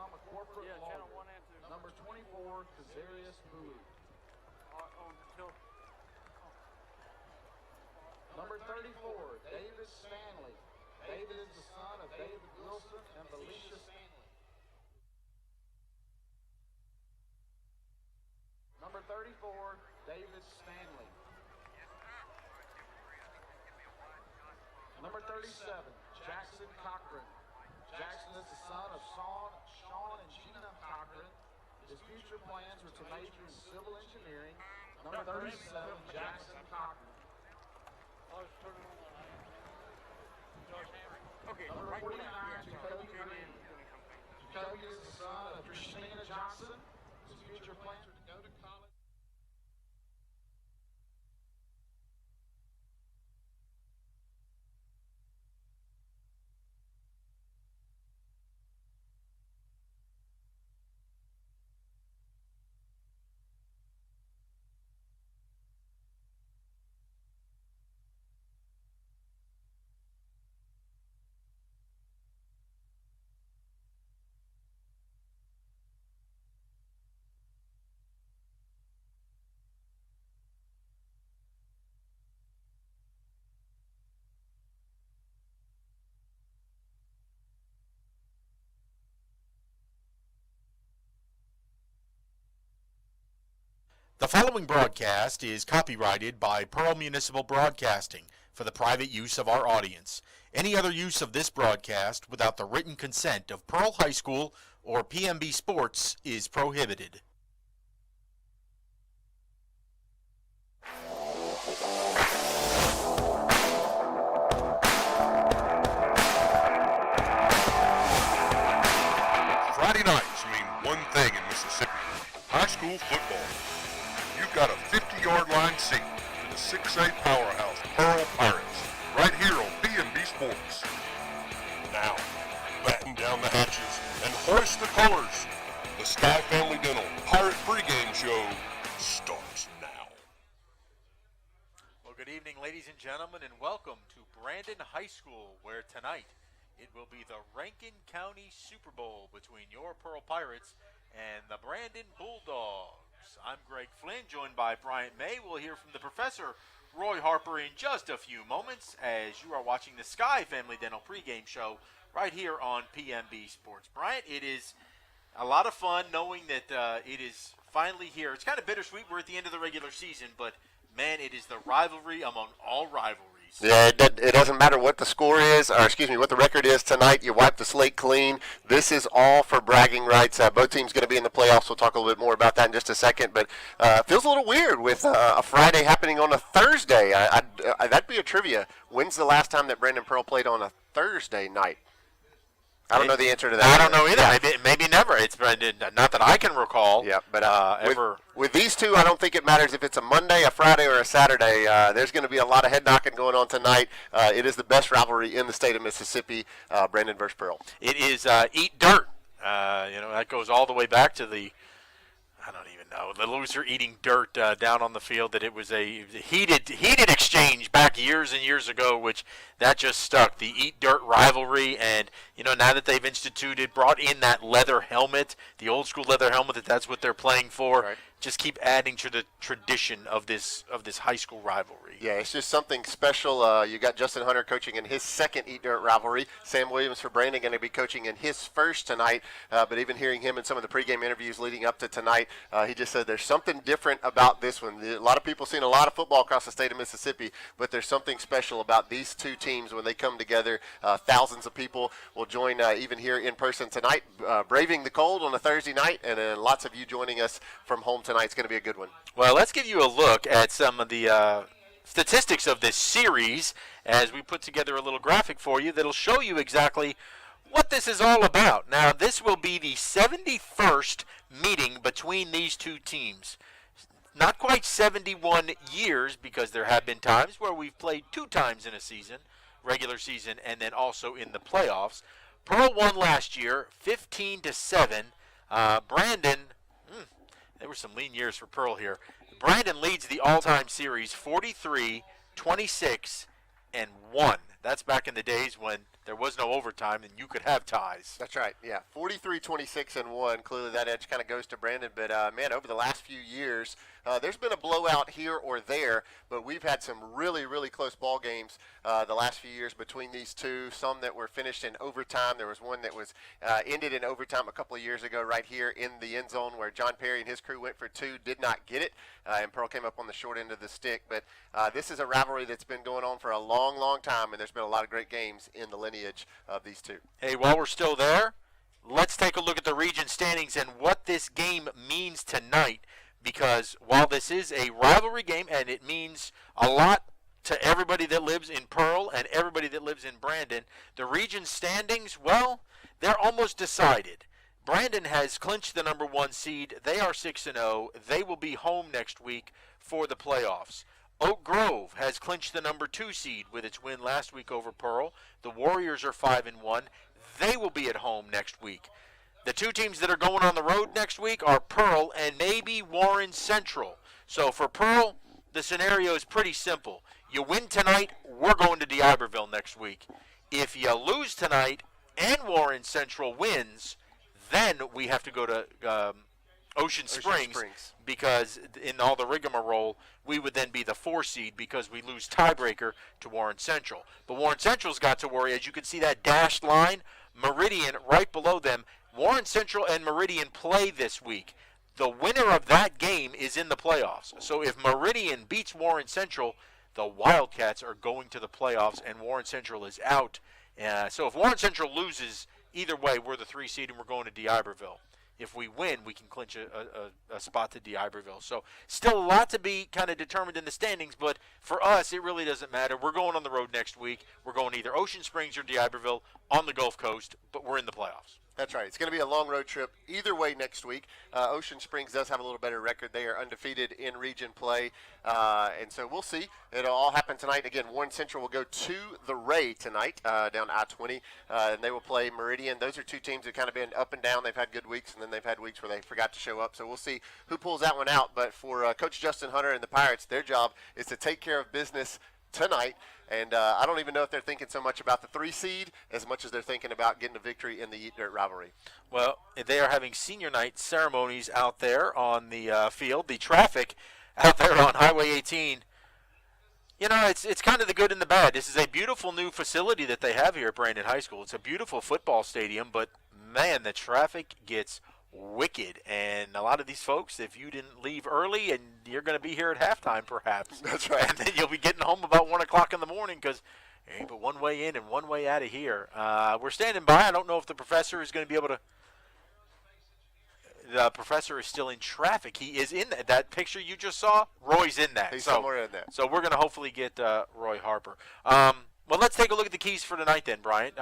become a corporate lawyer. Number 24, Kazarius Bowie. Number 34, David Stanley. David is the son of David Wilson and Felicia Stanley. Number 34, David Stanley. Number 37, Jackson Cochran. Jackson is the son of Sean and Gina Cochran. His future plans were to major in civil engineering. Number 37, Jackson Cochran. Okay, Number 49, Jacoby Green. Jacoby is the son of Christina Johnson. His future plans were to go to college. The following broadcast is copyrighted by Pearl Municipal Broadcasting for the private use of our audience. Any other use of this broadcast without the written consent of Pearl High School or PMB Sports is prohibited. Friday nights mean one thing in Mississippi: high school football. You've got a 50-yard line seat to the 6A powerhouse Pearl Pirates right here on PMB Sports. Now, batten down the hatches and hoist the colors. The Sky Family Dental Pirate Pregame Show starts now. Well, good evening, ladies and gentlemen, and welcome to Brandon High School, where tonight it will be the Rankin County Super Bowl between your Pearl Pirates and the Brandon Bulldogs. I'm Greg Flynn, joined by Bryant May. We'll hear from the professor, Roy Harper, in just a few moments as you are watching the Sky Family Dental Pregame Show right here on PMB Sports. Bryant, it is a lot of fun knowing that it is finally here. It's kind of bittersweet. We're at the end of the regular season, but, man, it is the rivalry among all rivalries. Yeah, it doesn't matter what the score is, or what the record is tonight. You wipe the slate clean. This is all for bragging rights. Both teams going to be in the playoffs. We'll talk a little bit more about that in just a second. But it feels a little weird with a Friday happening on a Thursday. That'd be a trivia. When's the last time that Brandon Pearl played on a Thursday night? I don't know the answer to that. I don't know either. Yeah. Maybe never. It's not that I can recall. Yeah, but ever. With these two, I don't think it matters if it's a Monday, a Friday, or a Saturday. There's going to be a lot of head knocking going on tonight. It is the best rivalry in the state of Mississippi, Brandon versus Pearl. It is eat dirt. That goes all the way back to the, I don't even know, the loser eating dirt down on the field. That it was a heated exchange back years and years ago, which that just stuck. The eat dirt rivalry, and now that they've brought in that leather helmet, the old school leather helmet, that's what they're playing for. Right. Just keep adding to the tradition of this high school rivalry. Yeah, it's just something special. You got Justin Hunter coaching in his second Eat Dirt rivalry. Sam Williams for Brandon going to be coaching in his first tonight. But even hearing him in some of the pregame interviews leading up to tonight, he just said there's something different about this one. A lot of people seen a lot of football across the state of Mississippi, but there's something special about these two teams when they come together. Thousands of people will join even here in person tonight, braving the cold on a Thursday night, and then lots of you joining us from home tonight. It's going to be a good one. Well, let's give you a look at some of the statistics of this series as we put together a little graphic for you that'll show you exactly what this is all about. Now, this will be the 71st meeting between these two teams. Not quite 71 years, because there have been times where we've played two times in a season, regular season, and then also in the playoffs. Pearl won last year, 15-7. Brandon, there were some lean years for Pearl here. Brandon leads the all-time series 43, 26, and 1. That's back in the days when there was no overtime, then you could have ties. That's right, yeah. 43-26-1. Clearly that edge kind of goes to Brandon. But, man, over the last few years, there's been a blowout here or there, but we've had some really, really close ball games the last few years between these two, some that were finished in overtime. There was one that was ended in overtime a couple of years ago right here in the end zone where John Perry and his crew went for two, did not get it, and Pearl came up on the short end of the stick. But this is a rivalry that's been going on for a long, long time, and there's been a lot of great games in the lineage of these two. Hey, while we're still there, let's take a look at the region standings and what this game means tonight, because while this is a rivalry game and it means a lot to everybody that lives in Pearl and everybody that lives in Brandon, the region standings, well, they're almost decided. Brandon has clinched the number 1 seed. They are 6-0. They will be home next week for the playoffs. Oak Grove has clinched the number 2 seed with its win last week over Pearl. The Warriors are 5-1. They will be at home next week. The two teams that are going on the road next week are Pearl and maybe Warren Central. So for Pearl, the scenario is pretty simple. You win tonight, we're going to D'Iberville next week. If you lose tonight and Warren Central wins, then we have to go to Ocean Springs, because in all the rigmarole, we would then be the 4 seed because we lose tiebreaker to Warren Central. But Warren Central's got to worry. As you can see that dashed line, Meridian right below them. Warren Central and Meridian play this week. The winner of that game is in the playoffs. So if Meridian beats Warren Central, the Wildcats are going to the playoffs and Warren Central is out. So if Warren Central loses, either way, we're the 3 seed and we're going to D'Iberville. If we win, we can clinch a spot to D'Iberville. So still a lot to be kind of determined in the standings, but for us, it really doesn't matter. We're going on the road next week. We're going either Ocean Springs or D'Iberville on the Gulf Coast, but we're in the playoffs. That's right. It's going to be a long road trip either way next week. Ocean Springs does have a little better record. They are undefeated in region play, and so we'll see. It'll all happen tonight. Again, Warren Central will go to the Ray tonight down I-20, and they will play Meridian. Those are two teams that have kind of been up and down. They've had good weeks, and then they've had weeks where they forgot to show up. So we'll see who pulls that one out. But for Coach Justin Hunter and the Pirates, their job is to take care of business tonight. And I don't even know if they're thinking so much about the 3 seed as much as they're thinking about getting a victory in the Eat Dirt rivalry. Well, they are having senior night ceremonies out there on the field. The traffic out there on Highway 18, you know, it's kind of the good and the bad. This is a beautiful new facility that they have here at Brandon High School. It's a beautiful football stadium, but, man, the traffic gets wicked. And a lot of these folks, if you didn't leave early, and you're going to be here at halftime perhaps. That's right. And then you'll be getting home about 1 o'clock in the morning because there ain't but one way in and one way out of here. We're standing by. I don't know if the professor is going to be able to. The professor is still in traffic. He is in that picture you just saw. Roy's in that. He's somewhere in there. So we're going to hopefully get Roy Harper. Well, let's take a look at the keys for tonight then, Bryant.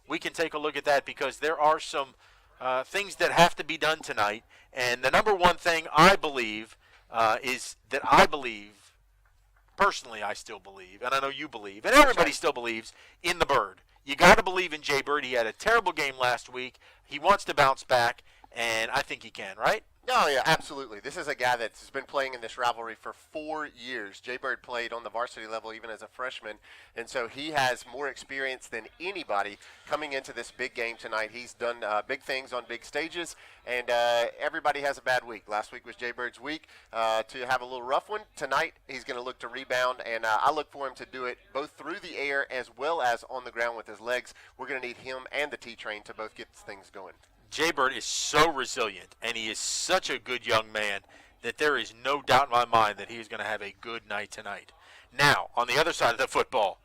We can take a look at that because there are some things that have to be done tonight. And the number one thing I believe is that personally I still believe, and I know you believe, and everybody still believes in the Bird. You got to believe in Jay Bird. He had a terrible game last week. He wants to bounce back, and I think he can, right? Oh, yeah, absolutely. This is a guy that's been playing in this rivalry for 4 years. Jay Bird played on the varsity level even as a freshman, and so he has more experience than anybody coming into this big game tonight. He's done big things on big stages, and everybody has a bad week. Last week was Jay Bird's week to have a little rough one. Tonight he's going to look to rebound, and I look for him to do it both through the air as well as on the ground with his legs. We're going to need him and the T-Train to both get things going. Jay Bird is so resilient, and he is such a good young man that there is no doubt in my mind that he is going to have a good night tonight. Now, on the other side of the football,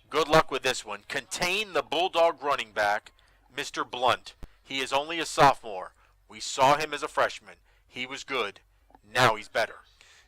good luck with this one. Contain the Bulldog running back, Mr. Blunt. He is only a sophomore. We saw him as a freshman. He was good. Now he's better.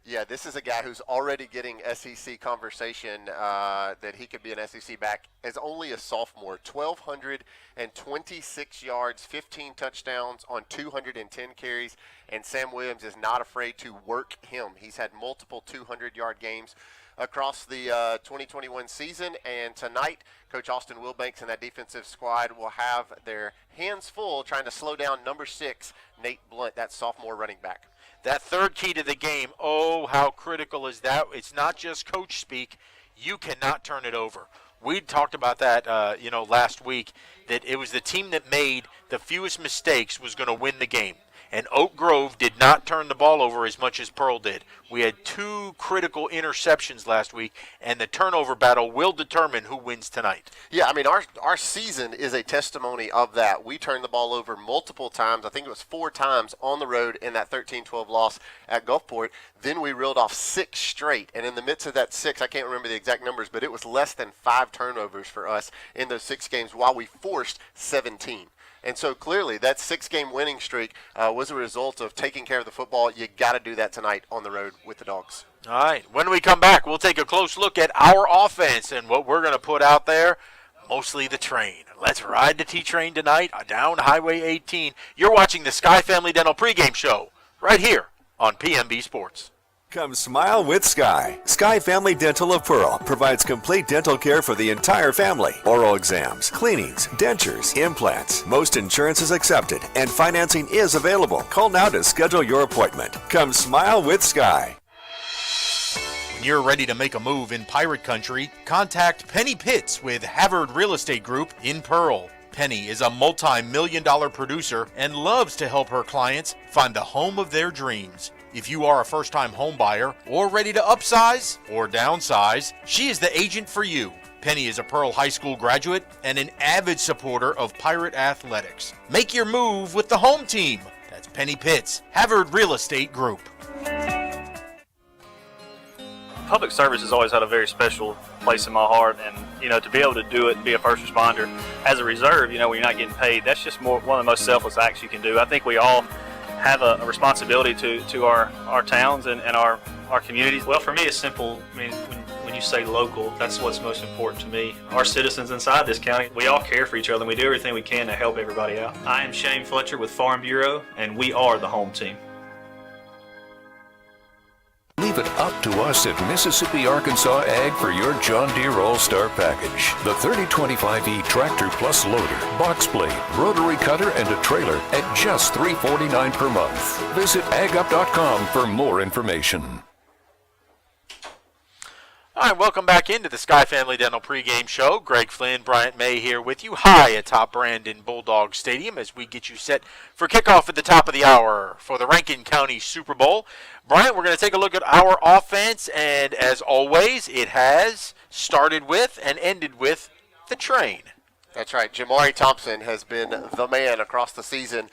Yeah, this is a guy who's already getting SEC conversation that he could be an SEC back as only a sophomore. 1,226 yards, 15 touchdowns on 210 carries, and Sam Williams is not afraid to work him. He's had multiple 200-yard games across the 2021 season, and tonight Coach Austin Wilbanks and that defensive squad will have their hands full trying to slow down number 6, Nate Blunt, that sophomore running back. That third key to the game, oh, how critical is that? It's not just coach speak. You cannot turn it over. We talked about that, last week, that it was the team that made the fewest mistakes was going to win the game. And Oak Grove did not turn the ball over as much as Pearl did. We had 2 critical interceptions last week, and the turnover battle will determine who wins tonight. Yeah, I mean, our season is a testimony of that. We turned the ball over multiple times. I think it was 4 times on the road in that 13-12 loss at Gulfport. Then we reeled off 6 straight, and in the midst of that 6, I can't remember the exact numbers, but it was less than 5 turnovers for us in those 6 games while we forced 17. And so clearly that 6-game winning streak was a result of taking care of the football. You got to do that tonight on the road with the Dogs. All right. When we come back, we'll take a close look at our offense and what we're going to put out there, mostly the train. Let's ride the T-Train tonight down Highway 18. You're watching the Sky Family Dental Pregame Show right here on PMB Sports. Come smile with Sky. Sky Family Dental of Pearl provides complete dental care for the entire family. Oral exams, cleanings, dentures, implants. Most insurance is accepted and financing is available. Call now to schedule your appointment. Come smile with Sky. When you're ready to make a move in pirate country, contact Penny Pitts with Havard Real Estate Group in Pearl. Penny is a multi-million-dollar producer and loves to help her clients find the home of their dreams. If you are a first-time home buyer or ready to upsize or downsize, she is the agent for you. Penny is a Pearl High School graduate and an avid supporter of Pirate Athletics. Make your move with the home team. That's Penny Pitts, Havard Real Estate Group. Public service has always had a very special place in my heart, and to be able to do it and be a first responder as a reserve, when you're not getting paid, that's just one of the most selfless acts you can do. I think we all have a responsibility to our towns and our communities. Well, for me, it's simple. I mean, when you say local, that's what's most important to me. Our citizens inside this county, we all care for each other, and we do everything we can to help everybody out. I am Shane Fletcher with Farm Bureau, and we are the home team. Leave it up to us at Mississippi Arkansas Ag for your John Deere All-Star package. The 3025E Tractor Plus Loader, Box Blade, Rotary Cutter, and a trailer at just $349 per month. Visit agup.com for more information. All right, welcome back into the Sky Family Dental Pregame Show. Greg Flynn, Bryant May here with you high atop Brandon Bulldog Stadium as we get you set for kickoff at the top of the hour for the Rankin County Super Bowl. Bryant, we're going to take a look at our offense, and as always, it has started with and ended with the train. That's right. Jamari Thompson has been the man across the season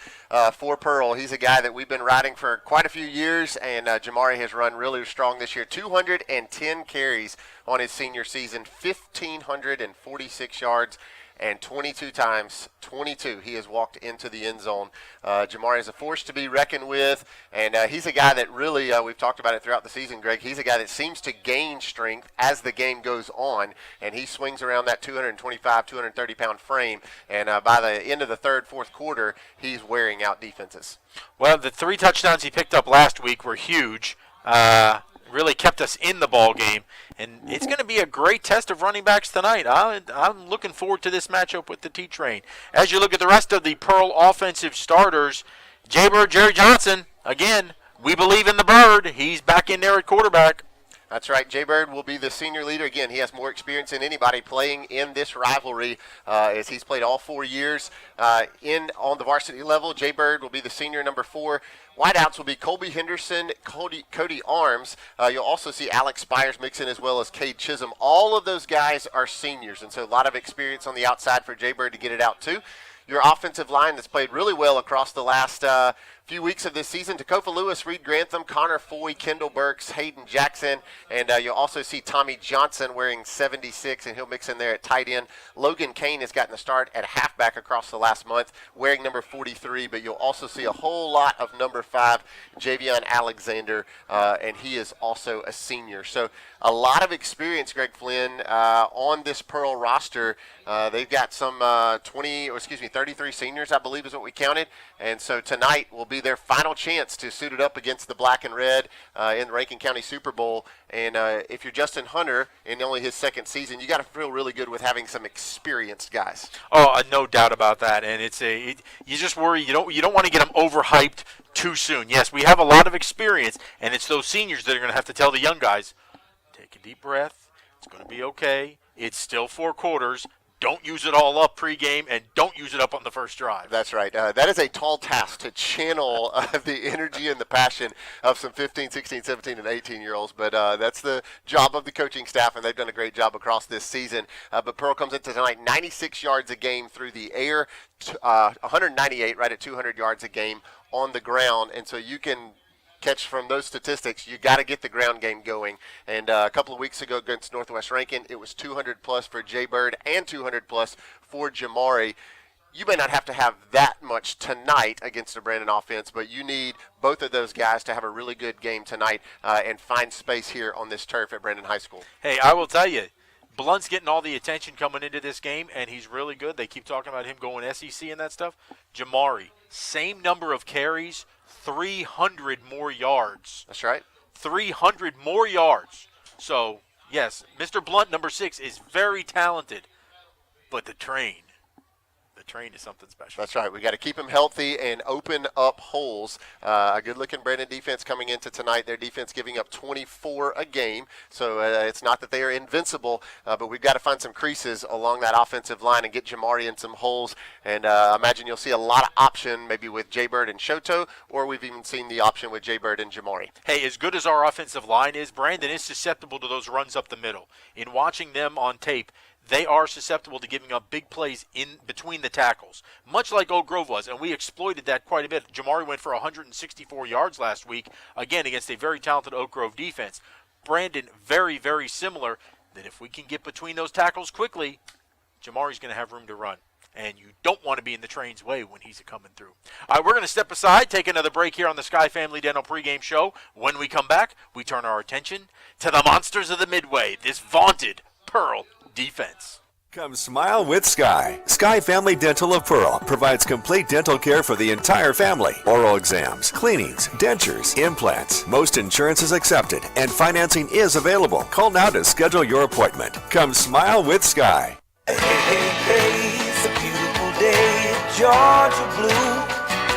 for Pearl. He's a guy that we've been riding for quite a few years, and Jamari has run really strong this year. 210 carries on his senior season, 1,546 yards, and 22 times, he has walked into the end zone. Jamari is a force to be reckoned with, and he's a guy that really, we've talked about it throughout the season, Greg, he's a guy that seems to gain strength as the game goes on, and he swings around that 225, 230-pound frame, and by the end of the third, fourth quarter, he's wearing out defenses. Well, the 3 touchdowns he picked up last week were huge. Really kept us in the ball game, and it's going to be a great test of running backs tonight. I'm looking forward to this matchup with the T-Train. As you look at the rest of the Pearl offensive starters, Jaybird Jerry Johnson, again, we believe in the Bird. He's back in there at quarterback. That's right. Jaybird will be the senior leader. Again, he has more experience than anybody playing in this rivalry as he's played all 4 years on the varsity level. Jaybird will be the senior number 4. Wideouts will be Colby Henderson, Cody Arms. You'll also see Alex Spires mix in as well as Cade Chisholm. All of those guys are seniors, and so a lot of experience on the outside for Jaybird to get it out too. Your offensive line that's played really well across the last few weeks of this season. Takofa Lewis, Reed Grantham, Connor Foy, Kendall Burks, Hayden Jackson, and you'll also see Tommy Johnson wearing 76, and he'll mix in there at tight end. Logan Kane has gotten a start at halfback across the last month, wearing number 43, but you'll also see a whole lot of number 5, Javion Alexander, and he is also a senior. So a lot of experience, Greg Flynn, on this Pearl roster. They've got some 33 seniors, I believe is what we counted, and so tonight will be their final chance to suit it up against the black and red in the Rankin County Super Bowl. And if you're Justin Hunter in only his second season, you got to feel really good with having some experienced guys. Oh, no doubt about that. And you just worry you don't want to get them overhyped too soon. Yes, we have a lot of experience, and it's those seniors that are going to have to tell the young guys, take a deep breath. It's going to be okay. It's still 4 quarters. Don't use it all up pregame, and don't use it up on the first drive. That's right. That is a tall task to channel the energy and the passion of some 15, 16, 17, and 18-year-olds. But that's the job of the coaching staff, and they've done a great job across this season. But Pearl comes into tonight 96 yards a game through the air, 198 right at 200 yards a game on the ground. And so you can catch from those statistics, you got to get the ground game going. And a couple of weeks ago against Northwest Rankin, it was 200 plus for Jay Bird and 200 plus for Jamari. You may not have to have that much tonight against the Brandon offense, but you need both of those guys to have a really good game tonight and find space here on this turf at Brandon High School. Hey, I will tell you, Blunt's getting all the attention coming into this game, and he's really good. They keep talking about him going SEC and that stuff. Jamari, same number of carries, 300 more yards. That's right. 300 more yards. So, yes, Mr. Blunt, number 6, is very talented, but the train is something special. That's right. We got to keep him healthy and open up holes. A good-looking Brandon defense coming into tonight. Their defense giving up 24 a game, so it's not that they are invincible, but we've got to find some creases along that offensive line and get Jamari in some holes. And I imagine you'll see a lot of option maybe with Jay Bird and Shoto, or we've even seen the option with Jay Bird and Jamari. Hey, as good as our offensive line is, Brandon is susceptible to those runs up the middle. In watching them on tape, they are susceptible to giving up big plays in between the tackles, much like Oak Grove was, and we exploited that quite a bit. Jamari went for 164 yards last week, again, against a very talented Oak Grove defense. Brandon, very, very similar, that if we can get between those tackles quickly, Jamari's going to have room to run. And you don't want to be in the train's way when he's coming through. All right, we're going to step aside, take another break here on the Sky Family Dental pregame show. When we come back, we turn our attention to the monsters of the Midway, this vaunted Pearl defense. Come smile with Sky. Sky Family Dental of Pearl provides complete dental care for the entire family. Oral exams, cleanings, dentures, implants. Most insurance is accepted and financing is available. Call now to schedule your appointment. Come smile with Sky. Hey, hey, hey, it's a beautiful day in Georgia blue.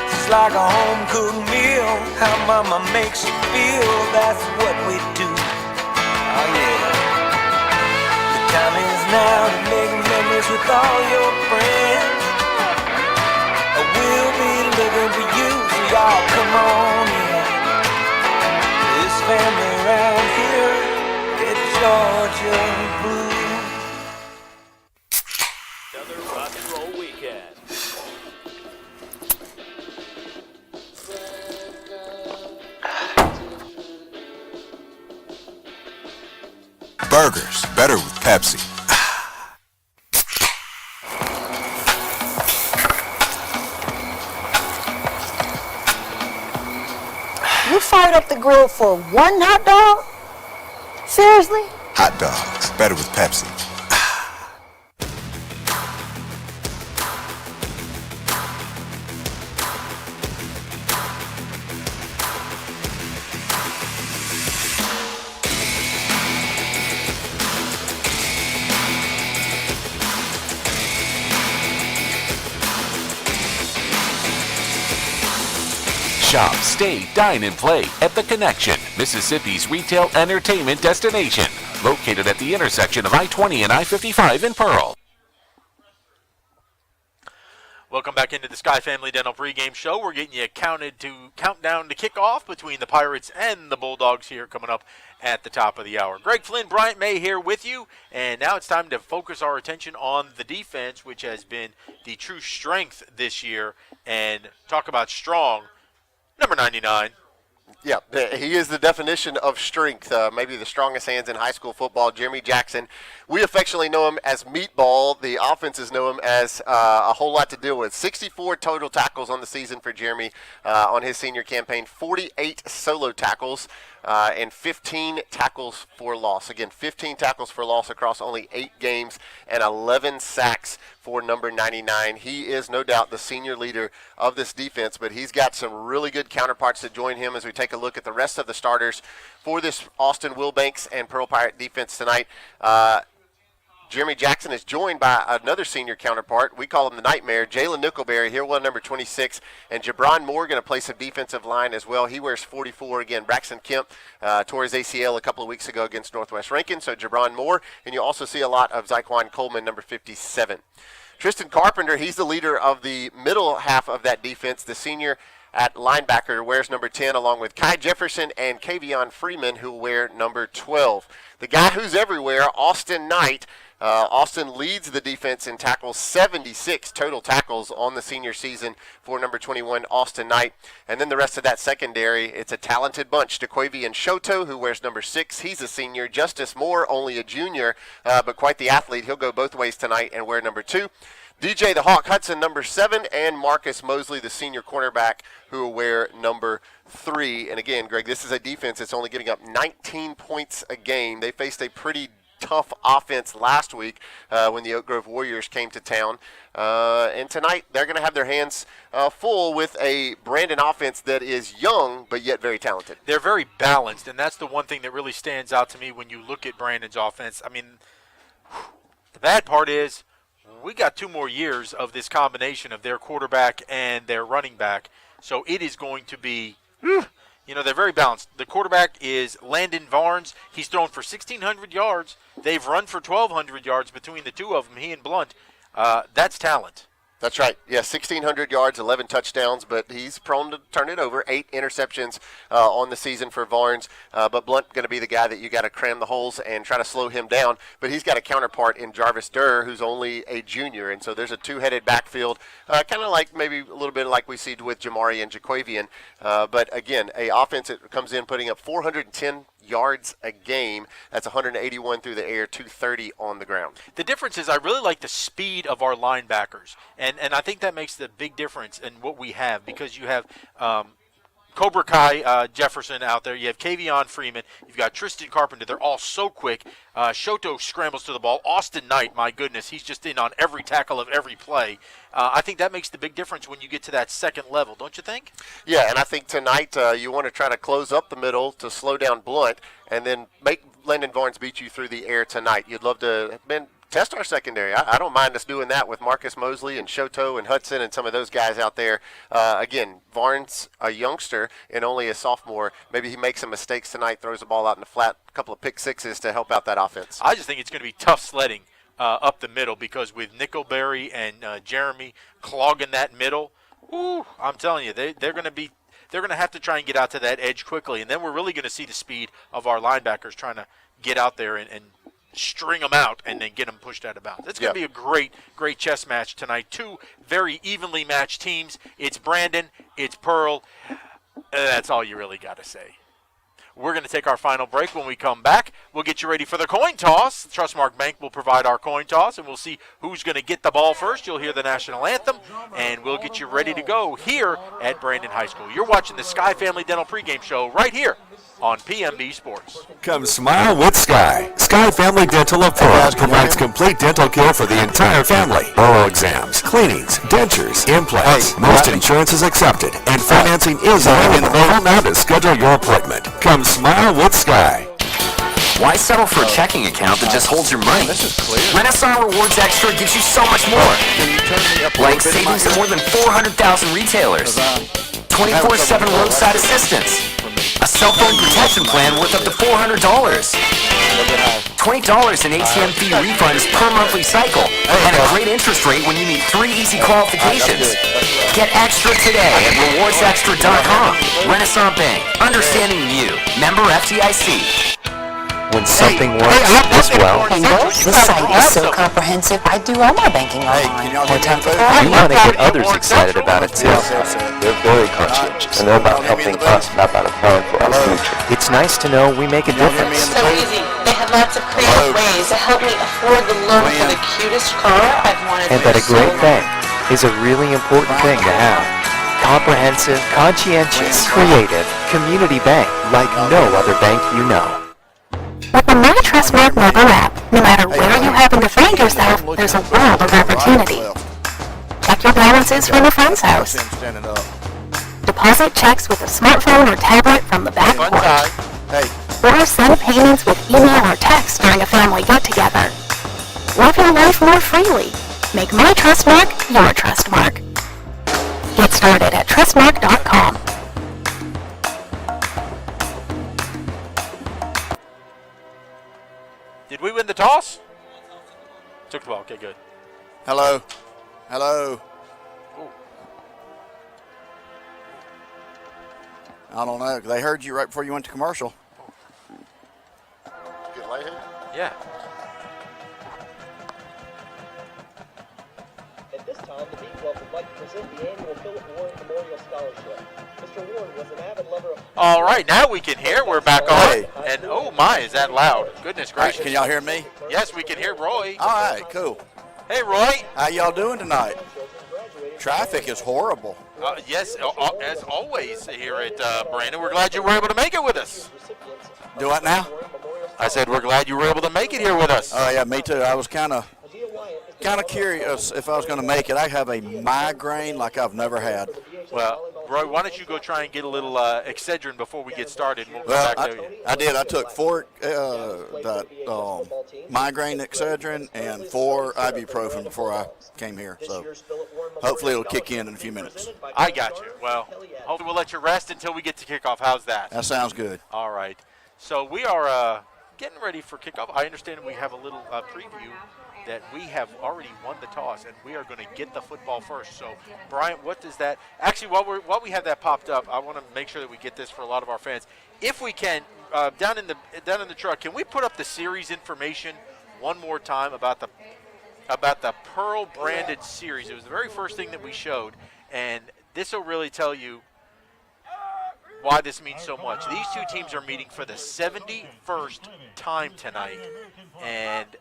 It's like a home-cooked meal. How mama makes you feel, that's what we do. Oh yeah. The time is now to make memories with all your friends. We'll be looking for you, so y'all come on in. This family around here, it's Georgia blue. Another rock and roll weekend. Burgers, better with Pepsi. You fired up the grill for one hot dog? Seriously? Hot dogs, better with Pepsi. Shop, stay, dine, and play at The Connection, Mississippi's retail entertainment destination. Located at the intersection of I-20 and I-55 in Pearl. Welcome back into the Sky Family Dental pregame show. We're getting you countdown to kickoff between the Pirates and the Bulldogs here coming up at the top of the hour. Greg Flynn, Bryant May here with you, and now it's time to focus our attention on the defense, which has been the true strength this year, and talk about strong. Number 99. Yeah, he is the definition of strength, maybe the strongest hands in high school football, Jeremy Jackson. We affectionately know him as Meatball. The offenses know him as a whole lot to deal with. 64 total tackles on the season for Jeremy on his senior campaign, 48 solo tackles, and 15 tackles for loss. Again, 15 tackles for loss across only 8 games and 11 sacks for number 99. He is no doubt the senior leader of this defense, but he's got some really good counterparts to join him as we take a look at the rest of the starters for this Austin Wilbanks and Pearl Pirate defense tonight. Jeremy Jackson is joined by another senior counterpart. We call him the Nightmare, Jalen Nickelberry, here one number 26, and Jabron Moore going to play some defensive line as well. He wears 44. Again, Braxton Kemp tore his ACL a couple of weeks ago against Northwest Rankin, so Jabron Moore, and you also see a lot of Zyquan Coleman, number 57. Tristan Carpenter, he's the leader of the middle half of that defense, the senior at linebacker, wears number 10, along with Kai Jefferson and Kavion Freeman, who wear number 12. The guy who's everywhere, Austin Knight. Austin leads the defense in tackles, 76 total tackles on the senior season for number 21, Austin Knight. And then the rest of that secondary, it's a talented bunch. DeQuavian Shoto, who wears number 6, he's a senior. Justice Moore, only a junior, but quite the athlete. He'll go both ways tonight and wear number 2. DJ the Hawk Hudson, number 7, and Marcus Mosley, the senior cornerback, who will wear number 3. And again, Greg, this is a defense that's only giving up 19 points a game. They faced a pretty tough offense last week when the Oak Grove Warriors came to town. And tonight they're going to have their hands full with a Brandon offense that is young but yet very talented. They're very balanced, and that's the one thing that really stands out to me when you look at Brandon's offense. I mean, the bad part is we got 2 more years of this combination of their quarterback and their running back, so it is going to be they're very balanced. The quarterback is Landon Varnes. He's thrown for 1,600 yards. They've run for 1,200 yards between the two of them, he and Blunt. That's talent. That's right. Yeah, 1,600 yards, 11 touchdowns, but he's prone to turn it over. 8 interceptions on the season for Varnes. But Blunt going to be the guy that you got to cram the holes and try to slow him down. But he's got a counterpart in Jarvis Durr, who's only a junior. And so there's a 2-headed backfield, kind of like maybe a little bit like we see with Jamari and Jaquavian. But again, a offense that comes in putting up 410 yards a game. That's 181 through the air, 230 on the ground. The difference is I really like the speed of our linebackers, and I think that makes the big difference in what we have, because you have Cobra Kai Jefferson out there. You have Kavion Freeman. You've got Tristan Carpenter. They're all so quick. Shoto scrambles to the ball. Austin Knight, my goodness, he's just in on every tackle of every play. I think that makes the big difference when you get to that second level, don't you think? Yeah, and I think tonight you want to try to close up the middle to slow down Blunt and then make Landon Varnes beat you through the air tonight. You'd love to test our secondary. I don't mind us doing that with Marcus Mosley and Shoto and Hudson and some of those guys out there. Again, Varnes, a youngster and only a sophomore. Maybe he makes some mistakes tonight, throws the ball out in the flat, a couple of pick sixes to help out that offense. I just think it's going to be tough sledding up the middle, because with Nickelberry and Jeremy clogging that middle, I'm telling you, they're going to have to try and get out to that edge quickly, and then we're really going to see the speed of our linebackers trying to get out there and string them out and then get them pushed out of bounds. It's going to be a great, great chess match tonight. 2 very evenly matched teams. It's Brandon, it's Pearl. That's all you really got to say. We're going to take our final break. When we come back, we'll get you ready for the coin toss. Trustmark Bank will provide our coin toss, and we'll see who's going to get the ball first. You'll hear the national anthem, and we'll get you ready to go here at Brandon High School. You're watching the Sky Family Dental Pregame Show right here on PMB Sports. Come smile with Sky. Sky Family Dental of Pearl provides complete dental care for the entire family. Oral exams, cleanings, dentures, implants. Most insurance is accepted, and financing is available. Call now to schedule your appointment. Come smile with Sky. Why settle for a checking account that just holds your money? This is clear. Renaissance Rewards Extra gives you so much more. Like savings at more than 400,000 retailers. 24/7 roadside assistance. A cell phone protection plan worth up to $400. $20 in ATM fee refunds per monthly cycle. And a great interest rate when you meet 3 easy qualifications. Get extra today at rewardsextra.com. Renaissance Bank. Understanding you. Member FDIC. When something works this well, This site is so comprehensive. I do all my banking online. More time for you want to get others excited about it too. They're very conscientious, and they're about helping us, not about a plan for our future. It's nice to know we make a difference. So easy. They have lots of creative ways to help me afford the loan for the cutest car I've wanted. And that a great bank is a really important thing to have. Comprehensive, conscientious, creative, community bank like no other bank you know. With the My Trustmark mobile app, no matter where you happen to find yourself, there's a world of opportunity. Check your balances from a friend's house. Deposit checks with a smartphone or tablet from the back porch. Or send payments with email or text during a family get-together. Live your life more freely. Make my Trustmark your Trustmark. Get started at trustmark.com. Did we win the toss? Took the ball. Okay, good. Hello. Hello. Ooh. I don't know. They heard you right before you went to commercial. Get lightheaded? Yeah. At this time, the Bee Club would like to present the annual Philip Warren Memorial Scholarship. Mr. Warren was an avid lover of... All right, now we can hear. We're back on. And oh my, is that loud? Goodness gracious. Can y'all hear me? Yes, we can hear Roy. All right, cool. Hey, Roy. How y'all doing tonight? Traffic is horrible. Yes, as always here at Brandon. We're glad you were able to make it with us. Do what now? I said we're glad you were able to make it here with us. Oh, yeah, me too. I was kind of curious if I was going to make it. I have a migraine like I've never had. Well, Roy, why don't you go try and get a little Excedrin before we get started, and we'll come back to you. I did. I took 4 migraine Excedrin and 4 ibuprofen before I came here. So hopefully it'll kick in a few minutes. I got you. Well, hopefully we'll let you rest until we get to kickoff. How's that? That sounds good. All right. So we are getting ready for kickoff. I understand we have a little preview that we have already won the toss, and we are going to get the football first. So, Brian, what does that – actually, while we have that popped up, I want to make sure that we get this for a lot of our fans. If we can, down in the truck, can we put up the series information one more time about the Pearl branded series? It was the very first thing that we showed, and this will really tell you why this means so much. These two teams are meeting for the 71st time tonight, and –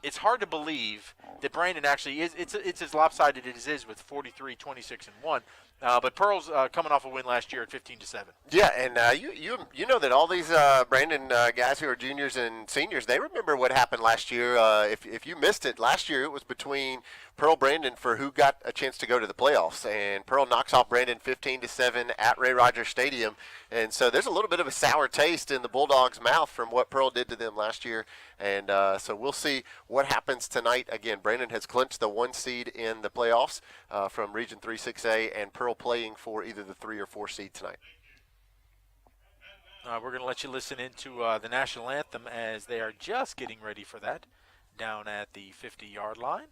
it's hard to believe that Brandon actually is. It's as lopsided as it is with 43, 26, and 1. But Pearl's coming off a win last year at 15-7. Yeah, and you know that all these Brandon guys who are juniors and seniors, they remember what happened last year. If you missed it, last year it was between Pearl Brandon for who got a chance to go to the playoffs, and Pearl knocks off Brandon 15-7 at Ray Rogers Stadium. And so there's a little bit of a sour taste in the Bulldogs' mouth from what Pearl did to them last year. And so we'll see what happens tonight. Again, Brandon has clinched the 1 seed in the playoffs from Region 3 6A, and Pearl playing for either the 3 or 4 seed tonight. We're going to let you listen into the national anthem as they are just getting ready for that down at the 50-yard line.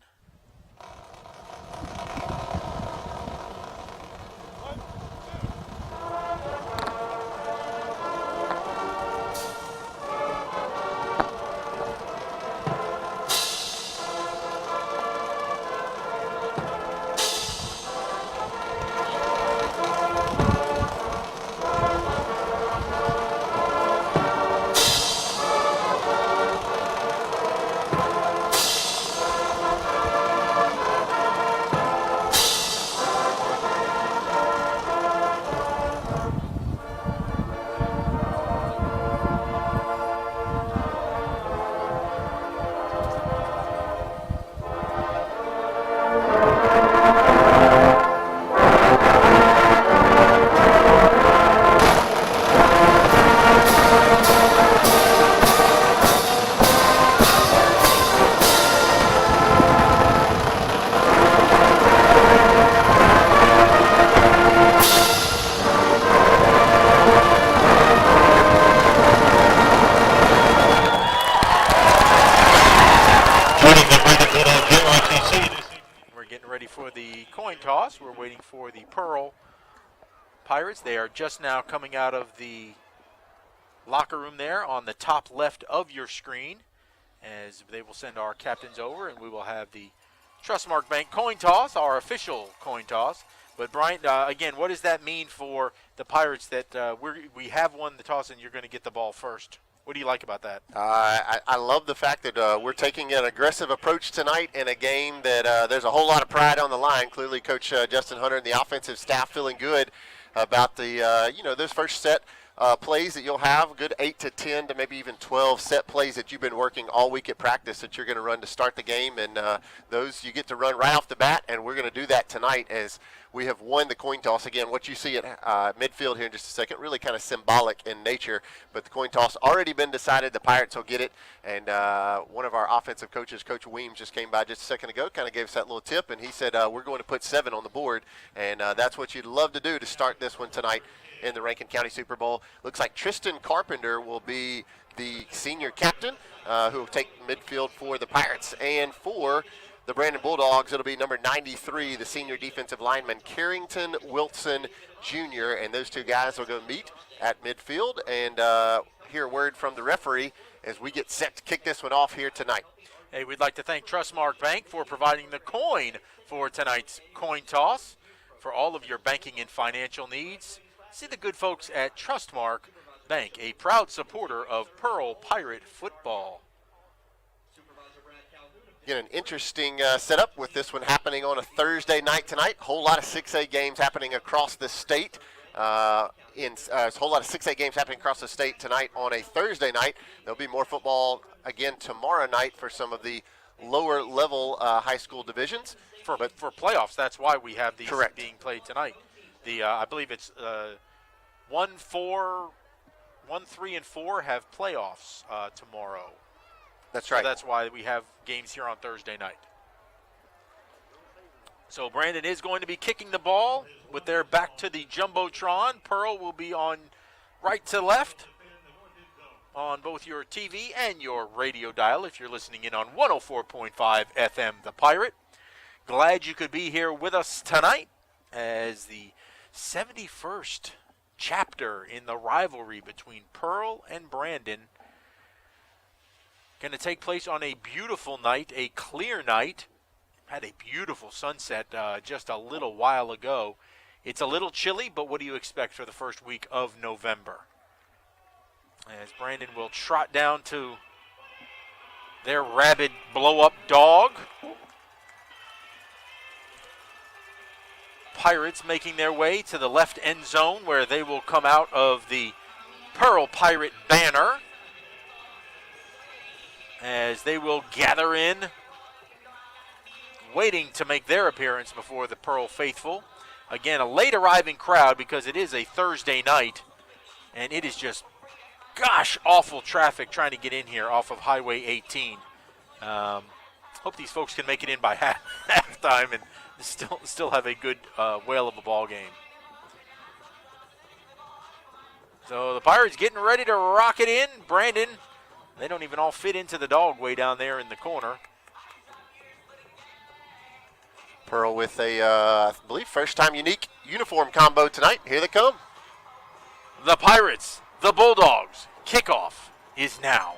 We're waiting for the Pearl Pirates. They are just now coming out of the locker room there on the top left of your screen, as they will send our captains over, and we will have the Trustmark Bank coin toss, our official coin toss. But Brian, again, what does that mean for the Pirates that we have won the toss and you're going to get the ball first? What do you like about that? I love the fact that we're taking an aggressive approach tonight in a game that there's a whole lot of pride on the line. Clearly, Coach Justin Hunter and the offensive staff feeling good about the this first set plays that you'll have, good 8 to 10 to maybe even 12 set plays that you've been working all week at practice that you're going to run to start the game, and those you get to run right off the bat, and we're going to do that tonight as we have won the coin toss. Again, what you see at midfield here in just a second, really kind of symbolic in nature, but the coin toss already been decided. The Pirates will get it, and one of our offensive coaches, Coach Weems, just came by just a second ago, kind of gave us that little tip, and he said we're going to put 7 on the board, and that's what you'd love to do to start this one tonight in the Rankin County Super Bowl. Looks like Tristan Carpenter will be the senior captain who will take midfield for the Pirates, and for the Brandon Bulldogs, it'll be number 93, the senior defensive lineman, Carrington Wilson Jr., and those two guys will go meet at midfield and hear a word from the referee as we get set to kick this one off here tonight. Hey, we'd like to thank Trustmark Bank for providing the coin for tonight's coin toss. For all of your banking and financial needs, see the good folks at Trustmark Bank, a proud supporter of Pearl Pirate football. Again, an interesting setup with this one happening on a Thursday night tonight. Whole lot of 6A games happening across the state. A whole lot of 6A games happening across the state tonight on a Thursday night. There'll be more football again tomorrow night for some of the lower level high school divisions. For playoffs, that's why we have these correct. Being played tonight. I believe it's 1, 3, and 4 have playoffs tomorrow. That's right. So that's why we have games here on Thursday night. So Brandon is going to be kicking the ball with their back to the Jumbotron. Pearl will be on right to left on both your TV and your radio dial if you're listening in on 104.5 FM The Pirate. Glad you could be here with us tonight as the 71st chapter in the rivalry between Pearl and Brandon going to take place on a beautiful night, a clear night. Had a beautiful sunset just a little while ago. It's a little chilly, but what do you expect for the first week of November? As Brandon will trot down to their rabid blow-up dog. Pirates making their way to the left end zone where they will come out of the Pearl Pirate banner as they will gather in, waiting to make their appearance before the Pearl faithful. Again, a late arriving crowd because it is a Thursday night, and it is just, gosh, awful traffic trying to get in here off of Highway 18. Hope these folks can make it in by halftime and still have a good whale of a ball game. So the Pirates getting ready to rock it in. Brandon, they don't even all fit into the dog way down there in the corner. Pearl with a, I believe, first-time unique uniform combo tonight. Here they come. The Pirates, the Bulldogs, kickoff is now.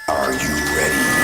Are you ready?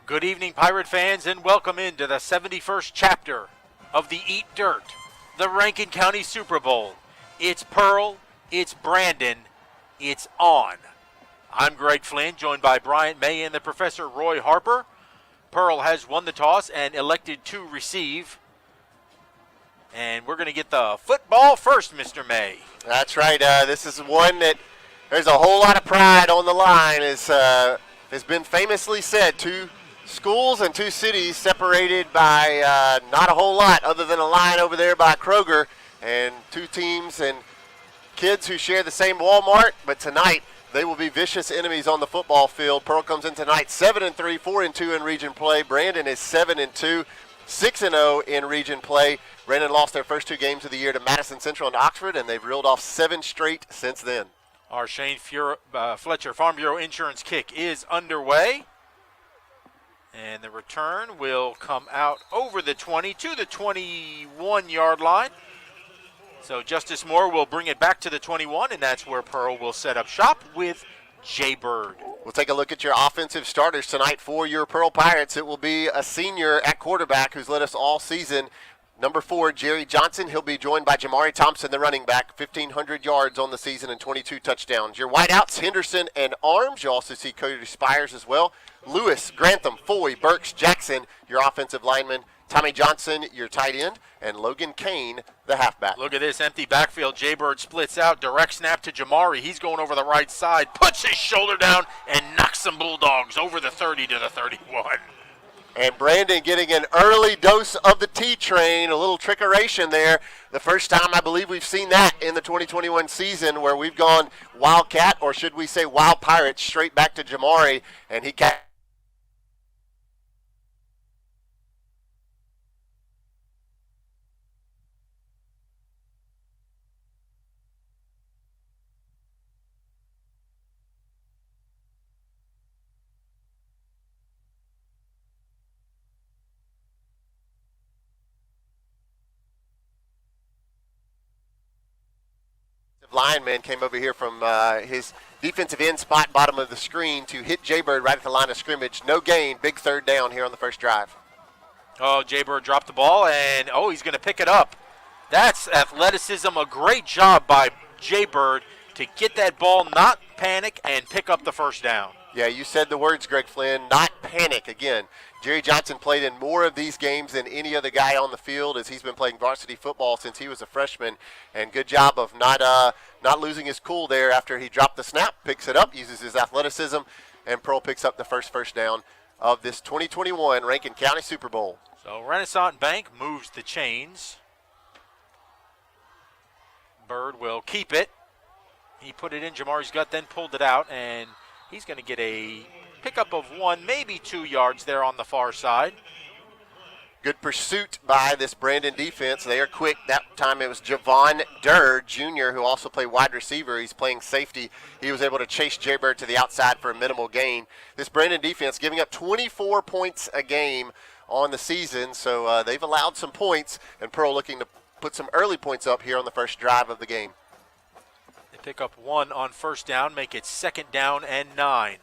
Good evening, Pirate fans, and welcome into the 71st chapter of the Eat Dirt, the Rankin County Super Bowl. It's Pearl, it's Brandon, it's on. I'm Greg Flynn, joined by Bryant May and the Professor Roy Harper. Pearl has won the toss and elected to receive. And we're going to get the football first, Mr. May. That's right. This is one that there's a whole lot of pride on the line. As has been famously said, two schools and two cities separated by not a whole lot other than a line over there by Kroger, and two teams and kids who share the same Walmart, but tonight they will be vicious enemies on the football field. Pearl comes in tonight 7-3, 4-2 in region play. Brandon is 7-2. 6-0 in region play. Brandon lost their first 2 games of the year to Madison Central and Oxford, and they've reeled off 7 straight since then. Our Shane Fletcher Farm Bureau Insurance kick is underway. And the return will come out over the 20 to the 21-yard line. So Justice Moore will bring it back to the 21, and that's where Pearl will set up shop with Jay-Bird. We'll take a look at your offensive starters tonight for your Pearl Pirates. It will be a senior at quarterback who's led us all season. Number 4, Jerry Johnson. He'll be joined by Jamari Thompson, the running back, 1,500 yards on the season and 22 touchdowns. Your wideouts, Henderson and Arms. You'll also see Cody Spires as well. Lewis, Grantham, Foy, Burks, Jackson, your offensive lineman. Tommy Johnson, your tight end, and Logan Kane, the halfback. Look at this empty backfield. Jay-Bird splits out, direct snap to Jamari. He's going over the right side, puts his shoulder down, and knocks some Bulldogs over the 30 to the 31. And Brandon getting an early dose of the T-Train, a little trickeration there. The first time I believe we've seen that in the 2021 season where we've gone Wildcat, or should we say Wild Pirates, straight back to Jamari, and he got lineman came over here from his defensive end spot, bottom of the screen, to hit Jay-Bird right at the line of scrimmage. No gain, big third down here on the first drive. Oh, Jay-Bird dropped the ball, and he's going to pick it up. That's athleticism, a great job by Jay-Bird to get that ball, not panic, and pick up the first down. Yeah, you said the words, Greg Flynn, not panic again. Jerry Johnson played in more of these games than any other guy on the field, as he's been playing varsity football since he was a freshman. And good job of not losing his cool there after he dropped the snap, picks it up, uses his athleticism, and Pearl picks up the first down of this 2021 Rankin County Super Bowl. So Renaissance Bank moves the chains. Bird will keep it. He put it in Jamari's gut, then pulled it out, and he's going to get a pickup of 1, maybe 2 yards there on the far side. Good pursuit by this Brandon defense. They are quick. That time it was Javon Durr, Jr., who also played wide receiver. He's playing safety. He was able to chase Jay-Bird to the outside for a minimal gain. This Brandon defense giving up 24 points a game on the season, so they've allowed some points, and Pearl looking to put some early points up here on the first drive of the game. They pick up 1 on first down, make it 2nd down and 9.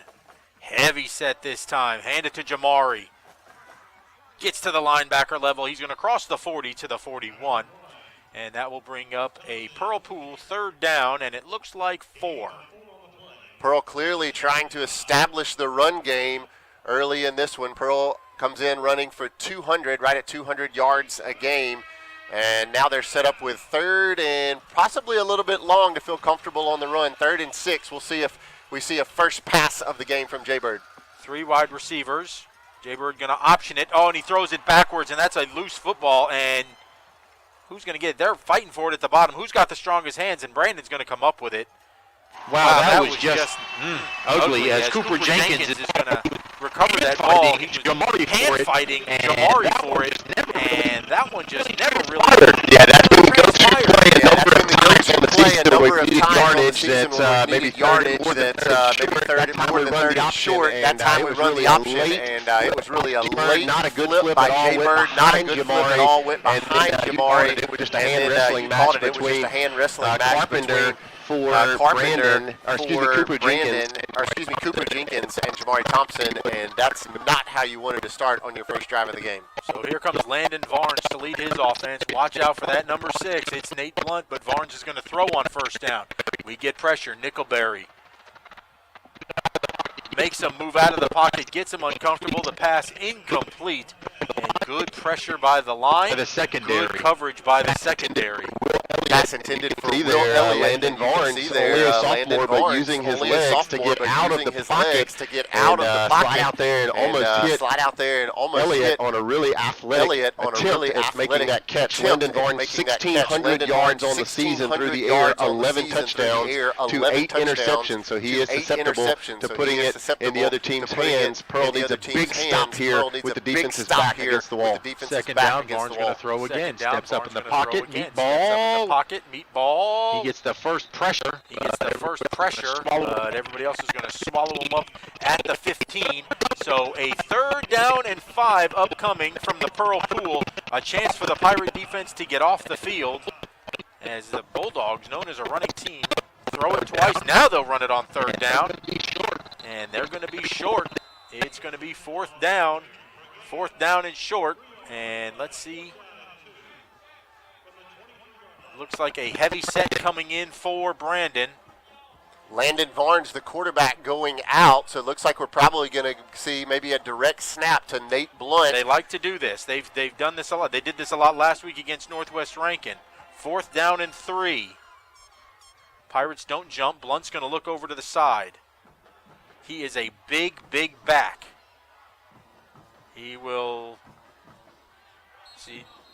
Heavy set this time. Hand it to Jamari. Gets to the linebacker level. He's going to cross the 40 to the 41. And that will bring up a Pearl Pool 3rd down, and it looks like 4. Pearl clearly trying to establish the run game early in this one. Pearl comes in running for 200, right at 200 yards a game. And now they're set up with 3rd and possibly a little bit long to feel comfortable on the run. 3rd and 6. We'll see if we see a first pass of the game from Jay-Bird. 3 wide receivers. Jay-Bird going to option it. Oh, and he throws it backwards, and that's a loose football. And who's going to get it? They're fighting for it at the bottom. Who's got the strongest hands? And Brandon's going to come up with it. Wow, that was just ugly. As Cooper Jenkins is going to recover that ball. He was hand-fighting Jamari for it, and that one just never really Yeah, that goes play a number of times that maybe yardage that maybe third more than 30 short. That time we run the option, and it was really a late flip by Jay-Bird. Not a good flip at all. Went behind Jamari, and then he called it. It was just a hand wrestling match between Cooper Jenkins and Jamari Thompson, and that's not how you wanted to start on your first drive of the game. So here comes Landon Varnes to lead his offense. Watch out for that number 6. It's Nate Blunt, but Varnes is going to throw on first down. We get pressure. Nickelberry makes him move out of the pocket, gets him uncomfortable. The pass incomplete, and good pressure by the line. The secondary. Good coverage by the secondary. pass intended for Will Elliott. Landon Barnes, only a sophomore, but using his legs to get out of the pocket, slide out there and almost hit Elliott on a really athletic attempt at making that catch. Landon Barnes, 1,600 yards on the season through the air, 11 touchdowns to 8 interceptions. So he is susceptible to putting it in the other team's hands. Pearl needs a big stop here with the defense's back against the wall. Second down, Barnes going to throw again. Steps up in the pocket, meet ball. He gets the first pressure. But everybody else is going to swallow him up at the 15. So a 3rd down and 5 upcoming from the Pearl pool. A chance for the Pirate defense to get off the field as the Bulldogs, known as a running team, throw it twice. Now they'll run it on 3rd down. And they're going to be short. It's going to be 4th down. 4th down and short. And let's see. Looks like a heavy set coming in for Brandon. Landon Barnes, the quarterback, going out, so it looks like we're probably going to see maybe a direct snap to Nate Blunt. They like to do this. They've done this a lot. They did this a lot last week against Northwest Rankin. 4th down and 3. Pirates don't jump. Blunt's going to look over to the side. He is a big, big back. He will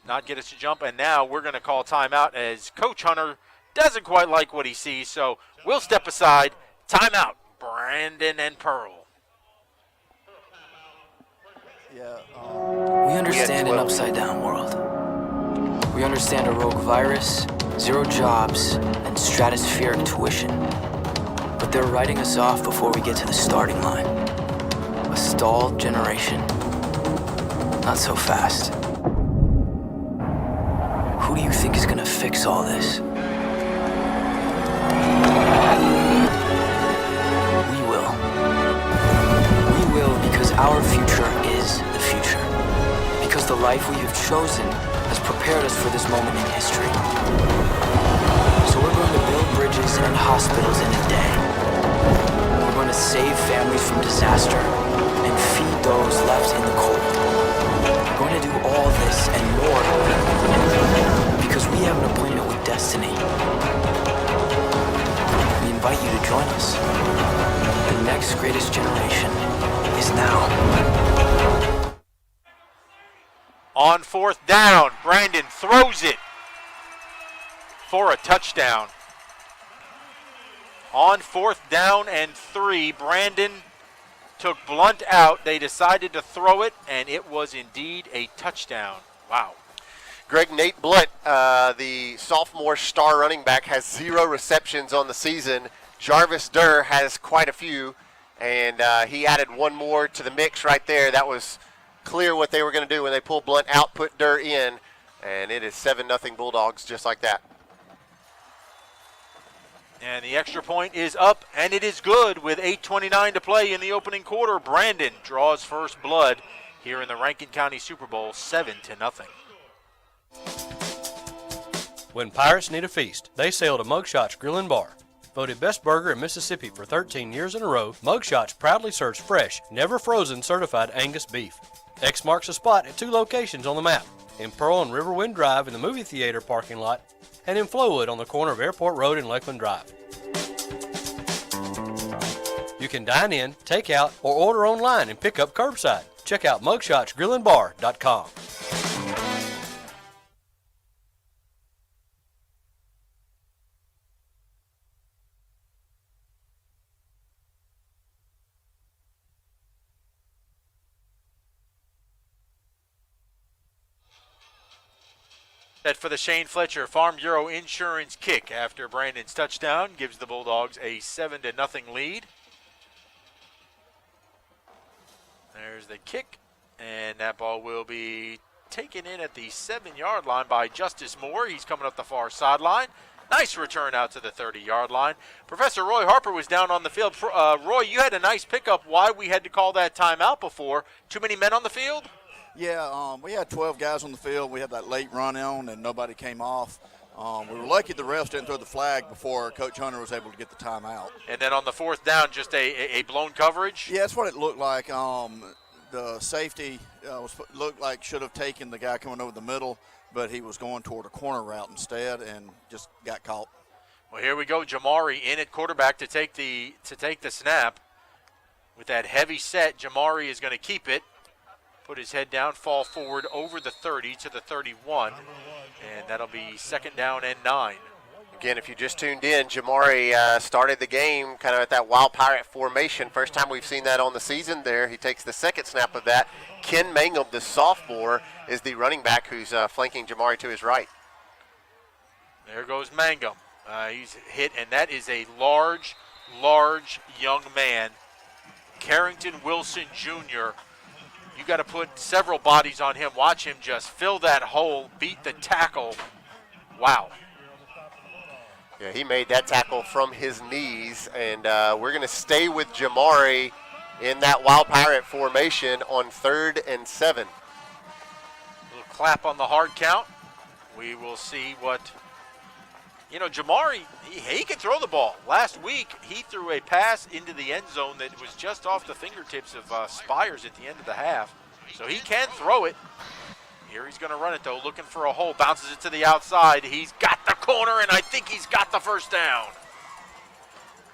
not get us to jump, and now we're going to call timeout as Coach Hunter doesn't quite like what he sees, so we'll step aside. Timeout, Brandon and Pearl. We understand an upside-down world. We understand a rogue virus, 0 jobs, and stratospheric tuition. But they're writing us off before we get to the starting line. A stalled generation. Not so fast. Who do you think is gonna fix all this? We will. We will because our future is the future. Because the life we have chosen has prepared us for this moment in history. So we're going to build bridges and hospitals in a day. We're going to save families from disaster and feed those left in the cold. We're going to do all this and more because we have an appointment with destiny. We invite you to join us. The next greatest generation is now. On 4th down, Brandon throws it for a touchdown. On 4th down and 3, Brandon took Blunt out. They decided to throw it, and it was indeed a touchdown. Wow. Greg, Nate Blunt, the sophomore star running back, has 0 receptions on the season. Jarvis Durr has quite a few, and he added 1 more to the mix right there. That was clear what they were going to do when they pulled Blunt out, put Durr in, and it is 7-0 Bulldogs just like that. And the extra point is up, and it is good with 8:29 to play in the opening quarter. Brandon draws first blood here in the Rankin County Super Bowl, 7-0. When Pirates need a feast, they sail to Mugshot's Grill and Bar. Voted best burger in Mississippi for 13 years in a row, Mugshot's proudly serves fresh, never frozen certified Angus beef. X marks the spot at 2 locations on the map, in Pearl and Riverwind Drive in the movie theater parking lot, and in Flowood on the corner of Airport Road and Lakeland Drive. You can dine in, take out, or order online and pick up curbside. Check out mugshotsgrillandbar.com. For the Shane Fletcher Farm Bureau Insurance kick after Brandon's touchdown gives the Bulldogs a 7-0 lead. There's the kick, and that ball will be taken in at the 7-yard line by Justice Moore. He's coming up the far sideline. Nice return out to the 30-yard line. Professor Roy Harper was down on the field. Roy, you had a nice pickup. Why we had to call that timeout before? Too many men on the field? Yeah, we had 12 guys on the field. We had that late run on, and nobody came off. We were lucky the refs didn't throw the flag before Coach Hunter was able to get the timeout. And then on the 4th down, just a blown coverage? Yeah, that's what it looked like. the safety looked like should have taken the guy coming over the middle, but he was going toward a corner route instead and just got caught. Well, here we go. Jamari in at quarterback to take the snap. With that heavy set, Jamari is going to keep it, put his head down, fall forward over the 30 to the 31, and that'll be 2nd down and 9. Again, if you just tuned in, Jamari started the game kind of at that Wild Pirate formation. First time we've seen that on the season there. He takes the second snap of that. Ken Mangum, the sophomore, is the running back who's flanking Jamari to his right. There goes Mangum. He's hit, and that is a large young man. Carrington Wilson Jr. You got to put several bodies on him. Watch him just fill that hole, beat the tackle. Wow. Yeah, he made that tackle from his knees, and we're going to stay with Jamari in that Wild Pirate formation on 3rd and 7. Little clap on the hard count. We will see what, Jamari, he can throw the ball. Last week, he threw a pass into the end zone that was just off the fingertips of Spires at the end of the half. So he can throw it. Here he's going to run it, though, looking for a hole. Bounces it to the outside. He's got the corner, and I think he's got the first down.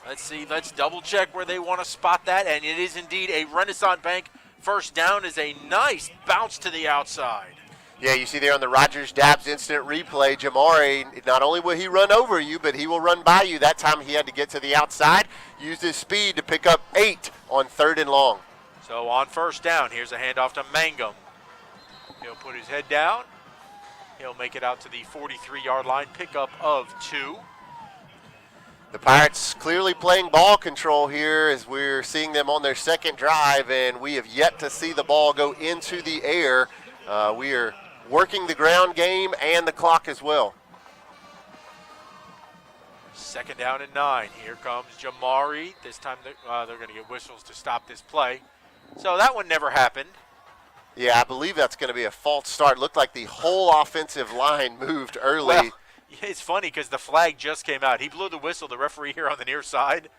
Let's see. Let's double-check where they want to spot that, and it is indeed a Renaissance Bank first down. Is a nice bounce to the outside. Yeah, you see there on the Rogers Dabbs instant replay, Jamari, not only will he run over you, but he will run by you. That time he had to get to the outside, used his speed to pick up 8 on 3rd and long. So on first down, here's a handoff to Mangum. He'll put his head down. He'll make it out to the 43-yard line, pickup of 2. The Pirates clearly playing ball control here as we're seeing them on their second drive, and we have yet to see the ball go into the air. We are working the ground game and the clock as well. 2nd down and 9. Here comes Jamari. This time they're going to get whistles to stop this play. So that one never happened. Yeah, I believe that's going to be a false start. Looked like the whole offensive line moved early. Well, it's funny because the flag just came out. He blew the whistle, the referee here on the near side,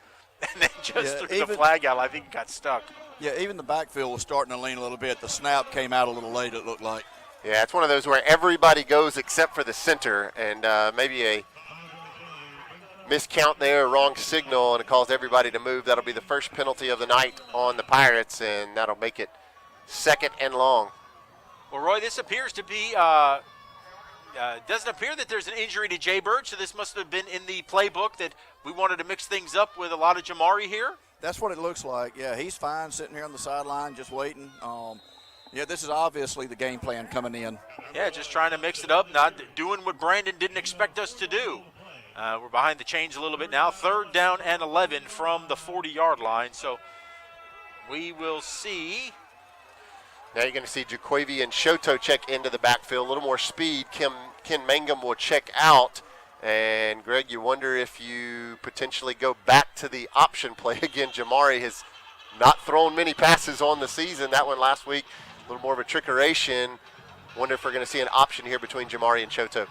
and then just threw the flag out. I think it got stuck. Yeah, even the backfield was starting to lean a little bit. The snap came out a little late, it looked like. Yeah, it's one of those where everybody goes except for the center, and maybe a miscount there, wrong signal, and it caused everybody to move. That'll be the first penalty of the night on the Pirates, and that'll make it 2nd and long. Well, Roy, this appears to be, doesn't appear that there's an injury to Jay Bird, so this must have been in the playbook that we wanted to mix things up with a lot of Jamari here. That's what it looks like. Yeah, he's fine sitting here on the sideline just waiting. Yeah, this is obviously the game plan coming in. Yeah, just trying to mix it up, not doing what Brandon didn't expect us to do. We're behind the chains a little bit now. 3rd down and 11 from the 40-yard line, so we will see. Now you're going to see Jaquavian Shoto check into the backfield. A little more speed. Ken Mangum will check out. And, Greg, you wonder if you potentially go back to the option play. Again, Jamari has not thrown many passes on the season. That one last week, a little more of a trickeration. Wonder if we're going to see an option here between Jamari and Shoto.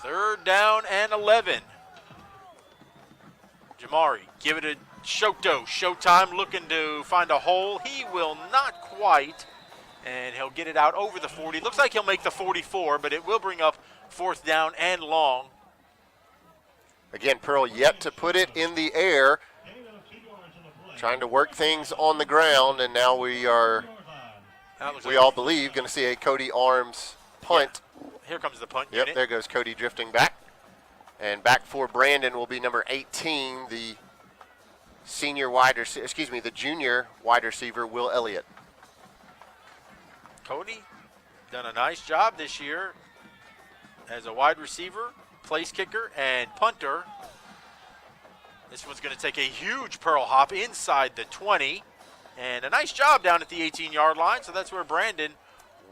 3rd down and 11. Jamari, give it a Shoto. Showtime looking to find a hole. He will not quite, and he'll get it out over the 40. Looks like he'll make the 44, but it will bring up 4th down and long. Again, Pearl yet to put it in the air. Trying to work things on the ground, and now we are, we all believe, going to see a Cody Arms punt. Yeah. Here comes the punt Yep, unit. There goes Cody drifting back. And back for Brandon will be number 18, the the junior wide receiver, Will Elliott. Cody done a nice job this year as a wide receiver, place kicker, and punter. This one's going to take a huge Pearl hop inside the 20, and a nice job down at the 18-yard line, so that's where Brandon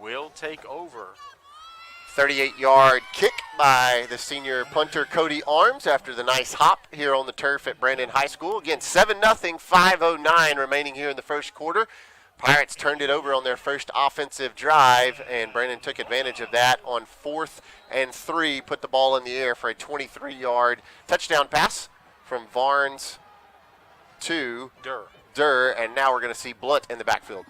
will take over. 38-yard kick by the senior punter Cody Arms after the nice hop here on the turf at Brandon High School. Again, 7-0, 5:09 remaining here in the first quarter. Pirates turned it over on their first offensive drive, and Brandon took advantage of that on 4th and 3, put the ball in the air for a 23-yard touchdown pass from Varnes to Durr, and now we're going to see Blunt in the backfield.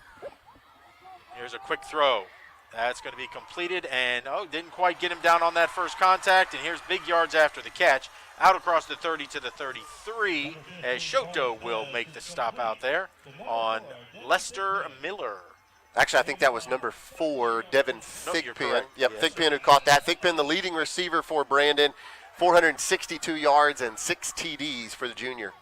Here's a quick throw. That's going to be completed, and didn't quite get him down on that first contact, and here's big yards after the catch. Out across the 30 to the 33 as Shoto will make the stop out there on Lester Miller. Actually, I think that was number 4, Devin Thigpen. Yep, yes, Thigpen who caught that. Thigpen, the leading receiver for Brandon, 462 yards and 6 TDs for the junior.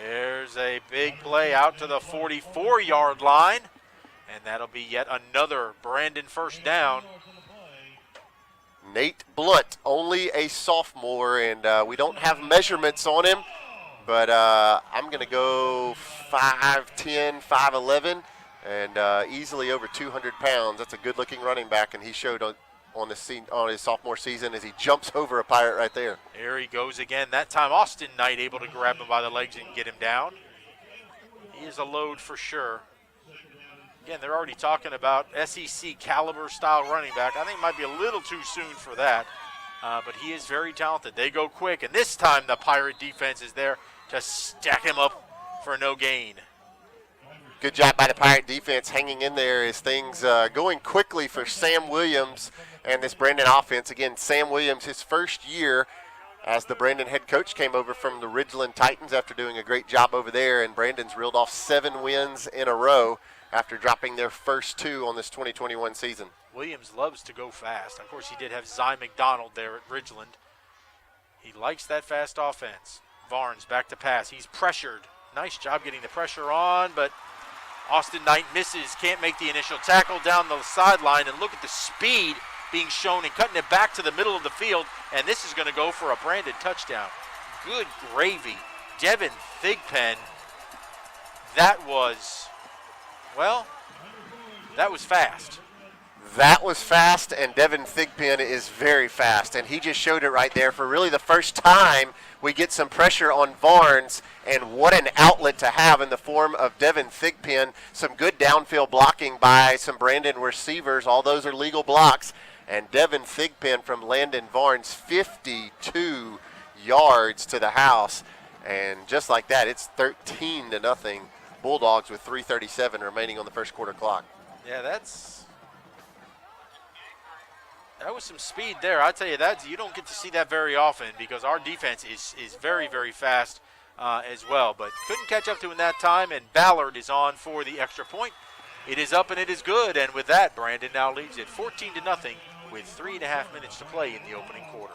There's a big play out to the 44-yard line, and that'll be yet another Brandon first down. Nate Blunt, only a sophomore, and we don't have measurements on him, but I'm going to go 5'10", 5'11", and easily over 200 pounds. That's a good-looking running back, and he showed on his sophomore season as he jumps over a Pirate right there. Here he goes again. That time Austin Knight able to grab him by the legs and get him down. He is a load for sure. Again, they're already talking about SEC caliber style running back. I think it might be a little too soon for that, but he is very talented. They go quick, and this time the Pirate defense is there to stack him up for no gain. Good job by the Pirate defense hanging in there as things going quickly for Sam Williams and this Brandon offense. Again, Sam Williams, his first year as the Brandon head coach, came over from the Ridgeland Titans after doing a great job over there, and Brandon's reeled off 7 wins in a row after dropping their first 2 on this 2021 season. Williams loves to go fast. Of course, he did have Zy McDonald there at Ridgeland. He likes that fast offense. Varnes back to pass. He's pressured. Nice job getting the pressure on, but Austin Knight misses. Can't make the initial tackle down the sideline, and look at the speed being shown and cutting it back to the middle of the field, and this is going to go for a Brandon touchdown. Good gravy. Devin Thigpen. That was fast. That was fast, and Devin Thigpen is very fast, and he just showed it right there for really the first time we get some pressure on Varnes, and what an outlet to have in the form of Devin Thigpen. Some good downfield blocking by some Brandon receivers. All those are legal blocks, and Devin Thigpen from Landon Varnes, 52 yards to the house, and just like that, it's 13-0 Bulldogs with 3:37 remaining on the first quarter clock. Yeah, that was some speed there. I tell you, you don't get to see that very often because our defense is very, very fast as well. But couldn't catch up to him that time, and Ballard is on for the extra point. It is up and it is good, and with that, Brandon now leads it 14-0 with 3.5 minutes to play in the opening quarter.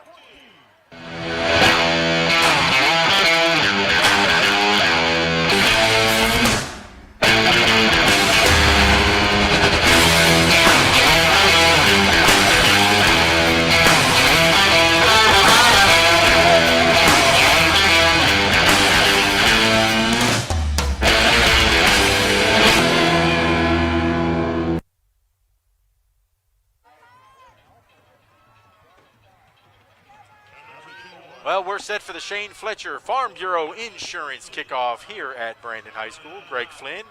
Well, we're set for the Shane Fletcher Farm Bureau Insurance kickoff here at Brandon High School. Greg Flynn,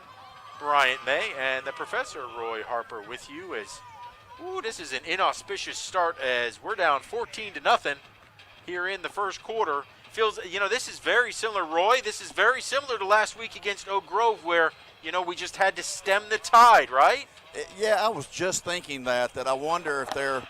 Bryant May, and the Professor Roy Harper with you as this is an inauspicious start as we're down 14-0 here in the first quarter. Feels, this is very similar, Roy. This is very similar to last week against Oak Grove where, we just had to stem the tide, right? Yeah, I was just thinking that I wonder if they're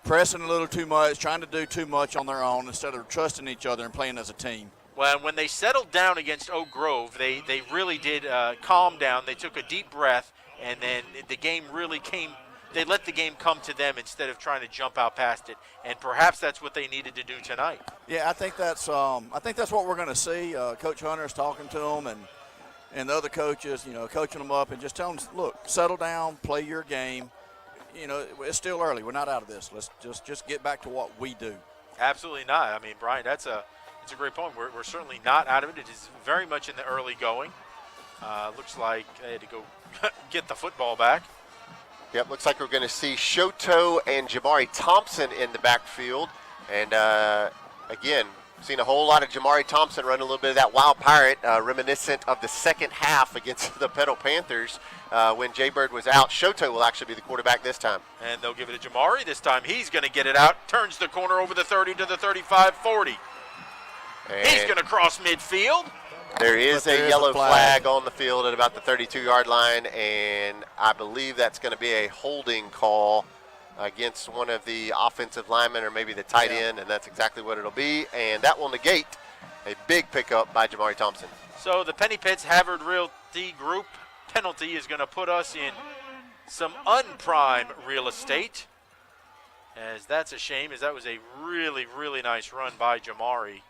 pressing a little too much, trying to do too much on their own instead of trusting each other and playing as a team. Well, when they settled down against Oak Grove, they really did calm down. They took a deep breath, and then the game really came. They let the game come to them instead of trying to jump out past it, and perhaps that's what they needed to do tonight. Yeah, I think that's what we're going to see. Coach Hunter's talking to them, and the other coaches, coaching them up and just telling them, look, settle down, play your game. It's still early. We're not out of this. Let's just get back to what we do. Absolutely not. I mean, Brian, it's a great point. We're certainly not out of it. It is very much in the early going. Looks like they had to go get the football back. Yep, looks like we're going to see Shoto and Jamari Thompson in the backfield. And, again, seen a whole lot of Jamari Thompson run a little bit of that wild pirate, reminiscent of the second half against the Petal Panthers when Jay Bird was out. Shoto will actually be the quarterback this time. And they'll give it to Jamari this time. He's going to get it out, turns the corner over the 30 to the 35-40. He's going to cross midfield, There is a yellow flag on the field at about the 32-yard line, and I believe that's going to be a holding call against one of the offensive linemen or maybe the tight end, and that's exactly what it'll be, and that will negate a big pickup by Jamari Thompson. So the Penny Pitts Havard Realty Group penalty is going to put us in some unprime real estate, as that's a shame, as that was a really, really nice run by Jamari.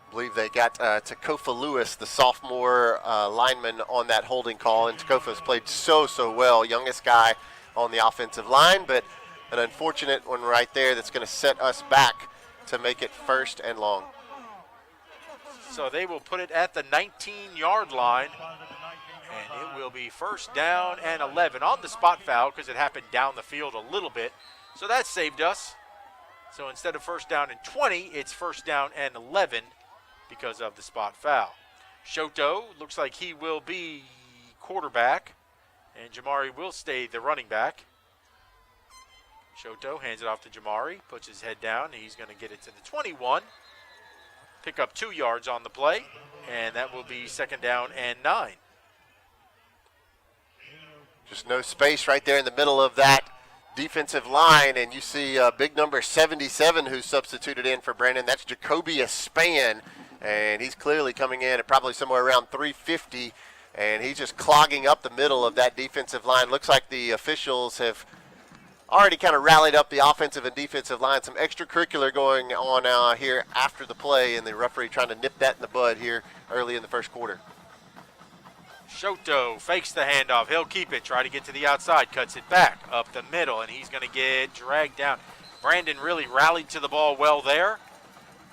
I believe they got Takofa Lewis, the sophomore lineman, on that holding call, and Takofa's played so well, youngest guy on the offensive line, but an unfortunate one right there that's going to set us back to make it 1st and long. So they will put it at the 19-yard line, and it will be 1st down and 11 on the spot foul because it happened down the field a little bit. So that saved us. So instead of 1st down and 20, it's 1st down and 11 because of the spot foul. Shoto looks like he will be quarterback, and Jamari will stay the running back. Shoto hands it off to Jamari, puts his head down. He's going to get it to the 21. Pick up 2 yards on the play, and that will be 2nd down and 9. Just no space right there in the middle of that defensive line, and you see big number 77 who's substituted in for Brandon. That's Jacoby Span, and he's clearly coming in at probably somewhere around 350, and he's just clogging up the middle of that defensive line. Looks like the officials have already kind of rallied up the offensive and defensive line. Some extracurricular going on here after the play, and the referee trying to nip that in the bud here early in the 1st quarter. Shoto fakes the handoff. He'll keep it, try to get to the outside, cuts it back up the middle, and he's going to get dragged down. Brandon really rallied to the ball well there,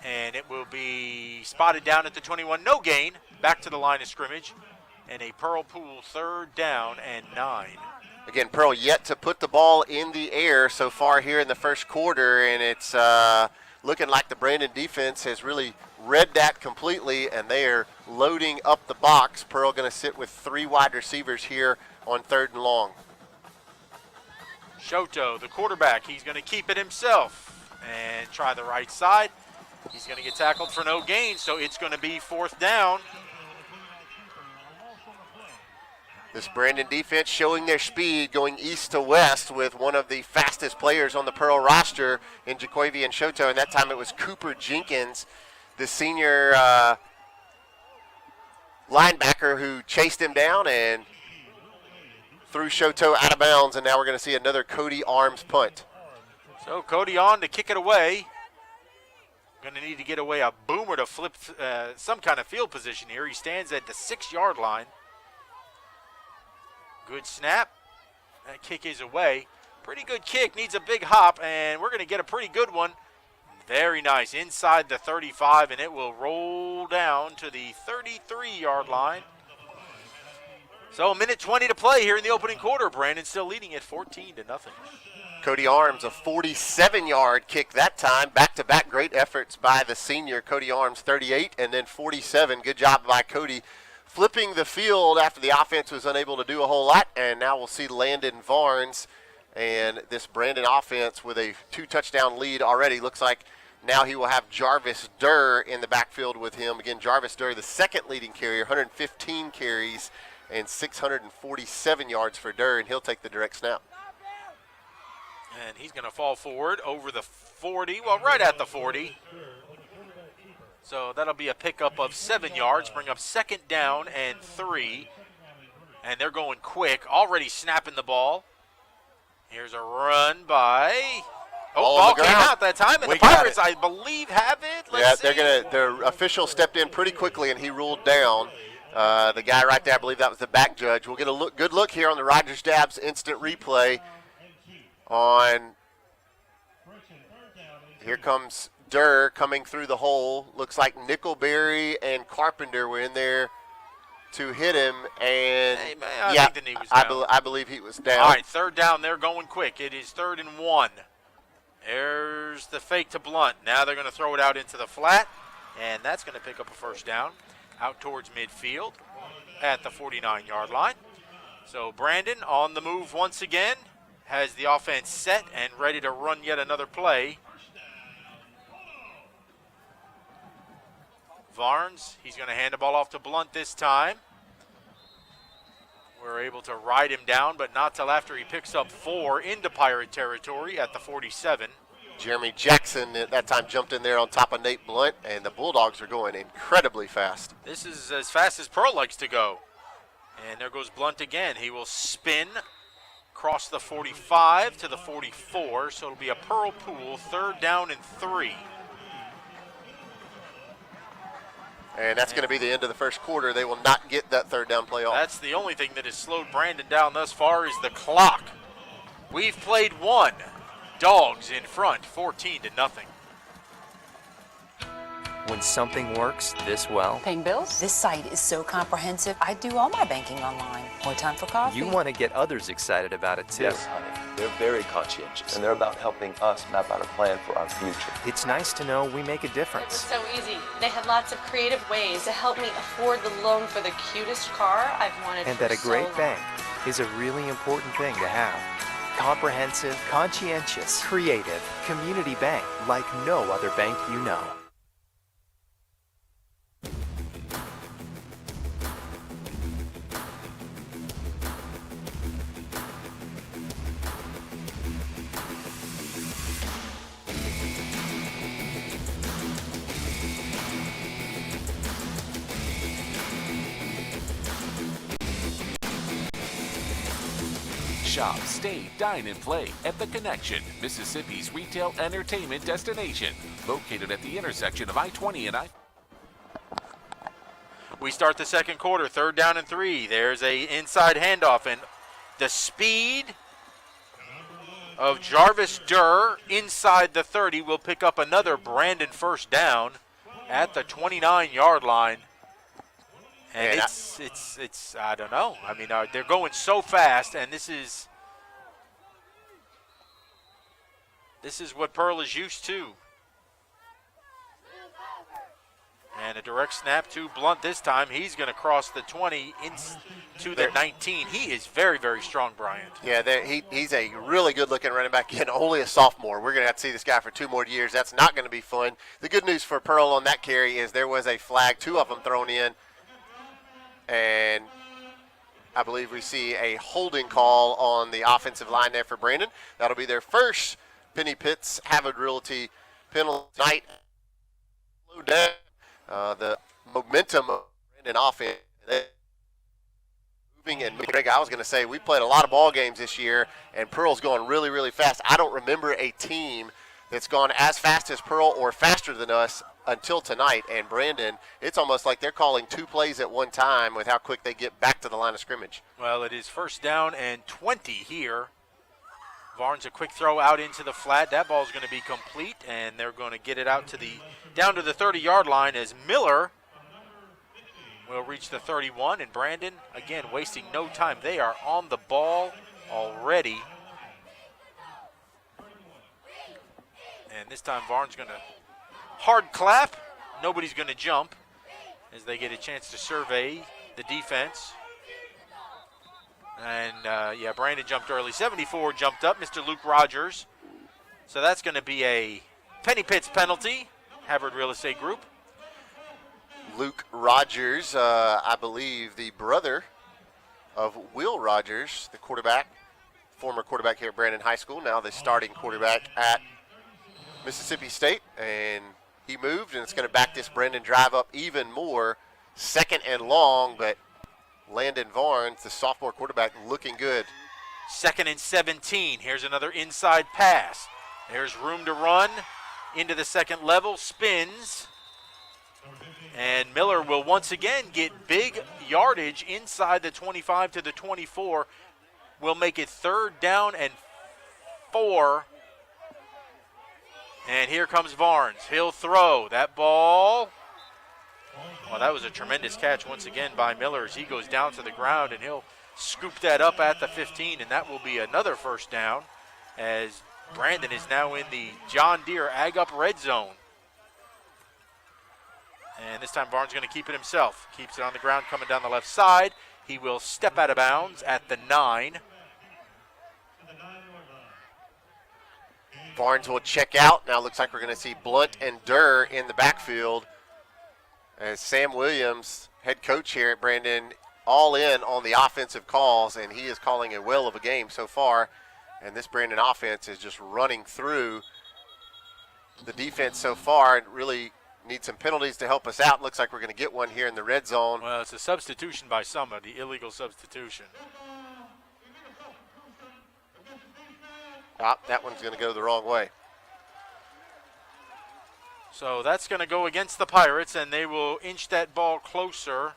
and it will be spotted down at the 21. No gain, back to the line of scrimmage, and a Pearl Pool 3rd down and 9. Again, Pearl yet to put the ball in the air so far here in the 1st quarter, and it's looking like the Brandon defense has really read that completely, and they are loading up the box. Pearl going to sit with 3 wide receivers here on 3rd and long. Shoto, the quarterback, he's going to keep it himself and try the right side. He's going to get tackled for no gain, so it's going to be 4th down. This Brandon defense showing their speed, going east to west with one of the fastest players on the Pearl roster in Jaquavian Shoto, and that time it was Cooper Jenkins, the senior linebacker, who chased him down and threw Shoto out of bounds, and now we're going to see another Cody Arms punt. So Cody on to kick it away. Going to need to get away a boomer to flip some kind of field position here. He stands at the 6-yard line. Good snap. That kick is away. Pretty good kick. Needs a big hop, and we're going to get a pretty good one. Very nice. Inside the 35, and it will roll down to the 33-yard line. So a minute 20 to play here in the opening quarter. Brandon still leading at 14-0. Cody Arms, a 47-yard kick that time. Back-to-back great efforts by the senior. Cody Arms, 38, and then 47. Good job by Cody flipping the field after the offense was unable to do a whole lot. And now we'll see Landon Varnes and this Brandon offense with a 2-touchdown lead already. Looks like now he will have Jarvis Durr in the backfield with him. Again, Jarvis Durr, the 2nd leading carrier, 115 carries and 647 yards for Durr, and he'll take the direct snap. And he's going to fall forward over the 40, well, right at the 40. So that'll be a pickup of 7 yards, bring up 2nd down and 3. And they're going quick, already snapping the ball. Here's a run by, ball came out that time, and the Pirates, I believe, have it. Let's see. Their official stepped in pretty quickly, and he ruled down the guy right there. I believe that was the back judge. We'll get a good look here on the Rogers Dabs instant replay. Here comes Durr coming through the hole. Looks like Nickelberry and Carpenter were in there to hit him, and I think the knee was down. I believe he was down. All right, 3rd down. They're going quick. It is 3rd and 1. There's the fake to Blunt. Now they're going to throw it out into the flat, and that's going to pick up a 1st down out towards midfield at the 49-yard line. So Brandon on the move once again, has the offense set and ready to run yet another play. Varnes, he's going to hand the ball off to Blunt this time. We're able to ride him down, but not till after he picks up 4 into Pirate territory at the 47. Jeremy Jackson at that time jumped in there on top of Nate Blunt, and the Bulldogs are going incredibly fast. This is as fast as Pearl likes to go. And there goes Blunt again. He will spin across the 45 to the 44, so it'll be a Pearl pool, 3rd down and 3. And that's going to be the end of the first quarter. They will not get that 3rd down play off. That's the only thing that has slowed Brandon down thus far is the clock. We've played 1. Dogs in front, 14-0. When something works this well, Paying bills? This site is so comprehensive. I do all my banking online. More time for coffee? you want to get others excited about it too. Yes, honey. They're very conscientious, and they're about helping us map out a plan for our future. It's nice to know we make a It was difference. so easy. They had lots of creative ways to help me afford the loan for the cutest car I've wanted And for that a so great long. bank is a really important thing to have. Comprehensive, conscientious, creative, community bank like no other bank you know. Shop, stay, dine, and play at The Connection, Mississippi's retail entertainment destination. Located at the intersection of I-20 and I. We start the second quarter, 3rd down and 3. There's a inside handoff, and the speed of Jarvis Durr inside the 30 will pick up another Brandon first down at the 29-yard line. And it's I don't know. I mean, they're going so fast, and this is what Pearl is used to. And a direct snap to Blunt this time. He's going to cross the 20 into the 19. He is very, very strong, Bryant. Yeah, he's a really good-looking running back, and only a sophomore. We're going to have to see this guy for 2 more years. That's not going to be fun. The good news for Pearl on that carry is there was a flag, 2 of them thrown in, and I believe we see a holding call on the offensive line there for Brandon. That'll be their first Penny Pitts Havard Realty penalty night. Slow down the momentum of Brandon offense. Moving and Greg, I was going to say we played a lot of ball games this year, and Pearl's going really, really fast. I don't remember a team that's gone as fast as Pearl or faster than us until tonight. And Brandon, it's almost like they're calling 2 plays at one time with how quick they get back to the line of scrimmage. Well, it is 1st down and 20 here. Varnes a quick throw out into the flat. That ball is going to be complete, and they're going to get it out to down to the 30-yard line as Miller will reach the 31. And Brandon, again, wasting no time. They are on the ball already. And this time Varnes going to hard clap. Nobody's going to jump as they get a chance to survey the defense. And, Brandon jumped early. 74 jumped up, Mr. Luke Rogers. So that's going to be a Penny Pitts penalty, Havard Real Estate Group. Luke Rogers, I believe the brother of Will Rogers, the quarterback, former quarterback here at Brandon High School, now the starting quarterback at Mississippi State. And he moved, and it's going to back this Brandon drive up even more. 2nd and long, but Landon Varnes, the sophomore quarterback, looking good. 2nd and 17. Here's another inside pass. There's room to run into the second level. Spins. And Miller will once again get big yardage inside the 25 to the 24. Will make it 3rd down and 4. And here comes Varnes. He'll throw. That ball. Well, that was a tremendous catch once again by Miller as he goes down to the ground, and he'll scoop that up at the 15, and that will be another 1st down as Brandon is now in the John Deere Ag Up red zone. And this time Varnes going to keep it himself. Keeps it on the ground coming down the left side. He will step out of bounds at the 9. Varnes will check out. Now looks like we're going to see Blunt and Durr in the backfield. As Sam Williams, head coach here at Brandon, all in on the offensive calls, and he is calling a whale of a game so far. And this Brandon offense is just running through the defense so far and really need some penalties to help us out. Looks like we're going to get one here in the red zone. Well, it's a substitution by somebody, illegal substitution. That one's going to go the wrong way. So that's going to go against the Pirates, and they will inch that ball closer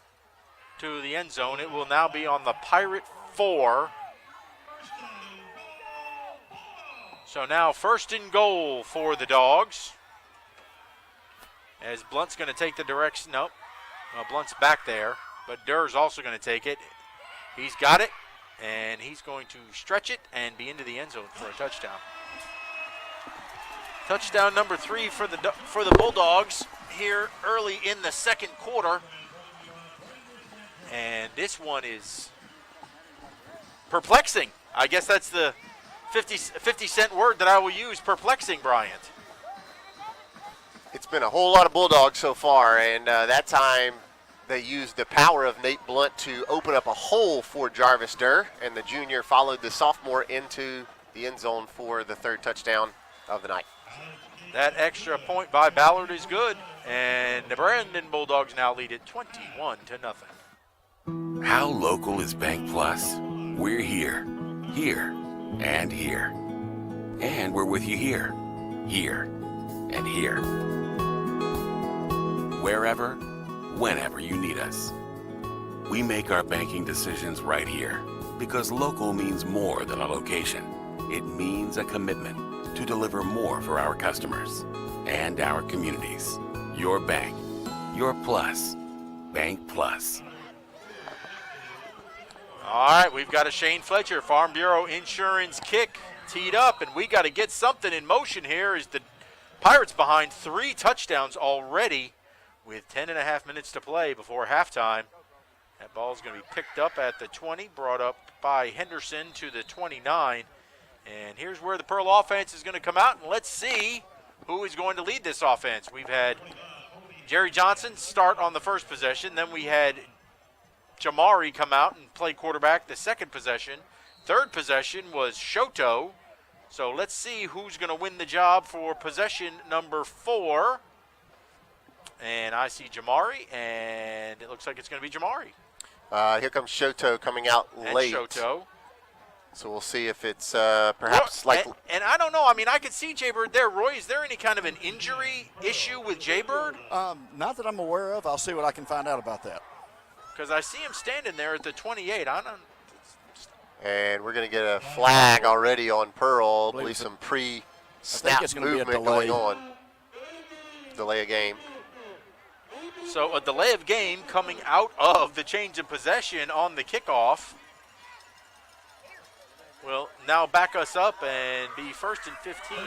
to the end zone. It will now be on the Pirate 4. So now 1st and goal for the Dogs. As Blunt's going to take the direction. Nope. Well, Blunt's back there, but Durr's also going to take it. He's got it, and he's going to stretch it and be into the end zone for a touchdown. Touchdown number 3 for the Bulldogs here early in the second quarter. And this one is perplexing. I guess that's the 50-cent word that I will use, perplexing, Bryant. It's been a whole lot of Bulldogs so far, and that time they used the power of Nate Blunt to open up a hole for Jarvis Durr, and the junior followed the sophomore into the end zone for the 3rd touchdown of the night. That extra point by Ballard is good, and the Brandon Bulldogs now lead it 21-0. How local is Bank Plus? We're here, and here. And we're with you here, and here. Wherever, whenever you need us. We make our banking decisions right here because local means more than a location. It means a commitment to deliver more for our customers and our communities. Your bank, your plus, Bank Plus. All right, we've got a Shane Fletcher Farm Bureau Insurance kick teed up, and we got to get something in motion here as the Pirates behind 3 touchdowns already with 10.5 minutes to play before halftime. That ball's going to be picked up at the 20, brought up by Henderson to the 29. And here's where the Pearl offense is going to come out, and let's see who is going to lead this offense. We've had Jerry Johnson start on the first possession. Then we had Jamari come out and play quarterback the second possession. Third possession was Shoto. So let's see who's going to win the job for possession number 4. And I see Jamari, and it looks like it's going to be Jamari. Here comes Shoto coming out late. And Shoto. So we'll see if it's perhaps like. And I don't know. I mean, I could see Jaybird there. Roy, is there any kind of an injury issue with Jaybird? Not that I'm aware of. I'll see what I can find out about that. Because I see him standing there at the 28. I don't. And we're going to get a flag already on Pearl. I believe some pre-snap movement going on. Delay of game. So a delay of game coming out of the change of possession on the kickoff will now back us up and be 1st and 15.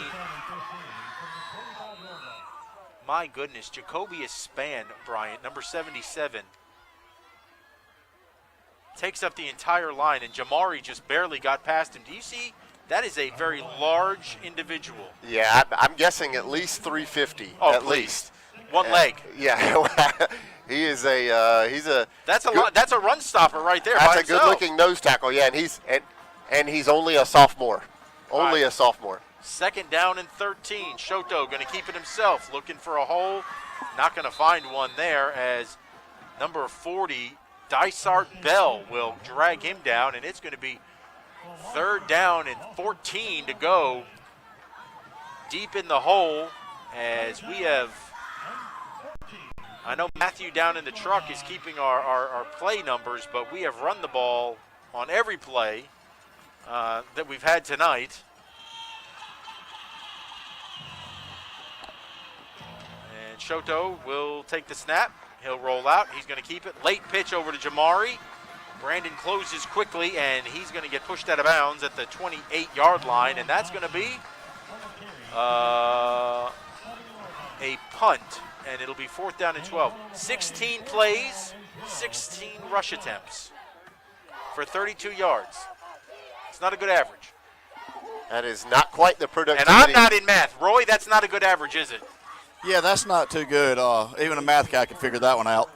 My goodness, Jacobius Spann, Bryant, number 77, takes up the entire line, and Jamari just barely got past him. Do you see? That is a very large individual. Yeah, I'm guessing at least 350. Oh, at please. least. One leg. Yeah, he is he's a. That's a run stopper right there. That's a good-looking nose tackle. Yeah, and he's only a sophomore. Only a sophomore. 2nd down and 13. Shoto going to keep it himself, looking for a hole. Not going to find one there as number 40, Dysart Bell, will drag him down, and it's going to be 3rd down and 14 to go. Deep in the hole as we have. I know Matthew down in the truck is keeping our play numbers, but we have run the ball on every play that we've had tonight. And Shoto will take the snap. He'll roll out. He's going to keep it. Late pitch over to Jamari. Brandon closes quickly, and he's going to get pushed out of bounds at the 28-yard line, and that's going to be a punt. And it'll be 4th down and 12. 16 plays, 16 rush attempts for 32 yards. It's not a good average. That is not quite the productivity. And I'm not in math. Roy, that's not a good average, is it? Yeah, that's not too good. Even a math guy could figure that one out.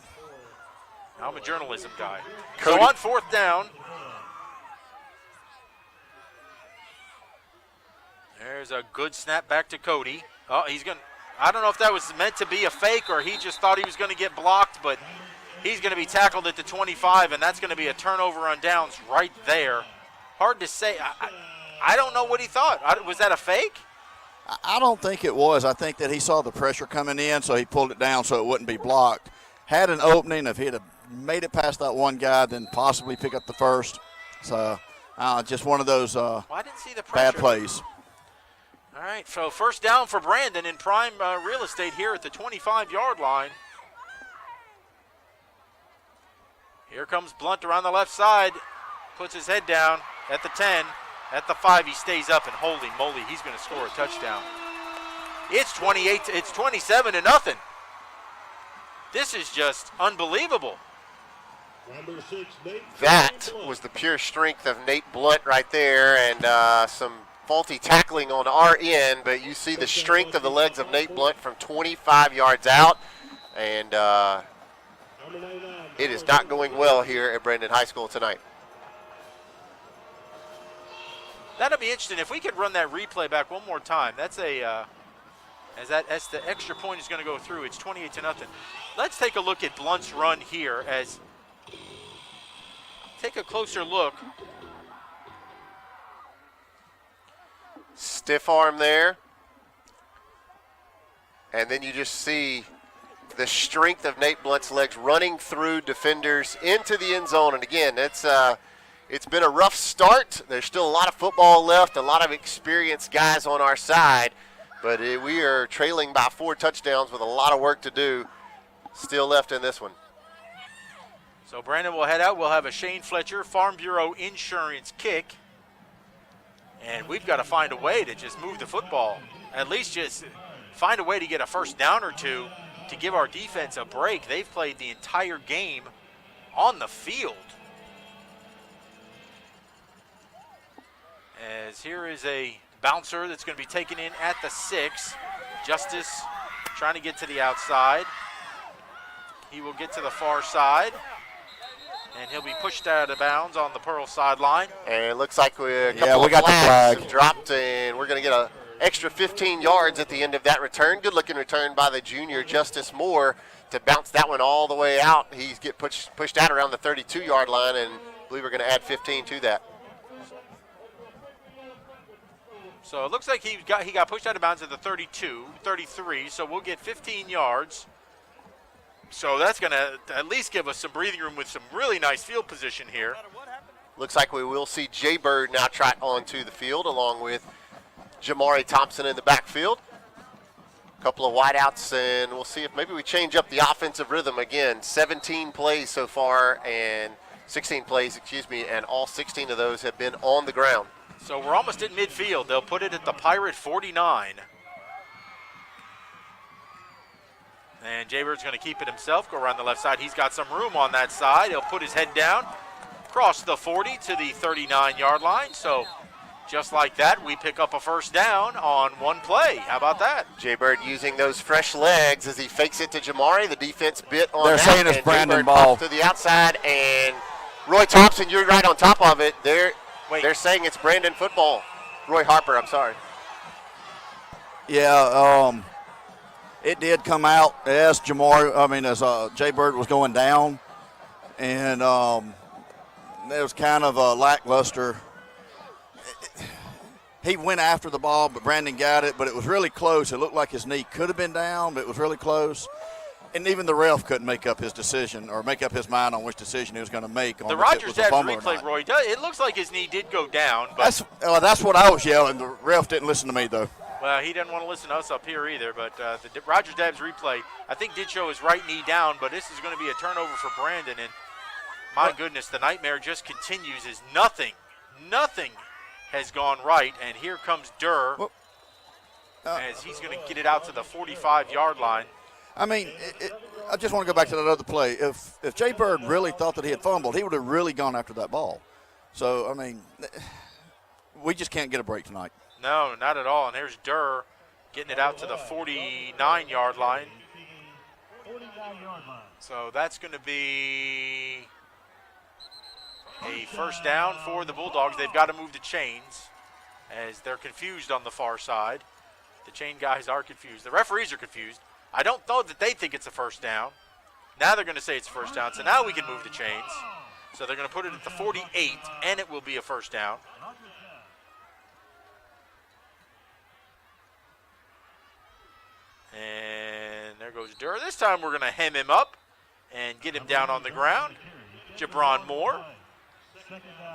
I'm a journalism guy. So on 4th down, there's a good snap back to Cody. Oh, he's going to, I don't know if that was meant to be a fake or he just thought he was going to get blocked, but he's going to be tackled at the 25, and that's going to be a turnover on downs right there. Hard to say. I don't know what he thought. Was that a fake? I don't think it was. I think that he saw the pressure coming in, so he pulled it down so it wouldn't be blocked. Had an opening. If he'd have made it past that one guy, then possibly pick up the first. So just one of those I didn't see the bad pressure. plays. All right, so 1st down for Brandon in prime real estate here at the 25-yard line. Here comes Blunt around the left side, puts his head down at the 10. At the 5, he stays up, and holy moly, he's going to score a touchdown. It's 27-0. This is just unbelievable. That was the pure strength of Nate Blunt right there, and some faulty tackling on our end, but you see the strength of the legs of Nate Blunt from 25 yards out, and it is not going well here at Brandon High School tonight. That'll be interesting. If we could run that replay back one more time, that's as the extra point is going to go through, it's 28-0. Let's take a look at Blunt's run here. Take a closer look. Stiff arm there, and then you just see the strength of Nate Blunt's legs running through defenders into the end zone. And again, it's been a rough start. There's still a lot of football left, a lot of experienced guys on our side, but we are trailing by 4 touchdowns with a lot of work to do still left in this one. So Brandon will head out. We'll have a Shane Fletcher Farm Bureau Insurance kick, and we've got to find a way to just move the football, at least just find a way to get a 1st down or 2 to give our defense a break. They've played the entire game on the field. As here is a bouncer that's going to be taken in at the 6. Justice trying to get to the outside. He will get to the far side, and he'll be pushed out of bounds on the Pearl sideline. And it looks like we got the flag have dropped, and we're going to get an extra 15 yards at the end of that return. Good-looking return by the junior, Justice Moore, to bounce that one all the way out. He's get pushed out around the 32-yard line, and I believe we're going to add 15 to that. So it looks like he got pushed out of bounds at the 32, 33, so we'll get 15 yards. So that's going to at least give us some breathing room with some really nice field position here. Looks like we will see Jay Bird now trot onto the field along with Jamari Thompson in the backfield. A couple of wideouts, and we'll see if maybe we change up the offensive rhythm again. 17 plays so far, and 16 plays, and all 16 of those have been on the ground. So we're almost at midfield. They'll put it at the Pirate 49. And Jaybird's going to keep it himself, go around the left side. He's got some room on that side. He'll put his head down, cross the 40 to the 39-yard line. So just like that, we pick up a 1st down on one play. How about that? Jaybird using those fresh legs as he fakes it to Jamari. The defense bit on They're that. saying it's Brandon Ball. To the outside, and Roy Thompson, you're right on top of it. They're saying it's Brandon football. Roy Harper, I'm sorry. Yeah, it did come out as Jay Bird was going down, and it was kind of a lackluster. He went after the ball, but Brandon got it, but it was really close. It looked like his knee could have been down, but it was really close. And even the ref couldn't make up his decision or make up his mind on which decision he was going to make. The Rogers Dabs replay, Roy, it looks like his knee did go down. But that's what I was yelling. The ref didn't listen to me, though. Well, he didn't want to listen to us up here either. But the Rogers Dabs replay, I think, did show his right knee down. But this is going to be a turnover for Brandon. And my goodness, the nightmare just continues as nothing has gone right. And here comes Durr as he's going to get it out to the 45-yard line. I mean, I just want to go back to that other play. If Jay Bird really thought that he had fumbled, he would have really gone after that ball. So, I mean, we just can't get a break tonight. No, not at all. And there's Durr getting it out to the 49-yard line. So that's going to be a first down for the Bulldogs. They've got to move the chains as they're confused on the far side. The chain guys are confused. The referees are confused. I don't know that they think it's a first down. Now they're going to say it's a first down, so now we can move the chains. So they're going to put it at the 48, and it will be a first down. And there goes Durr. This time we're going to hem him up and get him down on the ground. Jabron Moore.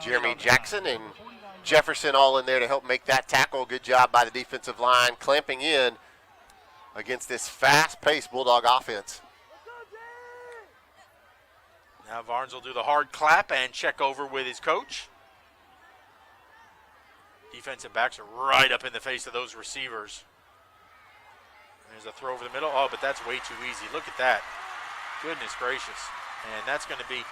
Jeremy Jackson and Jefferson all in there to help make that tackle. Good job by the defensive line, clamping in against this fast-paced Bulldog offense. Now Varnes will do the hard clap and check over with his coach. Defensive backs are right up in the face of those receivers. There's a throw over the middle. Oh, but that's way too easy. Look at that. Goodness gracious. And that's going to be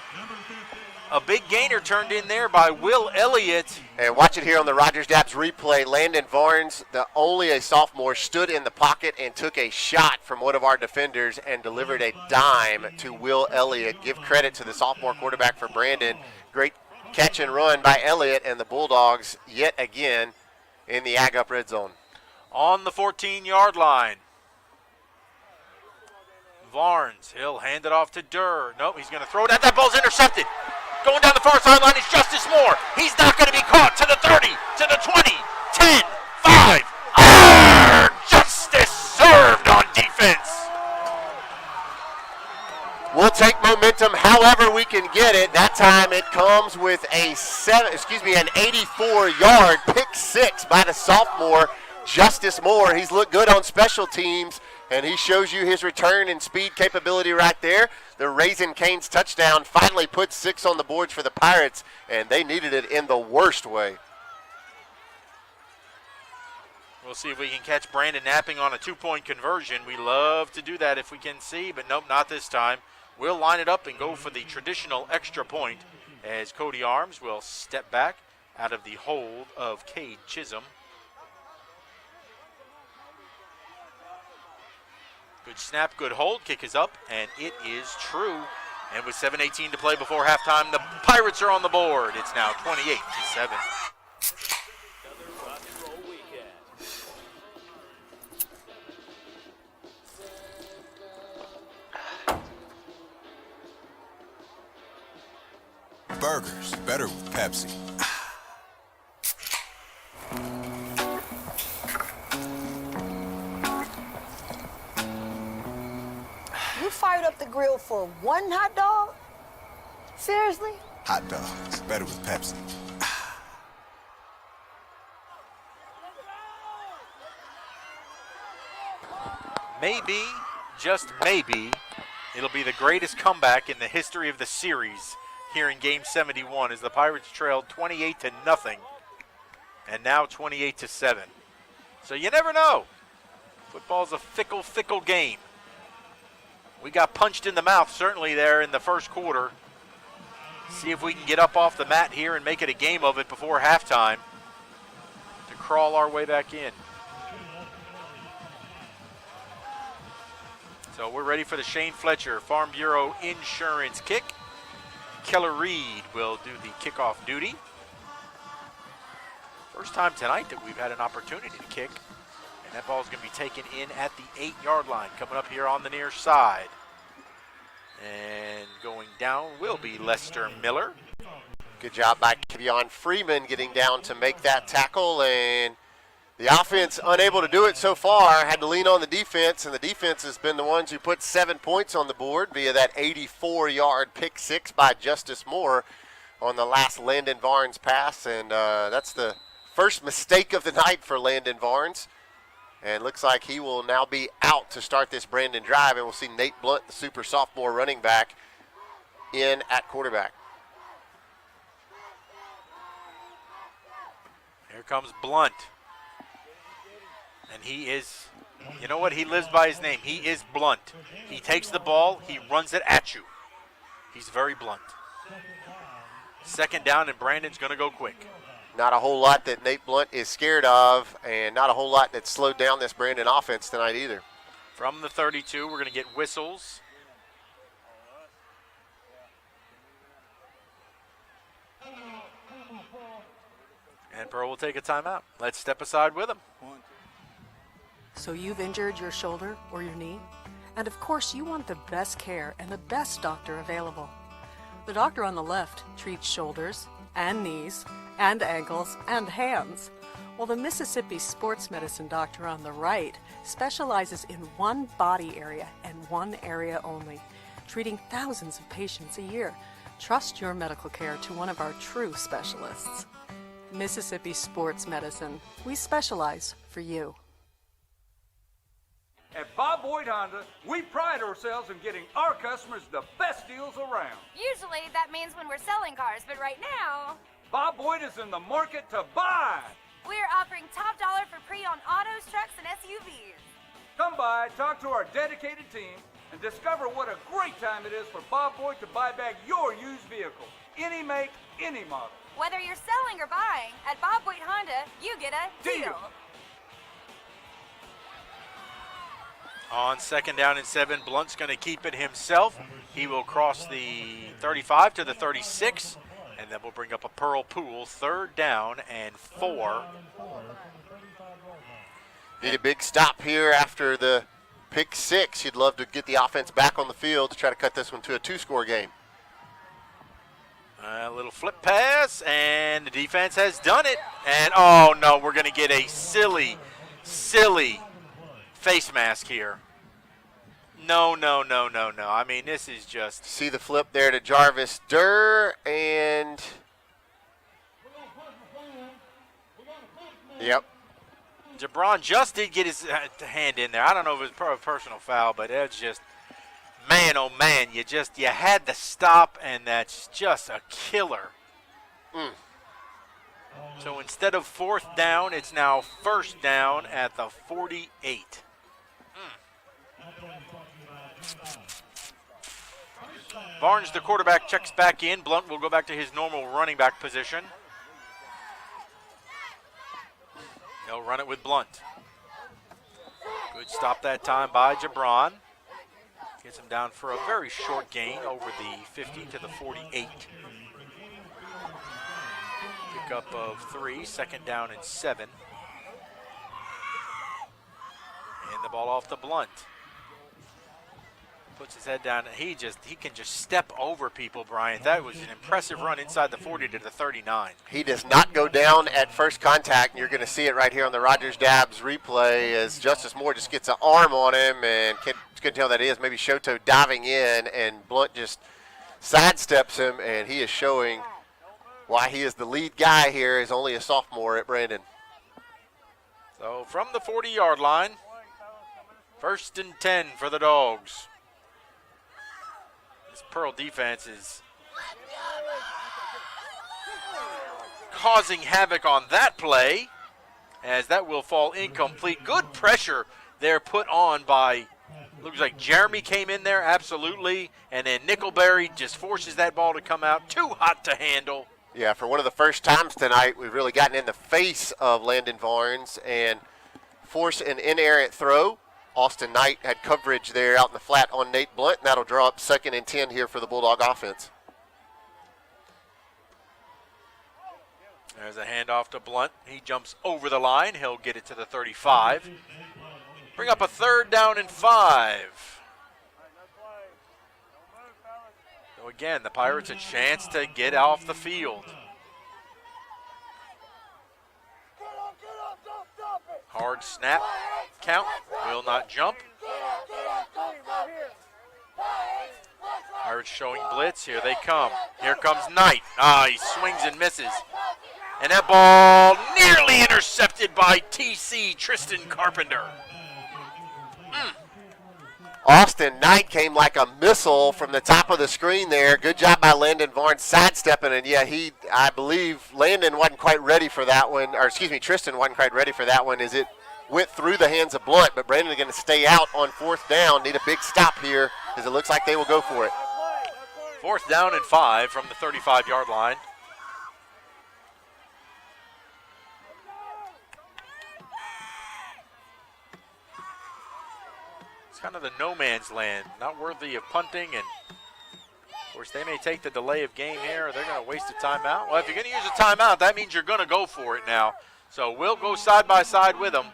a big gainer turned in there by Will Elliott. And watch it here on the Rogers Dabbs replay. Landon Varnes, only a sophomore, stood in the pocket and took a shot from one of our defenders and delivered a dime to Will Elliott. Give credit to the sophomore quarterback for Brandon. Great catch and run by Elliott, and the Bulldogs yet again in the Ag Up red zone. On the 14-yard line. Varnes, he'll hand it off to Durr. Nope, he's going to throw it. That ball's intercepted. Going down the far sideline is Justice Moore. He's not going to be caught. To the 30, to the 20, 10, 5. Justice served on defense. We'll take momentum however we can get it. That time it comes with an 84-yard pick six by the sophomore Justice Moore. He's looked good on special teams, and he shows you his return and speed capability right there. The Raising Cane's touchdown finally put 6 on the boards for the Pirates, and they needed it in the worst way. We'll see if we can catch Brandon napping on a 2-point conversion. We love to do that if we can see, but nope, not this time. We'll line it up and go for the traditional extra point as Cody Arms will step back out of the hold of Cade Chisholm. Good snap, good hold. Kick is up, and it is true. And with 7:18 to play before halftime, the Pirates are on the board. It's now 28-7. Burgers, better with Pepsi. You fired up the grill for one hot dog? Seriously? Hot dogs, better with Pepsi. Maybe, just maybe, it'll be the greatest comeback in the history of the series here in Game 71 as the Pirates trailed 28-0 and now 28-7. So you never know. Football's a fickle, fickle game. We got punched in the mouth certainly there in the first quarter. See if we can get up off the mat here and make it a game of it before halftime to crawl our way back in. So we're ready for the Shane Fletcher Farm Bureau Insurance kick. Keller Reed will do the kickoff duty. First time tonight that we've had an opportunity to kick. And that ball is going to be taken in at the 8-yard line. Coming up here on the near side. And going down will be Lester Miller. Good job by Kevion Freeman getting down to make that tackle. And the offense unable to do it so far. Had to lean on the defense. And the defense has been the ones who put 7 points on the board via that 84-yard pick six by Justice Moore on the last Landon Varnes pass. And that's the first mistake of the night for Landon Varnes. And looks like he will now be out to start this Brandon drive. And we'll see Nate Blunt, the super sophomore running back, in at quarterback. Here comes Blunt. And he is, you know what? He lives by his name. He is blunt. He takes the ball. He runs it at you. He's very blunt. Second down, and Brandon's going to go quick. Not a whole lot that Nate Blunt is scared of, and not a whole lot that slowed down this Brandon offense tonight either. From the 32, we're going to get whistles. And Pearl will take a timeout. Let's step aside with him. So you've injured your shoulder or your knee? And of course you want the best care and the best doctor available. The doctor on the left treats shoulders and knees and ankles and hands, while the Mississippi sports medicine doctor on the right specializes in one body area and one area only, treating thousands of patients a year. Trust your medical care to one of our true specialists. Mississippi Sports Medicine. We specialize for you. At Bob Boyd Honda, we pride ourselves in getting our customers the best deals around. Usually that means when we're selling cars, but right now, Bob Boyd is in the market to buy. we're offering top dollar for pre-owned autos, trucks, and SUVs. Come by, talk to our dedicated team, and discover what a great time it is for Bob Boyd to buy back your used vehicle. Any make, any model. Whether you're selling or buying, at Bob Boyd Honda, you get a deal. On 2nd down and 7, Blunt's going to keep it himself. He will cross the 35 to the 36, and then we'll bring up a Pearl Pool, 3rd down and 4. Need a big stop here after the pick 6. You'd love to get the offense back on the field to try to cut this one to a 2-score game. A little flip pass, and the defense has done it. And, oh, no, we're going to get a silly face mask here. No. I mean, this is just... See the flip there to Jarvis Durr, and... Yep. Jabron just did get his hand in there. I don't know if it was a personal foul, but it's just... Man, oh, man, you had to stop, and that's just a killer. So instead of 4th down, it's now 1st down at the 48. Barnes, the quarterback, checks back in. Blunt will go back to his normal running back position. They'll run it with Blunt. Good stop that time by Jabron. Gets him down for a very short gain over the 50 to the 48. Pickup of 3, 2nd down and 7. And the ball off to Blunt. Puts his head down, and he can just step over people, Brian. That was an impressive run inside the 40 to the 39. He does not go down at first contact, and you're going to see it right here on the Rogers Dabbs replay as Justice Moore just gets an arm on him, and couldn't tell that is maybe Shoto diving in, and Blunt just sidesteps him, and he is showing why he is the lead guy here as only a sophomore at Brandon. So from the 40-yard line, 1st and 10 for the Dogs. This Pearl defense is causing havoc on that play, as that will fall incomplete. Good pressure there put on by, looks like Jeremy came in there, absolutely, and then Nickelberry just forces that ball to come out. Too hot to handle. Yeah, for one of the first times tonight, we've really gotten in the face of Landon Varnes and force an inerrant throw. Austin Knight had coverage there out in the flat on Nate Blunt, and that'll draw up 2nd and 10 here for the Bulldog offense. There's a handoff to Blunt. He jumps over the line. He'll get it to the 35. Bring up a 3rd down and 5. So again, the Pirates a chance to get off the field. Hard snap count, will not jump. Pirates showing blitz, here they come. Here comes Knight. He swings and misses. And that ball nearly intercepted by TC Tristan Carpenter. Austin Knight came like a missile from the top of the screen there. Good job by Landon Varnes sidestepping, and yeah, I believe Landon wasn't quite ready for that one, or excuse me, Tristan wasn't quite ready for that one as it went through the hands of Blunt, but Brandon is going to stay out on 4th down. Need a big stop here as it looks like they will go for it. 4th down and 5 from the 35-yard line. It's kind of the no man's land, not worthy of punting. And, of course, they may take the delay of game here, or they're going to waste a timeout. Well, if you're going to use a timeout, that means you're going to go for it now. So we'll go side by side with them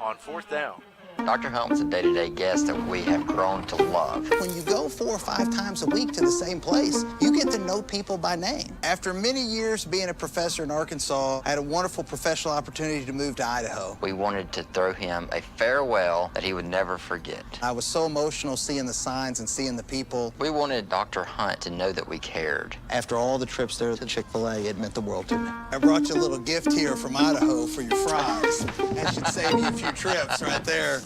on 4th down. Dr. Hunt's a day-to-day guest that we have grown to love. When you go 4 or 5 times a week to the same place, you get to know people by name. After many years being a professor in Arkansas, I had a wonderful professional opportunity to move to Idaho. We wanted to throw him a farewell that he would never forget. I was so emotional seeing the signs and seeing the people. We wanted Dr. Hunt to know that we cared. After all the trips there to Chick-fil-A, it meant the world to me. I brought you a little gift here from Idaho for your fries. That should save you a few trips right there.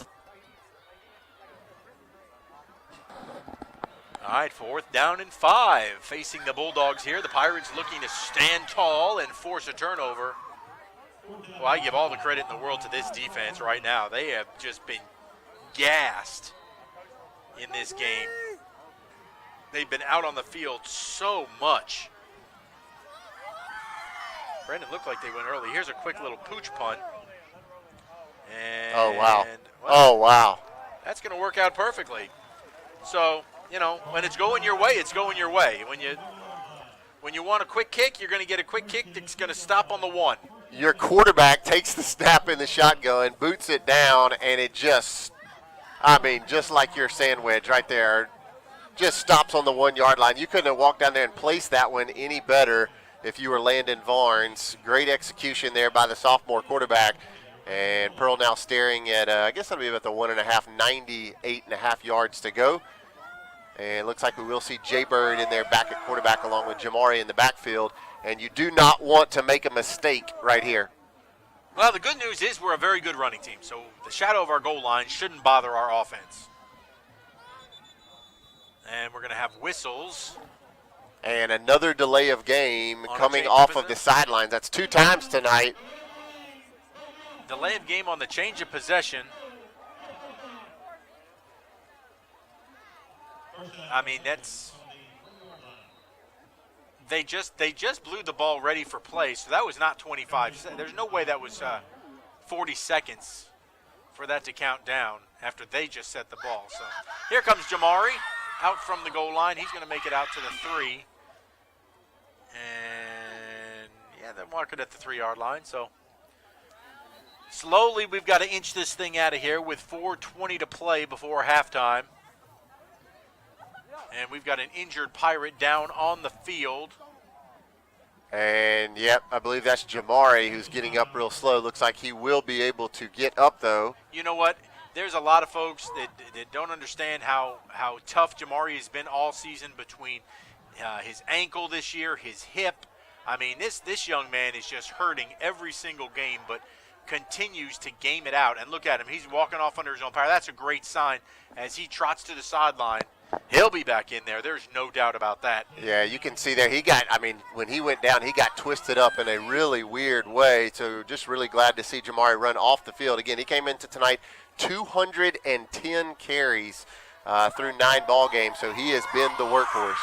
All right, 4th down and 5. Facing the Bulldogs here. The Pirates looking to stand tall and force a turnover. Well, I give all the credit in the world to this defense right now. They have just been gassed in this game. They've been out on the field so much. Brandon looked like they went early. Here's a quick little pooch punt. And, oh, wow. Well, oh, wow. That's going to work out perfectly. So, you know, when it's going your way, it's going your way. When you want a quick kick, you're going to get a quick kick that's going to stop on the 1. Your quarterback takes the snap in the shotgun, boots it down, and it just, just like your sand wedge right there, just stops on the 1 yard line. You couldn't have walked down there and placed that one any better if you were Landon Varnes. Great execution there by the sophomore quarterback. And Pearl now staring at, I guess that'll be about the 1.5, 98.5 yards to go. And looks like we will see Jay Bird in there back at quarterback along with Jamari in the backfield. And you do not want to make a mistake right here. Well, the good news is we're a very good running team. So the shadow of our goal line shouldn't bother our offense. And we're going to have whistles. And another delay of game coming off of the sidelines. That's 2 times tonight. Delay of game on the change of possession. I mean, that's they just blew the ball ready for play, so that was not 25. There's no way that was 40 seconds for that to count down after they just set the ball. So here comes Jamari out from the goal line. He's going to make it out to the 3. And yeah, they'll mark it at the 3 yard line. So slowly we've got to inch this thing out of here with 4:20 to play before halftime. And we've got an injured Pirate down on the field. And, yep, I believe that's Jamari who's getting up real slow. Looks like he will be able to get up, though. You know what? There's a lot of folks that don't understand how tough Jamari has been all season between his ankle this year, his hip. I mean, this young man is just hurting every single game, but continues to game it out. And look at him. He's walking off under his own power. That's a great sign as he trots to the sideline. He'll be back in there. There's no doubt about that. Yeah, you can see there. When he went down, he got twisted up in a really weird way. So just really glad to see Jamari run off the field. Again, he came into tonight 210 carries through 9 ball games. So he has been the workhorse.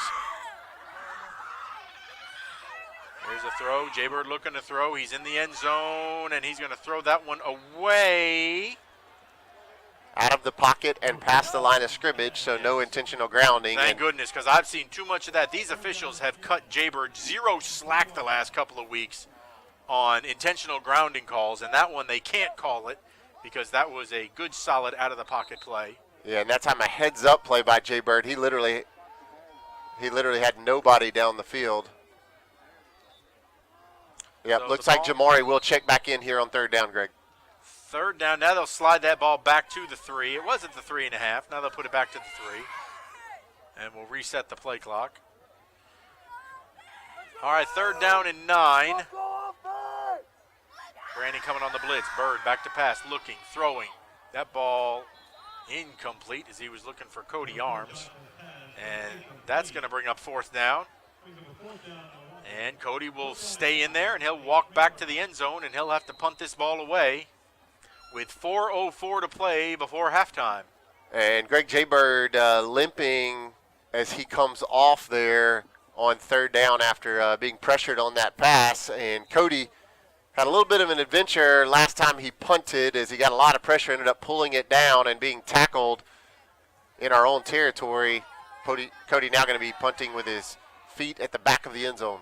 Here's a throw. Jaybird looking to throw. He's in the end zone, and he's going to throw that one away. Out of the pocket and past the line of scrimmage, so no intentional grounding. Thank goodness, because I've seen too much of that. These officials have cut Jaybird 0 slack the last couple of weeks on intentional grounding calls, and that one they can't call it because that was a good, solid out-of-the-pocket play. Yeah, and that time a heads-up play by Jaybird. He literally had nobody down the field. Yep, so looks like Jamari will check back in here on 3rd down, Greg. 3rd down. Now they'll slide that ball back to the 3. It was at the 3.5. Now they'll put it back to the 3. And we'll reset the play clock. All right, 3rd down and 9. Brandon coming on the blitz. Bird back to pass, looking, throwing. That ball incomplete as he was looking for Cody Arms. And that's going to bring up 4th down. And Cody will stay in there, and he'll walk back to the end zone, and he'll have to punt this ball away with 4:04 to play before halftime. And Greg Jaybird limping as he comes off there on 3rd down after being pressured on that pass. And Cody had a little bit of an adventure last time he punted as he got a lot of pressure, ended up pulling it down and being tackled in our own territory. Cody now going to be punting with his feet at the back of the end zone.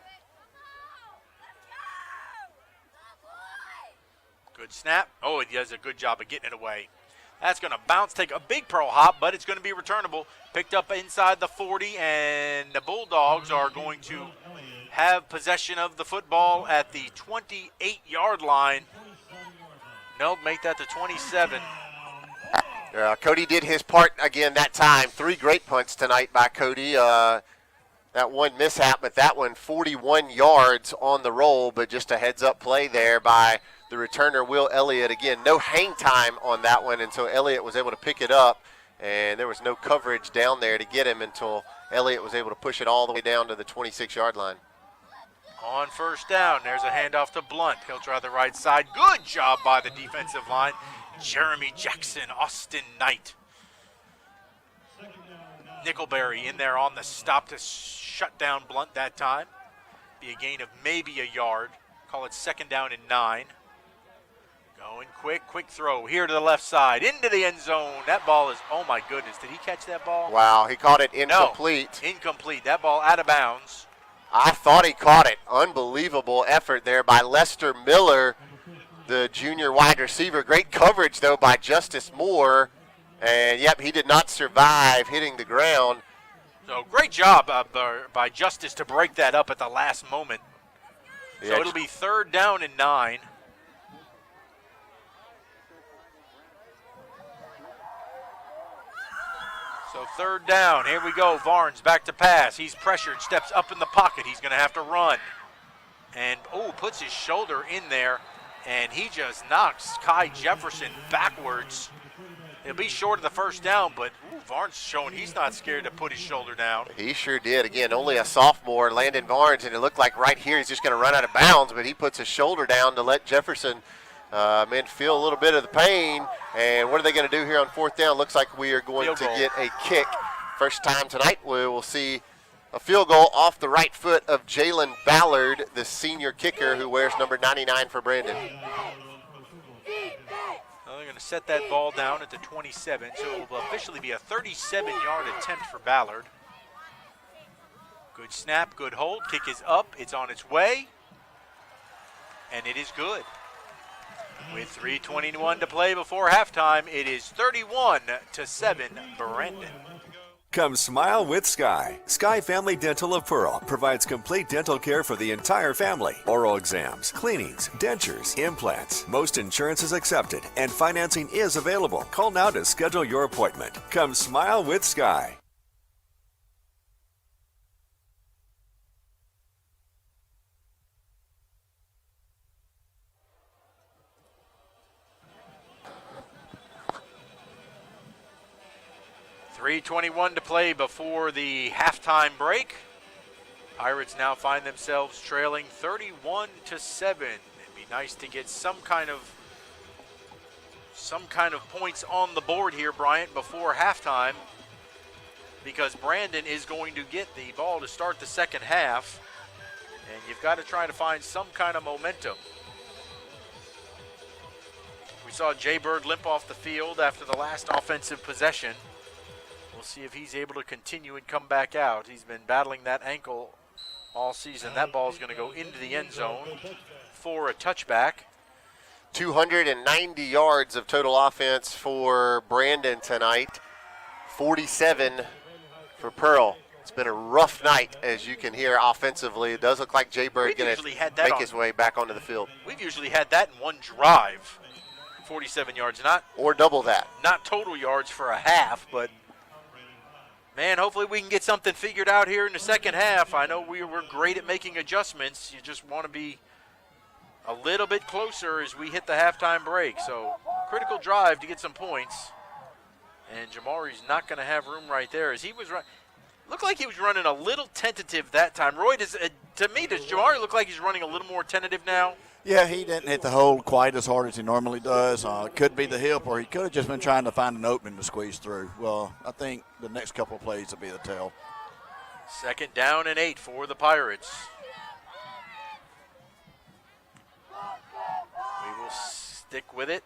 Good snap. Oh, he does a good job of getting it away. That's going to bounce, take a big Pearl hop, but it's going to be returnable. Picked up inside the 40, and the Bulldogs are going to have possession of the football at the 28-yard line. Nope, make that the 27. Cody did his part again that time. 3 great punts tonight by Cody. That one mishap, but that one 41 yards on the roll, but just a heads-up play there by the returner, Will Elliott. Again, no hang time on that one, and so Elliott was able to pick it up, and there was no coverage down there to get him until Elliott was able to push it all the way down to the 26-yard line. On first down, there's a handoff to Blunt. He'll try the right side. Good job by the defensive line. Jeremy Jackson, Austin Knight. Nickelberry in there on the stop to shut down Blunt that time. Be a gain of maybe a yard. Call it 2nd down and 9. Going quick throw here to the left side, into the end zone. That ball is, oh my goodness, did he catch that ball? Wow, he caught it incomplete. No, incomplete. That ball out of bounds. I thought he caught it. Unbelievable effort there by Lester Miller, the junior wide receiver. Great coverage, though, by Justice Moore. And, yep, he did not survive hitting the ground. So great job by Justice to break that up at the last moment. So it'll be 3rd down and 9. So 3rd down, here we go. Varnes back to pass. He's pressured, steps up in the pocket. He's going to have to run. And, puts his shoulder in there, and he just knocks Kai Jefferson backwards. It'll be short of the 1st down, but Varnes showing he's not scared to put his shoulder down. He sure did. Again, only a sophomore, Landon Varnes, and it looked like right here he's just going to run out of bounds, but he puts his shoulder down to let Jefferson feel a little bit of the pain. And what are they going to do here on 4th down? Looks like we are going to get a kick. First time tonight we will see a field goal off the right foot of Jalen Ballard, the senior kicker who wears number 99 for Brandon. Well, they're going to set that ball down at the 27, so it will officially be a 37-yard attempt for Ballard. Good snap, good hold. Kick is up. It's on its way, and it is good. With 3:21 to play before halftime, it is 31-7 Brandon. Come smile with Sky. Sky Family Dental of Pearl provides complete dental care for the entire family. Oral exams, cleanings, dentures, implants. Most insurance is accepted and financing is available. Call now to schedule your appointment. Come smile with Sky. .321 to play before the halftime break. Pirates now find themselves trailing 31-7. It'd be nice to get some kind of points on the board here, Bryant, before halftime, because Brandon is going to get the ball to start the second half, and you've got to try to find some kind of momentum. We saw Jay Bird limp off the field after the last offensive possession. We'll see if he's able to continue and come back out. He's been battling that ankle all season. That ball is going to go into the end zone for a touchback. 290 yards of total offense for Brandon tonight. 47 for Pearl. It's been a rough night, as you can hear, offensively. It does look like Jay Bird going to make his way back onto the field. We've usually had that in one drive. 47 yards, or double that. Not total yards for a half, but man, hopefully we can get something figured out here in the second half. I know we were great at making adjustments. You just want to be a little bit closer as we hit the halftime break. So critical drive to get some points. And Jamari's not going to have room right there as he was looked like he was running a little tentative that time. Roy, to me, does Jamari look like he's running a little more tentative now? Yeah, he didn't hit the hole quite as hard as he normally does. It could be the hip, or he could have just been trying to find an opening to squeeze through. Well, I think the next couple of plays will be the tell. 2nd down and 8 for the Pirates. We will stick with it.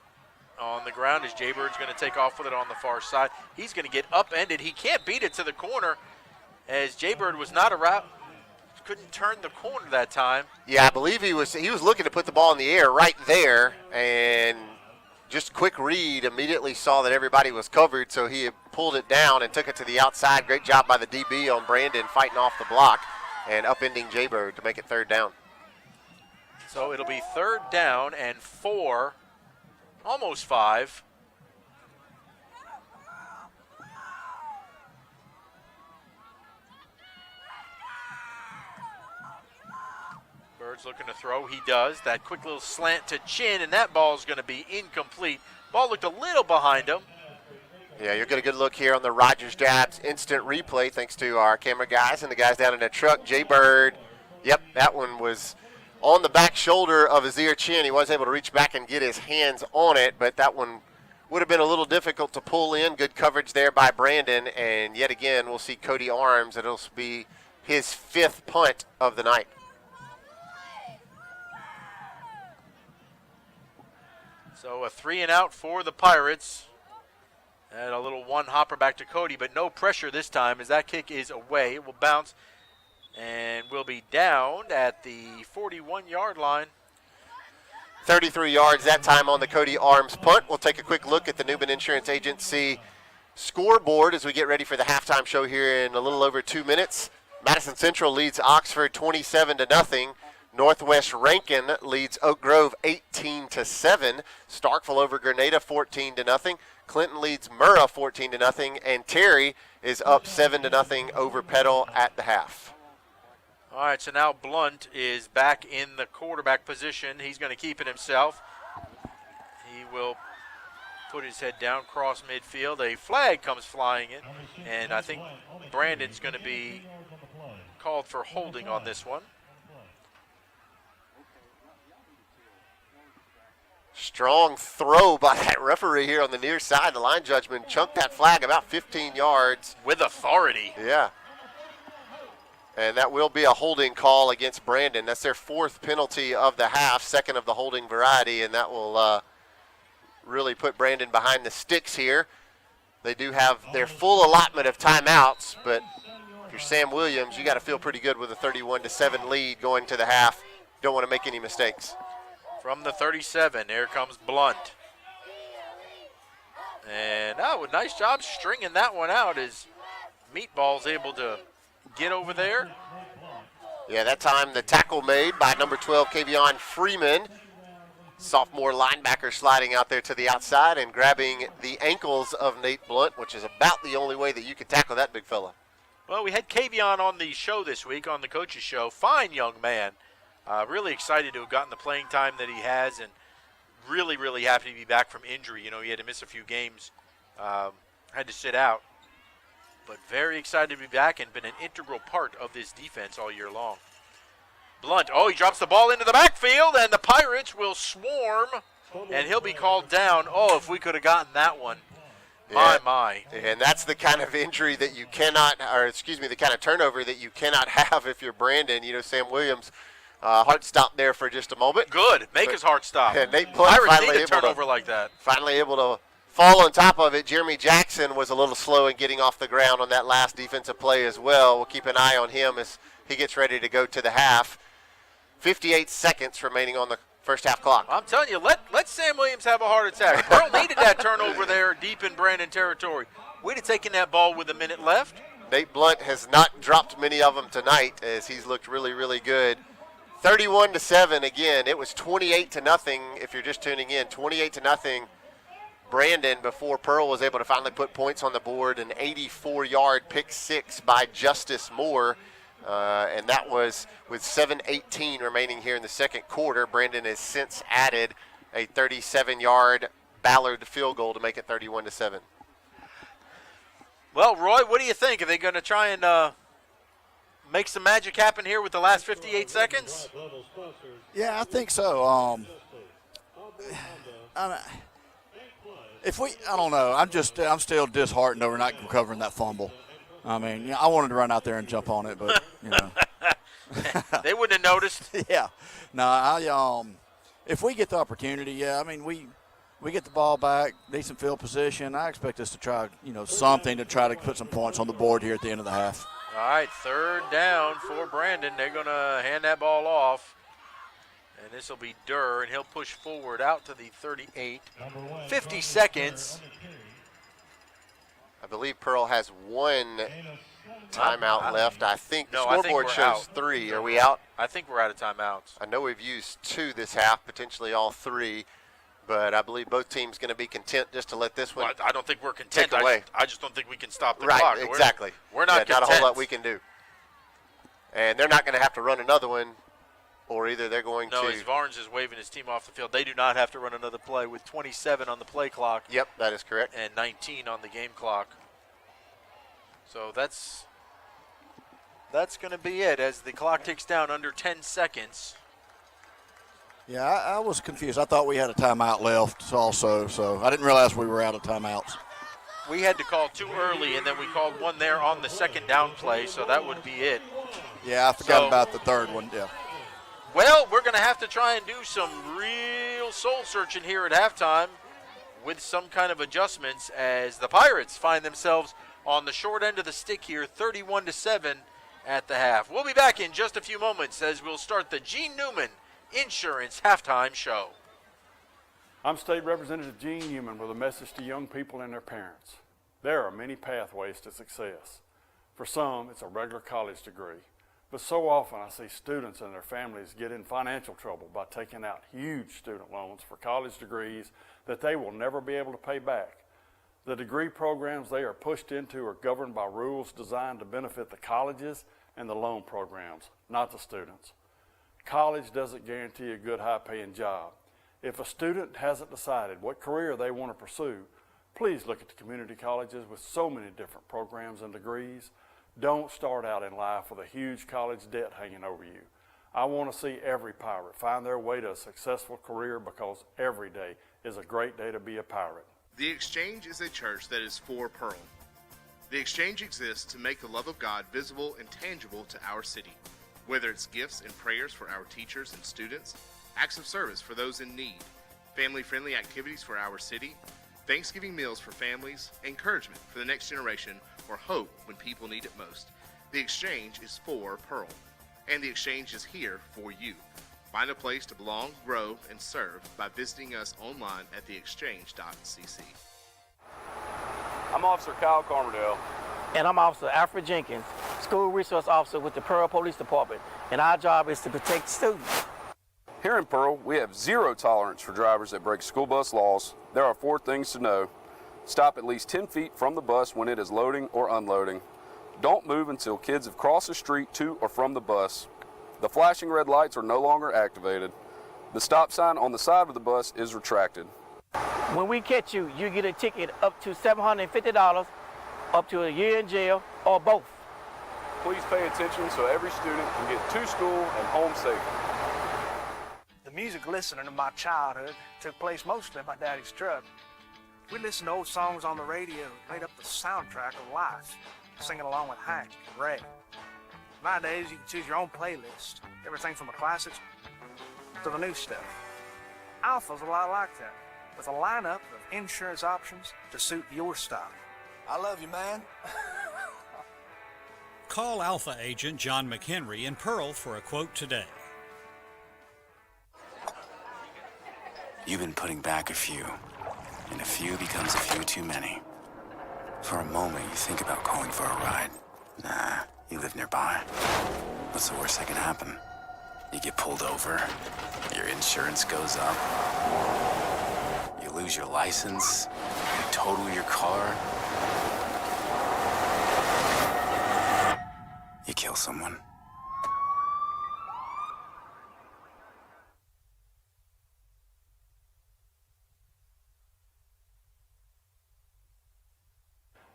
on the ground as Jaybird's going to take off with it on the far side. He's going to get upended. He can't beat it to the corner as Jaybird was not around. Couldn't turn the corner that time. Yeah, I believe he was looking to put the ball in the air right there, and just quick read, immediately saw that everybody was covered, so he pulled it down and took it to the outside. Great job by the DB on Brandon fighting off the block and upending Jaybird to make it 3rd down. So it'll be 3rd down and 4, almost 5. Bird's looking to throw. He does. That quick little slant to Chin, and that ball is going to be incomplete. Ball looked a little behind him. Yeah, you'll get a good look here on the Rogers Jabs instant replay thanks to our camera guys and the guys down in the truck. Jaybird, yep, that one was on the back shoulder of Azir Chin. He was able to reach back and get his hands on it, but that one would have been a little difficult to pull in. Good coverage there by Brandon, and yet again we'll see Cody Arms. It'll be his 5th punt of the night. So a 3 and out for the Pirates. And a little one hopper back to Cody, but no pressure this time as that kick is away. It will bounce and will be down at the 41-yard line. 33 yards that time on the Cody Arms punt. We'll take a quick look at the Newman Insurance Agency scoreboard as we get ready for the halftime show here in a little over 2 minutes. Madison Central leads Oxford 27-0. Northwest Rankin leads Oak Grove 18-7. Starkville over Grenada 14-0. Clinton leads Murrah 14-0, and Terry is up 7-0 over Petal at the half. All right, so now Blunt is back in the quarterback position. He's going to keep it himself. He will put his head down, cross midfield. A flag comes flying in, and I think Brandon's going to be called for holding on this one. Strong throw by that referee here on the near side. The line judgment chunked that flag about 15 yards. With authority. Yeah. And that will be a holding call against Brandon. That's their 4th penalty of the half, 2nd of the holding variety, and that will really put Brandon behind the sticks here. They do have their full allotment of timeouts, but if you're Sam Williams, you got to feel pretty good with a 31-7 lead going to the half. Don't want to make any mistakes. From the 37, here comes Blunt. And nice job stringing that one out as Meatball's able to get over there. Yeah, that time the tackle made by number 12, Kavion Freeman. Sophomore linebacker sliding out there to the outside and grabbing the ankles of Nate Blunt, which is about the only way that you could tackle that big fella. Well, we had Kavion on the show this week, on the coach's show. Fine young man. Really excited to have gotten the playing time that he has, and really, really happy to be back from injury. You know, he had to miss a few games, had to sit out. But very excited to be back and been an integral part of this defense all year long. Blunt, he drops the ball into the backfield, and the Pirates will swarm, and he'll be called down. If we could have gotten that one. My. And that's the kind of injury that you cannot, the kind of turnover that you cannot have if you're Brandon. You know, Sam Williams, heart stopped there for just a moment. Good. Make his heart stop. And Nate Blunt finally need a turnover like that. Finally able to fall on top of it. Jeremy Jackson was a little slow in getting off the ground on that last defensive play as well. We'll keep an eye on him as he gets ready to go to the half. 58 seconds remaining on the first half clock. I'm telling you, let Sam Williams have a heart attack. Pearl needed that turnover there deep in Brandon territory. We'd have taken that ball with a minute left. Nate Blunt has not dropped many of them tonight as he's looked really, really good. 31-7 again. It was 28-0 if you're just tuning in. 28-0 Brandon before Pearl was able to finally put points on the board. An 84-yard pick six by Justice Moore. And that was with 7:18 remaining here in the second quarter. Brandon has since added a 37-yard Ballard field goal to make it 31-7. Well, Roy, what do you think? Are they going to try and make some magic happen here with the last 58 seconds? Yeah, I think so. I don't know. I'm still disheartened over not recovering that fumble. I mean, I wanted to run out there and jump on it, but you know, they wouldn't have noticed. Yeah, no. If we get the opportunity, I mean, We get the ball back, decent field position. I expect us to try, something to try to put some points on the board here at the end of the half. All right, 3rd down for Brandon. They're going to hand that ball off. And this will be Durr, and he'll push forward out to the 38. 50 seconds. I believe Pearl has 1 timeout left. I think the scoreboard shows out. 3. Are we out? I think we're out of timeouts. I know we've used 2 this half, potentially all 3. But I believe both teams going to be content just to let this one. Well, I don't think we're content. Away. I just don't think we can stop the clock. clock. Right, exactly. We're not content. Not a whole lot we can do. And they're not going to have to run another one, or either they're going to. No, as Varnes is waving his team off the field, they do not have to run another play with 27 on the play clock. Yep, that is correct. And 19 on the game clock. So that's going to be it as the clock ticks down under 10 seconds. Yeah, I was confused. I thought we had a timeout left also, so I didn't realize we were out of timeouts. We had to call 2 early, and then we called 1 there on the 2nd down play, so that would be it. Yeah, I forgot about the 3rd one, yeah. Well, we're going to have to try and do some real soul-searching here at halftime with some kind of adjustments as the Pirates find themselves on the short end of the stick here, 31-7 at the half. We'll be back in just a few moments as we'll start the Gene Newman Insurance Halftime Show. I'm State Representative Gene Newman with a message to young people and their parents. There are many pathways to success. For some, it's a regular college degree. But so often I see students and their families get in financial trouble by taking out huge student loans for college degrees that they will never be able to pay back. The degree programs they are pushed into are governed by rules designed to benefit the colleges and the loan programs, not the students. College doesn't guarantee a good high-paying job. If a student hasn't decided what career they want to pursue, please look at the community colleges with so many different programs and degrees. Don't start out in life with a huge college debt hanging over you. I want to see every pirate find their way to a successful career because every day is a great day to be a pirate. The Exchange is a church that is for Pearl. The Exchange exists to make the love of God visible and tangible to our city. Whether it's gifts and prayers for our teachers and students, acts of service for those in need, family-friendly activities for our city, Thanksgiving meals for families, encouragement for the next generation, or hope when people need it most, the Exchange is for Pearl. And the Exchange is here for you. Find a place to belong, grow, and serve by visiting us online at theexchange.cc. I'm Officer Kyle Carmerdale. And I'm Officer Alfred Jenkins, School Resource Officer with the Pearl Police Department, and our job is to protect students. Here in Pearl, we have zero tolerance for drivers that break school bus laws. There are 4 things to know. Stop at least 10 feet from the bus when it is loading or unloading. Don't move until kids have crossed the street to or from the bus. The flashing red lights are no longer activated. The stop sign on the side of the bus is retracted. When we catch you, you get a ticket up to $750, up to a year in jail, or both. Please pay attention so every student can get to school and home safely. The music listening to my childhood took place mostly in my daddy's truck. We listened to old songs on the radio, made up the soundtrack of life, singing along with Hank and Ray. Nowadays, you can choose your own playlist, everything from the classics to the new stuff. Alpha's a lot like that, with a lineup of insurance options to suit your style. I love you, man. Call Alpha agent John McHenry in Pearl for a quote today. You've been putting back a few, and a few becomes a few too many. For a moment, you think about calling for a ride. Nah, you live nearby. What's the worst that can happen? You get pulled over, your insurance goes up, you lose your license, you total your car, you kill someone.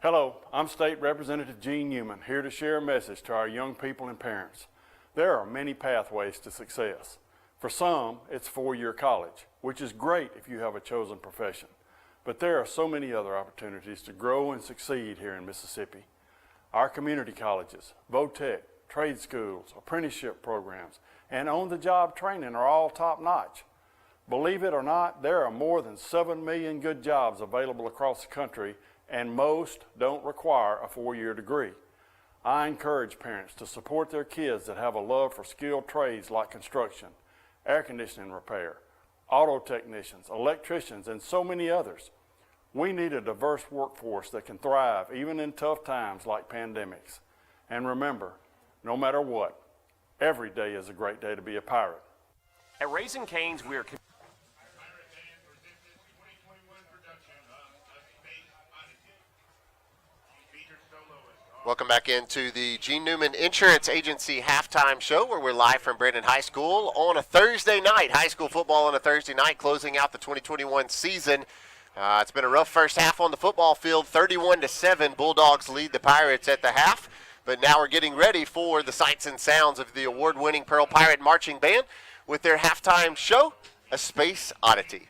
Hello, I'm State Representative Gene Newman, here to share a message to our young people and parents. There are many pathways to success. For some, it's 4-year college, which is great if you have a chosen profession. But there are so many other opportunities to grow and succeed here in Mississippi. Our community colleges, VOTEC, trade schools, apprenticeship programs, and on-the-job training are all top-notch. Believe it or not, there are more than 7 million good jobs available across the country, and most don't require a 4-year degree. I encourage parents to support their kids that have a love for skilled trades like construction, air conditioning repair, auto technicians, electricians, and so many others. We need a diverse workforce that can thrive even in tough times like pandemics. And remember, no matter what, every day is a great day to be a Pirate. At Raising Cane's, we are Welcome back into the Gene Newman Insurance Agency halftime show, where we're live from Brandon High School on a Thursday night. High school football on a Thursday night, closing out the 2021 season. It's been a rough first half on the football field, 31-7. Bulldogs lead the Pirates at the half. But now we're getting ready for the sights and sounds of the award-winning Pearl Pirate Marching Band with their halftime show, A Space Oddity.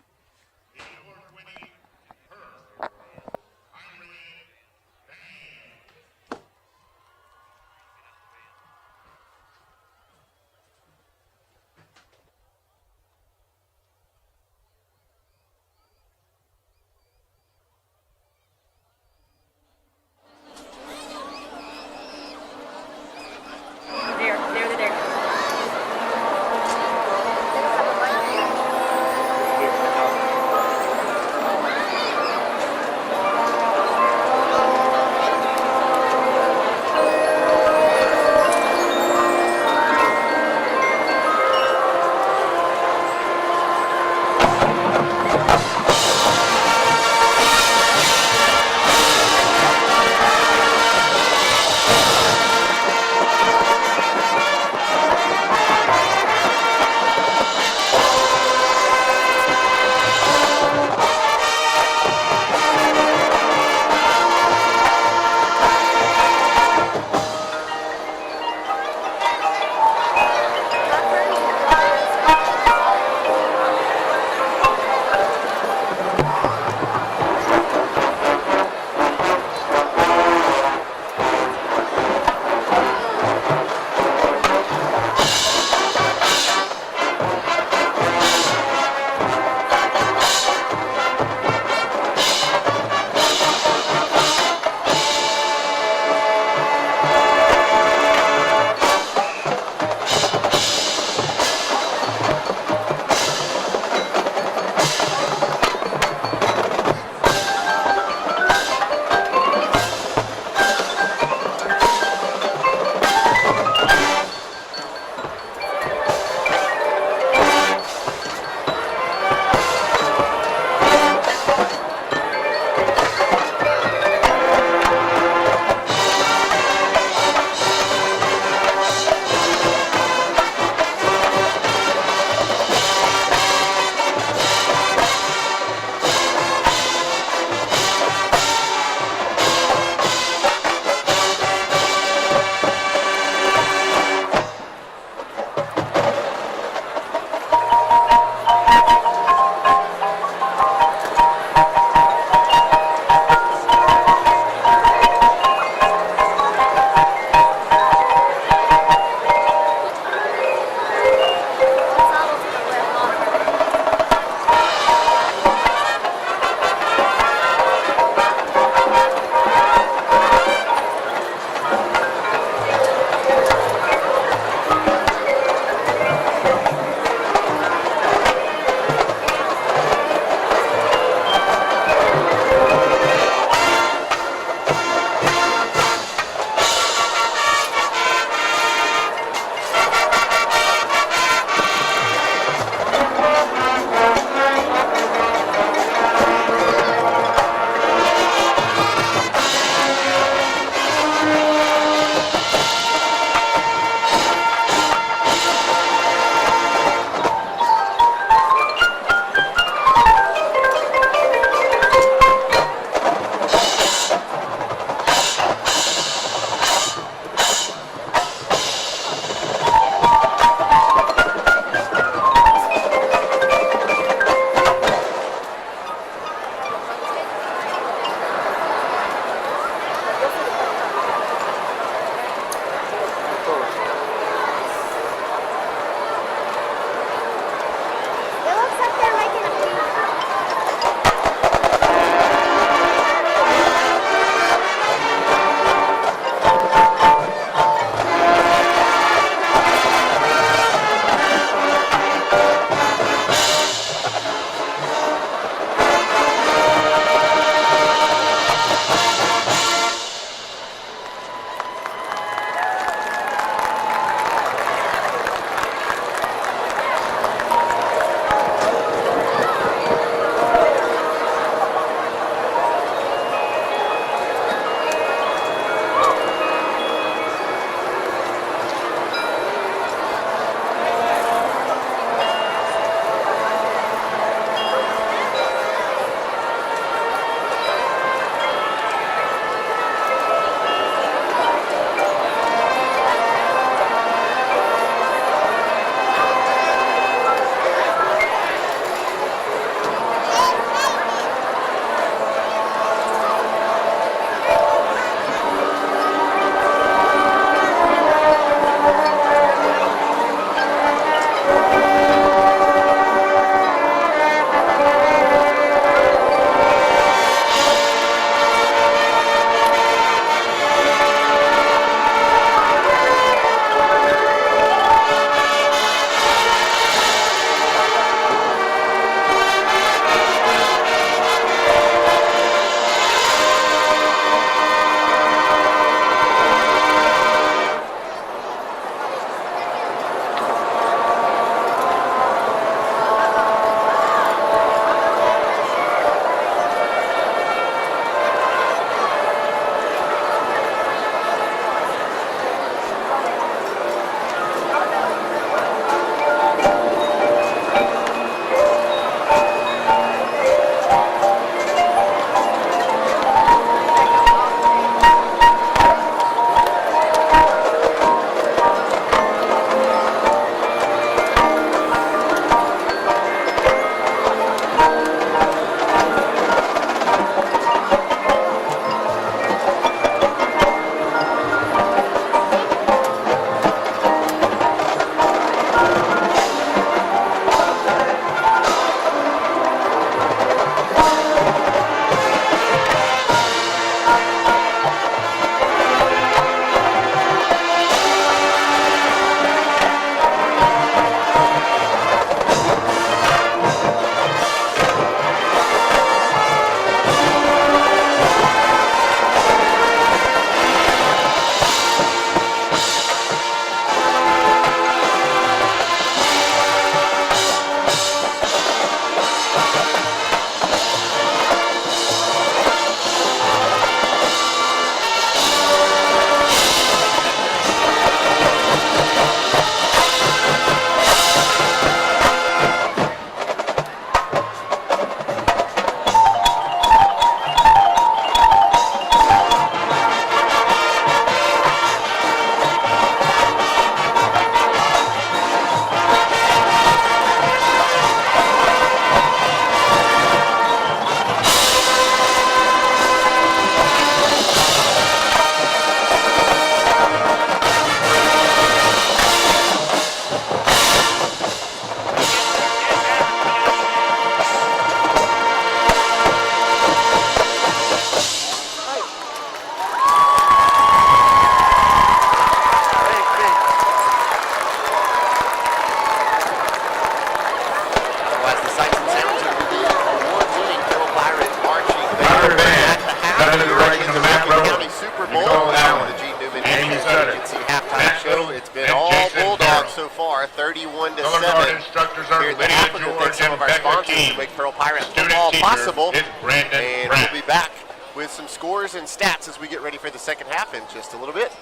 sounds of the award-winning Pearl Pirates marching band at the half of the Macon County Super Bowl. The Gene Newman Agency halftime show. It's been all Bulldogs so far, 31-7. Here's the half of it. Thanks some of our sponsors to make Pearl Pirates football possible. And we'll be back with some scores and stats as we get ready for the second half in just a little bit.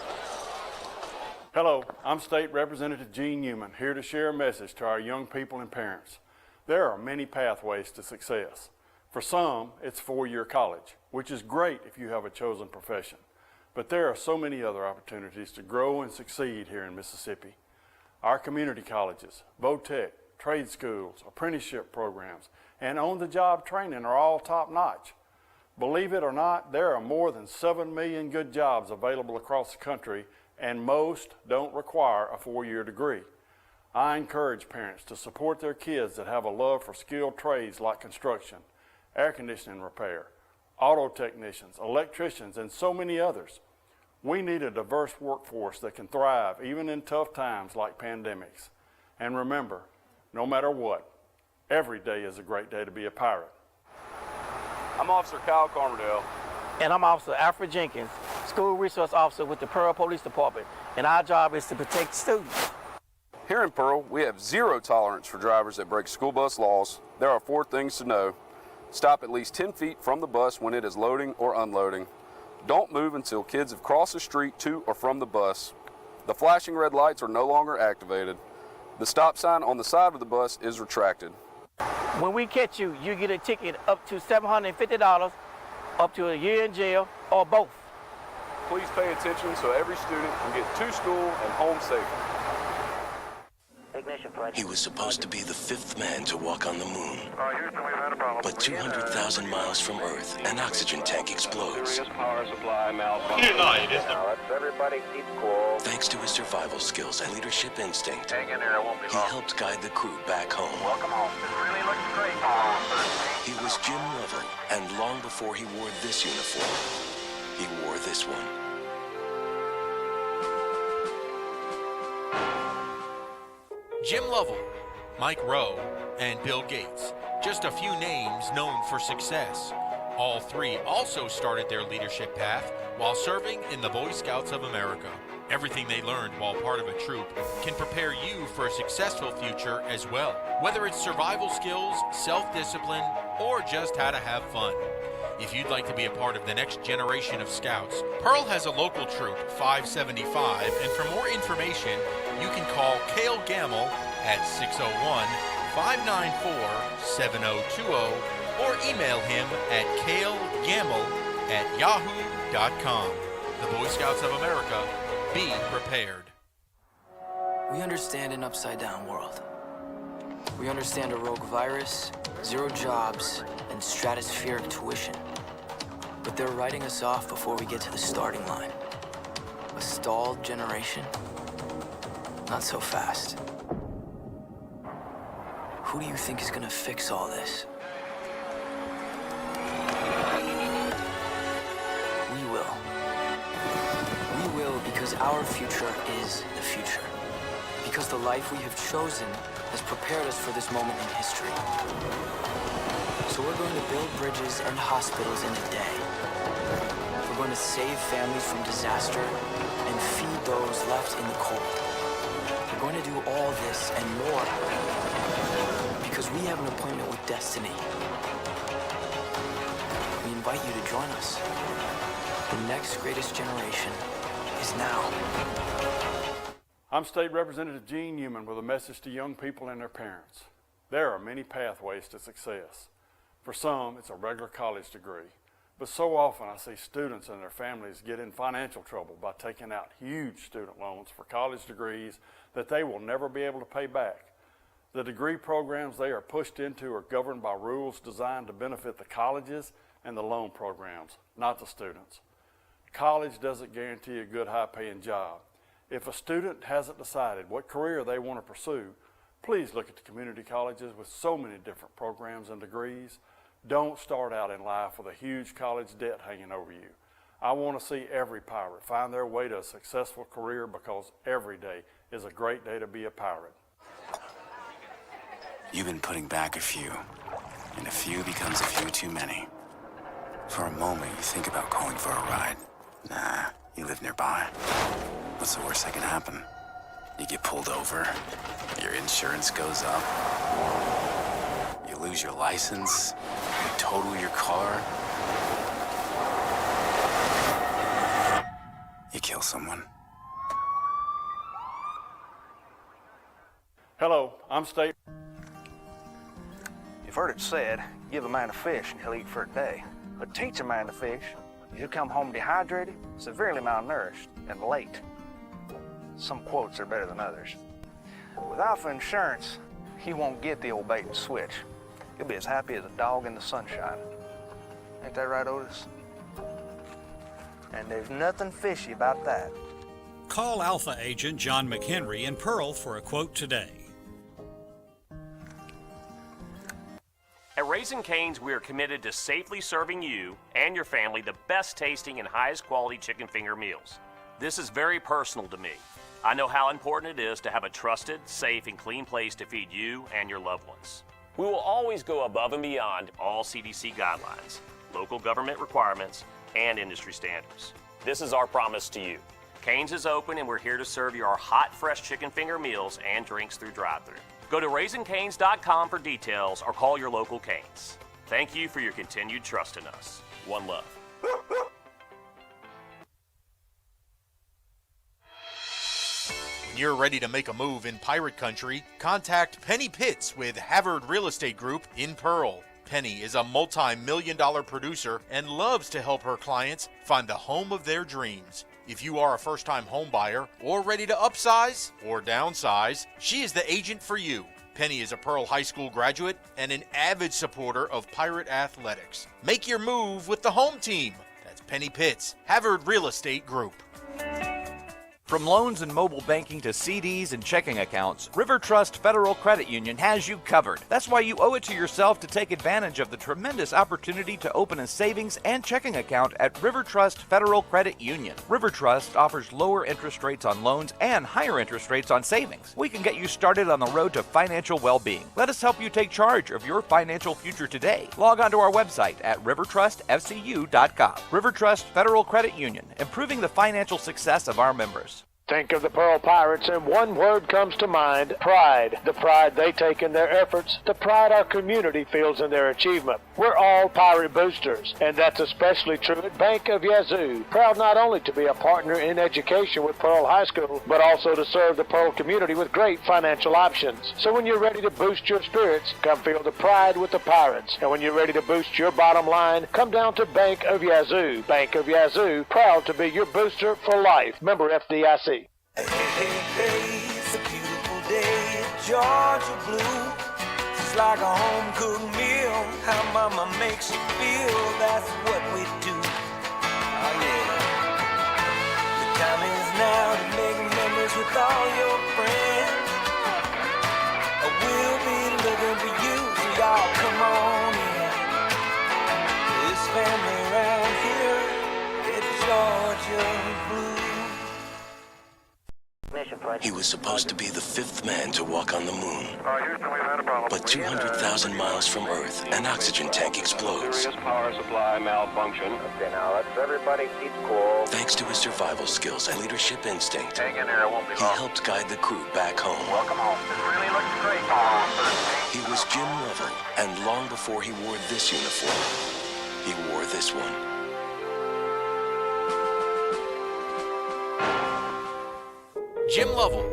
Hello, I'm State Representative Gene Newman, here to share a message to our young people and parents. There are many pathways to success. For some, it's four-year college, which is great if you have a chosen profession. But there are so many other opportunities to grow and succeed here in Mississippi. Our community colleges, VOTEC, trade schools, apprenticeship programs, and on-the-job training are all top-notch. Believe it or not, there are more than 7 million good jobs available across the country, and most don't require a four-year degree. I encourage parents to support their kids that have a love for skilled trades like construction, air conditioning repair, auto technicians, electricians, and so many others. We need a diverse workforce that can thrive even in tough times like pandemics. And remember, no matter what, every day is a great day to be a pirate. I'm Officer Kyle Carmerdale. And I'm Officer Alfred Jenkins, School Resource Officer with the Pearl Police Department. And our job is to protect students. Here in Pearl, we have zero tolerance for drivers that break school bus laws. There are 4 things to know. Stop at least 10 feet from the bus when it is loading or unloading. Don't move until kids have crossed the street to or from the bus. The flashing red lights are no longer activated. The stop sign on the side of the bus is retracted. When we catch you, you get a ticket up to $750, up to a year in jail, or both. Please pay attention so every student can get to school and home safely. He was supposed to be the 5th man to walk on the moon. But 200,000 miles from Earth, an oxygen tank explodes. Thanks to his survival skills and leadership instinct, he helped guide the crew back home. He was Jim Lovell, and long before he wore this uniform, he wore this one. Jim Lovell, Mike Rowe, and Bill Gates. Just a few names known for success. All 3 also started their leadership path while serving in the Boy Scouts of America. Everything they learned while part of a troop can prepare you for a successful future as well. Whether it's survival skills, self-discipline, or just how to have fun. If you'd like to be a part of the next generation of Scouts, Pearl has a local troop, 575, and for more information, you can call Cale Gamble at 601-594-7020 or email him at calegamble@yahoo.com. The Boy Scouts of America, be prepared. We understand an upside-down world. We understand a rogue virus, 0 jobs, and stratospheric tuition. But they're writing us off before we get to the starting line. A stalled generation? Not so fast. Who do you think is gonna fix all this? We will. We will because our future is the future. Because the life we have chosen has prepared us for this moment in history. So we're going to build bridges and hospitals in a day. We're going to save families from disaster and feed those left in the cold. We're going to do all this and more because we have an appointment with destiny. We invite you to join us. The next greatest generation is now. I'm State Representative Gene Newman with a message to young people and their parents. There are many pathways to success. For some, it's a regular college degree. But so often I see students and their families get in financial trouble by taking out huge student loans for college degrees that they will never be able to pay back. The degree programs they are pushed into are governed by rules designed to benefit the colleges and the loan programs, not the students. College doesn't guarantee a good high-paying job. If a student hasn't decided what career they want to pursue, please look at the community colleges with so many different programs and degrees. Don't start out in life with a huge college debt hanging over you. I want to see every pirate find their way to a successful career because every day is a great day to be a pirate. You've been putting back a few and a few becomes a few too many. For a moment, you think about calling for a ride. Nah, you live nearby. What's the worst that can happen? You get pulled over, your insurance goes up, you lose your license, you total your car, you kill someone. Hello, I'm State. You've heard it said, give a man a fish and he'll eat for a day. But teach a man to fish, he'll come home dehydrated, severely malnourished, and late. Some quotes are better than others. With Alpha Insurance, he won't get the old bait and switch. He'll be as happy as a dog in the sunshine. Ain't that right, Otis? And there's nothing fishy about that. Call Alpha agent John McHenry in Pearl for a quote today. At Raising Cane's, we are committed to safely serving you and your family the best tasting and highest quality chicken finger meals. This is very personal to me. I know how important it is to have a trusted, safe, and clean place to feed you and your loved ones. We will always go above and beyond all CDC guidelines, local government requirements, and industry standards. This is our promise to you. Cane's is open and we're here to serve you our hot, fresh chicken finger meals and drinks through drive-thru. Go to RaisingCanes.com for details or call your local Cane's. Thank you for your continued trust in us. One love. When you're ready to make a move in pirate country, contact Penny Pitts with Havard Real Estate Group in Pearl. Penny is a multi-million-dollar producer and loves to help her clients find the home of their dreams. If you are a first-time home buyer or ready to upsize or downsize, she is the agent for you. Penny is a Pearl High School graduate and an avid supporter of pirate athletics. Make your move with the home team. That's Penny Pitts, Havard Real Estate Group. From loans and mobile banking to CDs and checking accounts, River Trust Federal Credit Union has you covered. That's why you owe it to yourself to take advantage of the tremendous opportunity to open a savings and checking account at River Trust Federal Credit Union. River Trust offers lower interest rates on loans and higher interest rates on savings. We can get you started on the road to financial well-being. Let us help you take charge of your financial future today. Log on to our website at rivertrustfcu.com. River Trust Federal Credit Union, improving the financial success of our members. Think of the Pearl Pirates and one word comes to mind: pride. The pride they take in their efforts, the pride our community feels in their achievement. We're all pirate boosters, and that's especially true at Bank of Yazoo. Proud not only to be a partner in education with Pearl High School, but also to serve the Pearl community with great financial options. So when you're ready to boost your spirits, come feel the pride with the Pirates. And when you're ready to boost your bottom line, come down to Bank of Yazoo. Bank of Yazoo, proud to be your booster for life. Member FDIC. Hey, it's a beautiful day in Georgia blue. It's like a home-cooked meal. How mama makes you feel, that's what we do. Oh yeah. The time is now to make memories with all your friends. We'll be looking for you, so y'all come on in. This family around here, it's Georgia blue. He was supposed to be the fifth man to walk on the moon. But 200,000 miles from Earth, an oxygen tank explodes. Power supply malfunction. Okay, now let's everybody keep cool. Thanks to his survival skills and leadership instinct, Hang in there, it won't be he long. helped guide the crew back home. Welcome home. This really looks great. He was Jim Lovell, and long before he wore this uniform, he wore this one. Jim Lovell,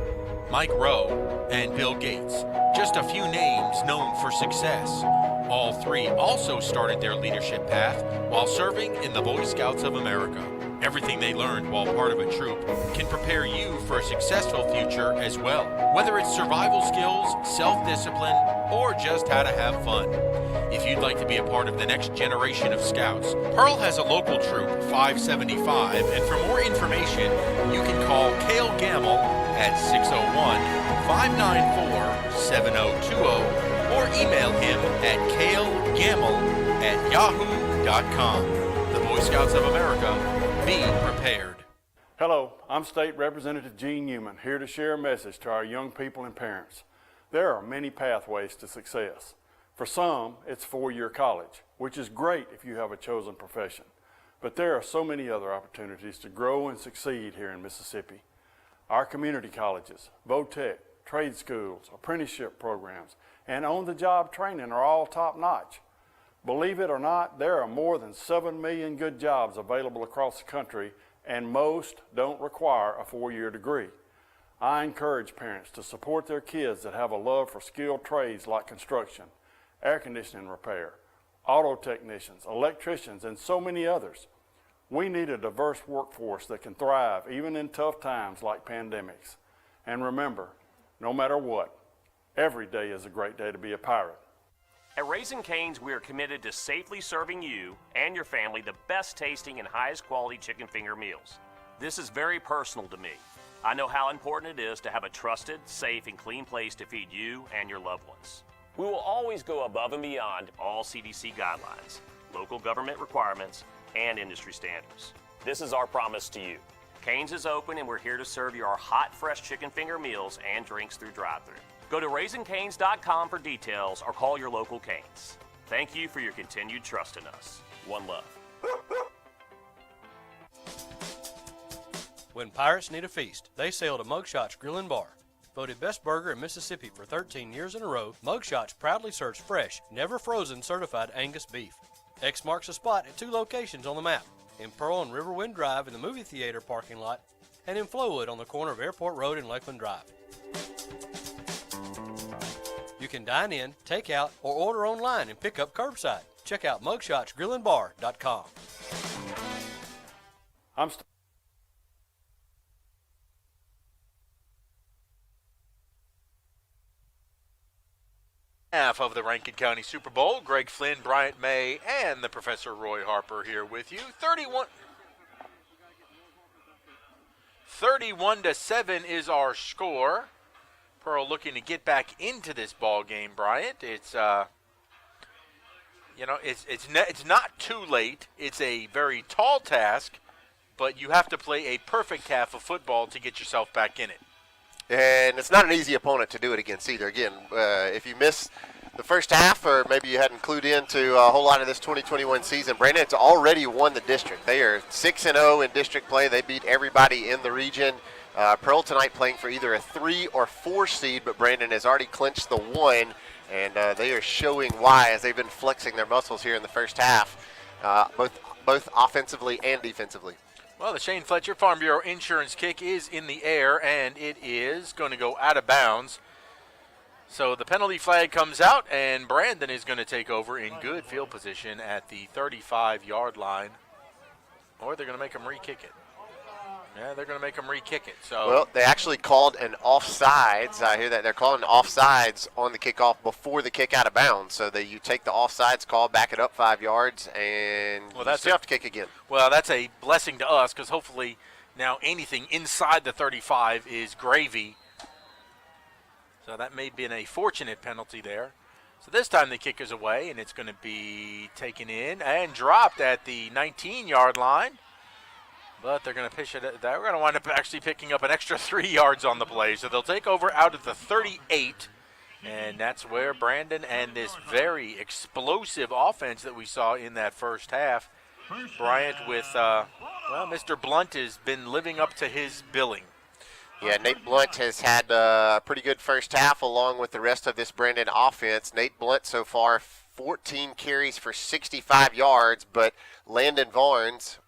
Mike Rowe, and Bill Gates. Just a few names known for success. All three also started their leadership path while serving in the Boy Scouts of America. Everything they learned while part of a troop can prepare you for a successful future as well, whether it's survival skills, self-discipline, or just how to have fun. If you'd like to be a part of the next generation of Scouts, Pearl has a local troop, 575, and for more information, you can call Cale Gamble at 601-594-7020 or email him at calegamble@yahoo.com. The Boy Scouts of America, be prepared. Hello, I'm State Representative Gene Newman, here to share a message to our young people and parents. There are many pathways to success. For some, it's 4-year college, which is great if you have a chosen profession. But there are so many other opportunities to grow and succeed here in Mississippi. Our community colleges, VOTEC, trade schools, apprenticeship programs, and on-the-job training are all top-notch. Believe it or not, there are more than 7 million good jobs available across the country, and most don't require a 4-year degree. I encourage parents to support their kids that have a love for skilled trades like construction, air conditioning repair, auto technicians, electricians, and so many others. We need a diverse workforce that can thrive even in tough times like pandemics. And remember, no matter what, every day is a great day to be a pirate. At Raising Cane's, we are committed to safely serving you and your family the best tasting and highest quality chicken finger meals. This is very personal to me. I know how important it is to have a trusted, safe, and clean place to feed you and your loved ones. We will always go above and beyond all CDC guidelines, local government requirements, and industry standards. This is our promise to you. Cane's is open and we're here to serve you our hot, fresh chicken finger meals and drinks through drive-thru. Go to RaisingCanes.com for details or call your local Cane's. Thank you for your continued trust in us. One love. When pirates need a feast, they sail to Mugshot's Grill and Bar. Voted best burger in Mississippi for 13 years in a row, Mugshot's proudly serves fresh, never frozen certified Angus beef. X marks the spot at 2 locations on the map, in Pearl and Riverwind Drive in the movie theater parking lot, and in Flowood on the corner of Airport Road and Lakeland Drive. You can dine in, take out, or order online and pick up curbside. Check out mugshotsgrillandbar.com. Half of the Rankin County Super Bowl. Greg Flynn, Bryant May, and the Professor Roy Harper here with you. 31-7 is our score. Pearl looking to get back into this ball game, Bryant. It's it's not too late. It's a very tall task, but you have to play a perfect half of football to get yourself back in it. And it's not an easy opponent to do it against either. Again, if you miss the first half, or maybe you hadn't clued into a whole lot of this 2021 season, Brandon's already won the district. They are 6-0 in district play. They beat everybody in the region. Pearl tonight playing for either a 3 or 4 seed, but Brandon has already clinched the 1, and they are showing why as they've been flexing their muscles here in the first half, both offensively and defensively. Well, the Shane Fletcher Farm Bureau insurance kick is in the air, and it is going to go out of bounds. So the penalty flag comes out, and Brandon is going to take over in good field position at the 35-yard line. Or they're going to make him re-kick it. Yeah, they're going to make him re-kick it. So well, they actually called an offsides. I hear that they're calling offsides on the kickoff before the kick out of bounds. So that you take the offsides call, back it up 5 yards, and you still have to kick again. Well, that's a blessing to us because hopefully now anything inside the 35 is gravy. So that may have been a fortunate penalty there. So this time the kick is away, and it's going to be taken in and dropped at the 19-yard line. But they're going to pitch it. They're going to wind up actually picking up an extra 3 yards on the play. So they'll take over out at the 38. And that's where Brandon and this very explosive offense that we saw in that first half, Bryant with, Mr. Blunt has been living up to his billing. Yeah, Nate Blunt has had a pretty good first half along with the rest of this Brandon offense. Nate Blunt so far 14 carries for 65 yards, but Landon Varnes,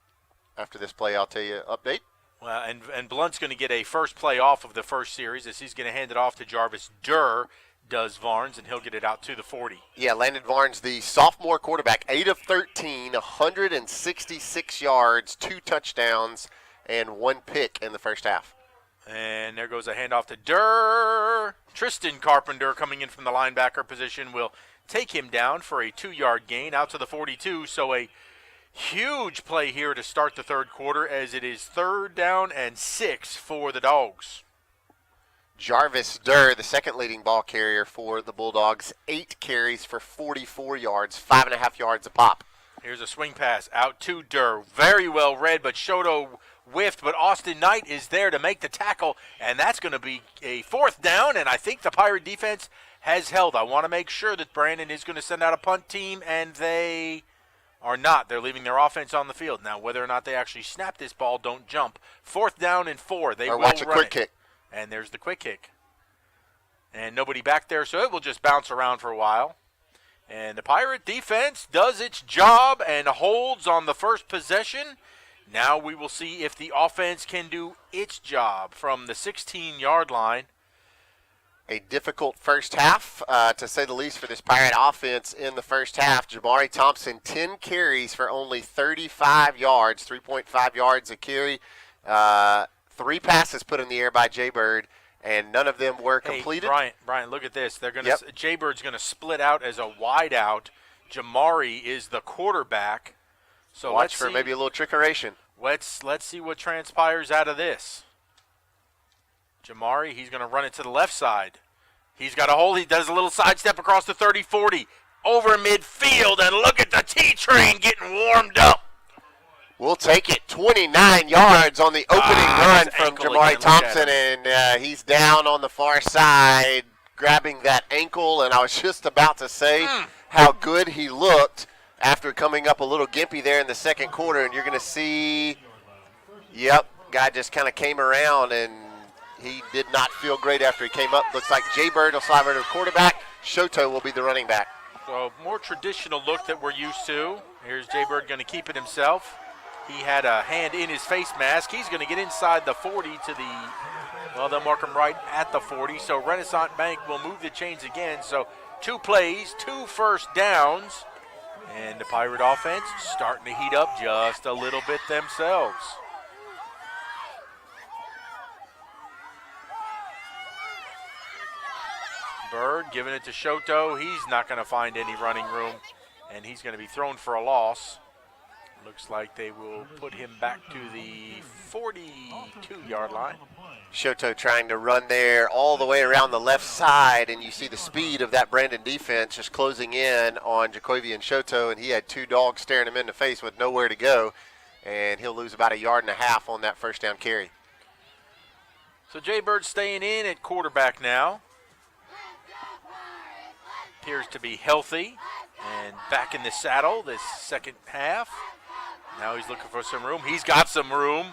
after this play, I'll tell you, update. Well, and Blunt's going to get a first play off of the first series as he's going to hand it off to Jarvis Durr, does Varnes, and he'll get it out to the 40. Yeah, Landon Varnes, the sophomore quarterback, 8 of 13, 166 yards, 2 touchdowns, and 1 pick in the first half. And there goes a handoff to Durr. Tristan Carpenter coming in from the linebacker position will take him down for a 2-yard gain out to the 42. So a huge play here to start the third quarter as it is 3rd down and 6 for the Dogs. Jarvis Durr, the second leading ball carrier for the Bulldogs, 8 carries for 44 yards, 5.5 yards a pop. Here's a swing pass out to Durr. Very well read, but Shoto whiffed, but Austin Knight is there to make the tackle, and that's going to be a 4th down, and I think the Pirate defense has held. I want to make sure that Brandon is going to send out a punt team, and they are not. They're leaving their offense on the field. Now, whether or not they actually snap this ball, don't jump. 4th down and 4. They will watch a run quick it. kick. And there's the quick kick. And nobody back there, so it will just bounce around for a while. And the Pirate defense does its job and holds on the first possession. Now we will see if the offense can do its job from the 16-yard line. A difficult first half, to say the least, for this Pirate offense in the first half. Jamari Thompson, 10 carries for only 35 yards, 3.5 yards a carry. 3 passes put in the air by Jay-Bird, and none of them were completed. Brian, look at this. They're going to Jay-Bird's going to split out as a wide out. Jamari is the quarterback. So watch for maybe a little trickeration. Let's see what transpires out of this. Jamari, he's going to run it to the left side. He's got a hole. He does a little sidestep across the 30-40 over midfield, and look at the T-train getting warmed up. We'll take it. 29 yards on the opening run from Jamari Thompson, and he's down on the far side grabbing that ankle, and I was just about to say how good he looked after coming up a little gimpy there in the second quarter, and you're going to see, guy just kind of came around, and he did not feel great after he came up. Looks like Jay-Bird will slide over to the quarterback. Shoto will be the running back. So more traditional look that we're used to. Here's Jay-Bird going to keep it himself. He had a hand in his face mask. He's going to get inside the 40 to the, they'll mark him right at the 40. So Renaissance Bank will move the chains again. So 2 plays, 2 first downs. And the Pirate offense starting to heat up just a little bit themselves. Bird giving it to Shoto. He's not going to find any running room, and he's going to be thrown for a loss. Looks like they will put him back to the 42-yard line. Shoto trying to run there all the way around the left side, and you see the speed of that Brandon defense just closing in on Jacobian Shoto, and he had 2 dogs staring him in the face with nowhere to go, and he'll lose about 1.5 yards on that first down carry. So Jay-Bird staying in at quarterback now. Appears to be healthy and back in the saddle this second half. Now he's looking for some room. He's got some room.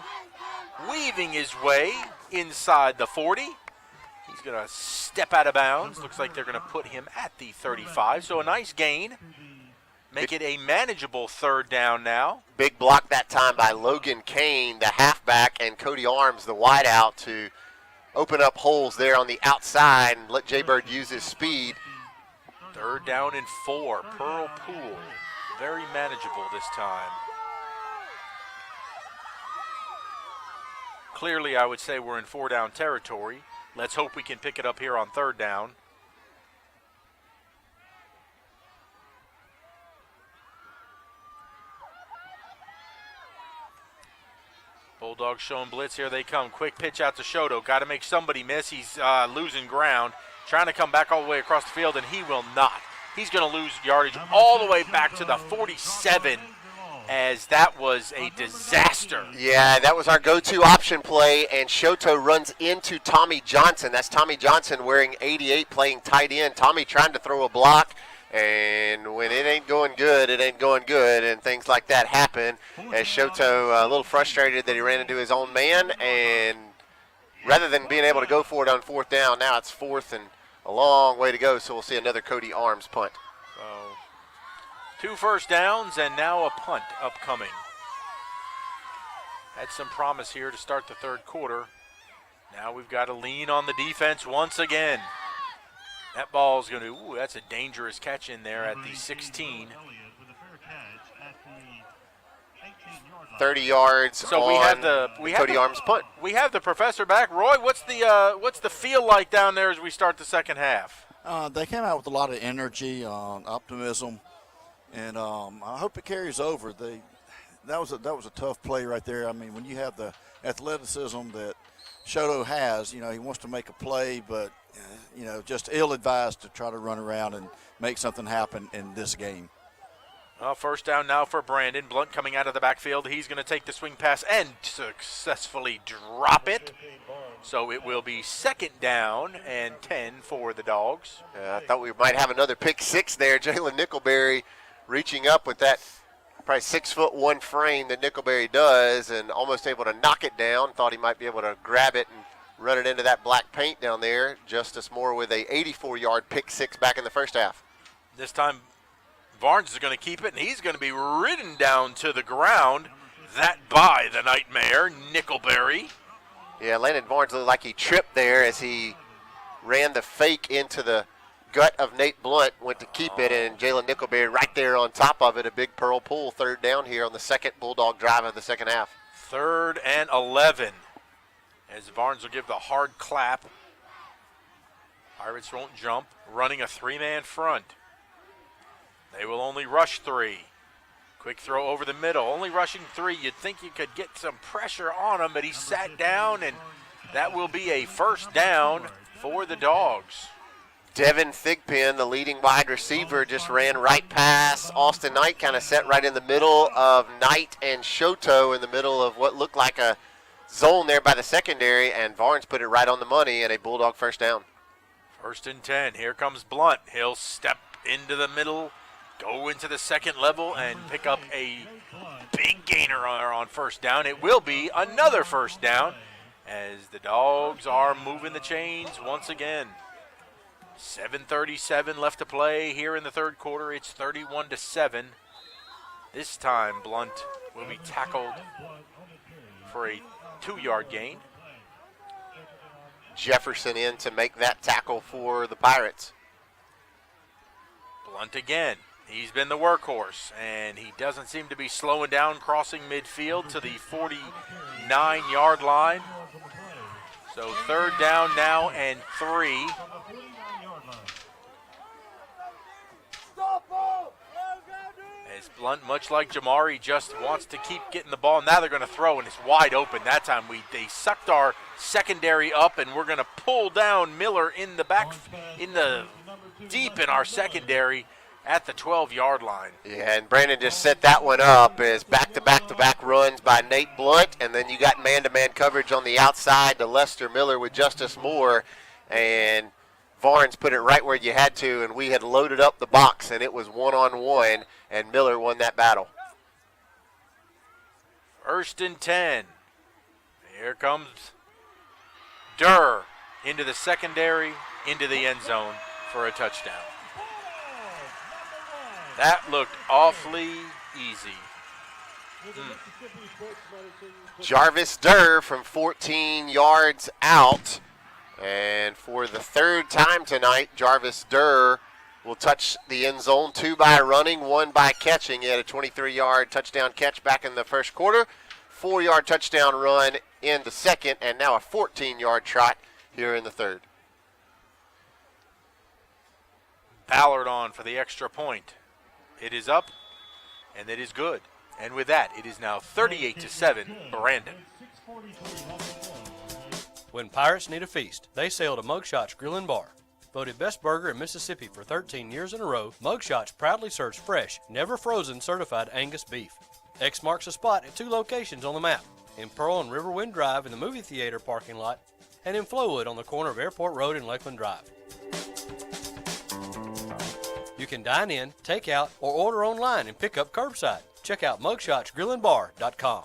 Weaving his way inside the 40. He's going to step out of bounds. Looks like they're going to put him at the 35. So a nice gain. Make it a manageable 3rd down now. Big block that time by Logan Kane, the halfback, and Cody Arms, the wideout, to open up holes there on the outside and let Jay-Bird use his speed. 3rd down and 4. Pearl Pool. Very manageable this time. Clearly, I would say we're in 4-down territory. Let's hope we can pick it up here on 3rd down. Bulldogs showing blitz. Here they come. Quick pitch out to Shoto. Got to make somebody miss. He's losing ground. Trying to come back all the way across the field, and he will not. He's going to lose yardage all the way back to the 47, as that was a disaster. Yeah, that was our go-to option play, and Shoto runs into Tommy Johnson. That's Tommy Johnson wearing 88, playing tight end. Tommy trying to throw a block, and when it ain't going good, it ain't going good, and things like that happen. As Shoto a little frustrated that he ran into his own man, and rather than being able to go for it on 4th down, now it's 4th and a long way to go, so we'll see another Cody Arms punt. So 2 first downs and now a punt upcoming. Had some promise here to start the 3rd quarter. Now we've got to lean on the defense once again. That ball's going to, that's a dangerous catch in there at the 16. 30 yards. So we have the Cody Arms punt. We have the professor back. Roy, what's the feel like down there as we start the second half? They came out with a lot of energy, optimism, and I hope it carries over. That was a tough play right there. I mean, when you have the athleticism that Shoto has, he wants to make a play, but just ill-advised to try to run around and make something happen in this game. Well, first down now for Brandon. Blunt coming out of the backfield. He's going to take the swing pass and successfully drop it. So it will be 2nd down and 10 for the Dogs. I thought we might have another pick six there. Jalen Nickelberry reaching up with that probably 6'1" frame that Nickelberry does, and almost able to knock it down. Thought he might be able to grab it and run it into that black paint down there. Justice Moore with a 84-yard pick six back in the first half. This time Barnes is going to keep it, and he's going to be ridden down to the ground. That by the Nightmare, Nickelberry. Yeah, Landon Barnes looked like he tripped there as he ran the fake into the gut of Nate Blunt, went to keep it, and Jalen Nickelberry right there on top of it. A big Pearl pull, 3rd down here on the second Bulldog drive of the second half. 3rd and 11 as Barnes will give the hard clap. Pirates won't jump, running a 3-man front. They will only rush 3. Quick throw over the middle, only rushing 3. You'd think you could get some pressure on him, but he sat down, and that will be a 1st down for the Dogs. Devin Thigpen, the leading wide receiver, just ran right past Austin Knight, kind of set right in the middle of Knight and Shoto in the middle of what looked like a zone there by the secondary, and Barnes put it right on the money and a Bulldog 1st down. 1st and 10. Here comes Blunt. He'll step into the middle, go into the second level, and pick up a big gainer on 1st down. It will be another 1st down as the Dogs are moving the chains once again. 7:37 left to play here in the 3rd quarter. It's 31-7. This time Blunt will be tackled for a 2-yard gain. Jefferson in to make that tackle for the Pirates. Blunt again. He's been the workhorse, and he doesn't seem to be slowing down, crossing midfield to the 49-yard line. So 3rd down now and 3. As Blunt, much like Jamari, just wants to keep getting the ball. Now they're going to throw, and it's wide open. That time they sucked our secondary up, and we're going to pull down Miller in the back, deep in our secondary at the 12-yard line. Yeah, and Brandon just set that one up as back-to-back runs by Nate Blunt, and then you got man-to-man coverage on the outside to Lester Miller with Justice Moore, and Barnes put it right where you had to, and we had loaded up the box, and it was one-on-one, and Miller won that battle. 1st and 10. Here comes Durr into the secondary, into the end zone for a touchdown. That looked awfully easy. Jarvis Durr from 14 yards out. And for the 3rd time tonight, Jarvis Durr will touch the end zone, 2 by running, 1 by catching. He had a 23-yard touchdown catch back in the 1st quarter, 4-yard touchdown run in the 2nd, and now a 14-yard trot here in the 3rd. Ballard on for the extra point. It is up, and it is good. And with that, it is now 38-7, Brandon. When Pirates need a feast, they sail to Mugshot's Grill and Bar. Voted best burger in Mississippi for 13 years in a row, Mugshot's proudly serves fresh, never frozen certified Angus beef. X marks the spot at 2 locations on the map, in Pearl and Riverwind Drive in the movie theater parking lot, and in Flowood on the corner of Airport Road and Lakeland Drive. You can dine in, take out, or order online and pick up curbside. Check out mugshotsgrillandbar.com.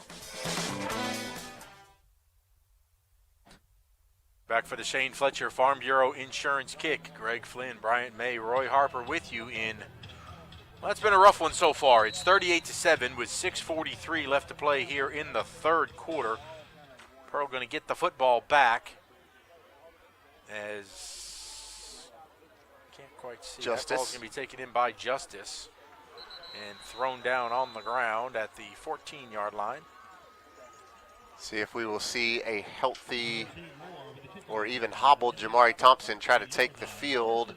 Back for the Shane Fletcher Farm Bureau Insurance Kick. Greg Flynn, Bryant May, Roy Harper with you in. Well, it's been a rough one so far. It's 38-7 with 6:43 left to play here in the 3rd quarter. Pearl going to get the football back as can't quite see. Justice. That ball's going to be taken in by Justice and thrown down on the ground at the 14-yard line. See if we will see a healthy or even hobbled Jamari Thompson try to take the field.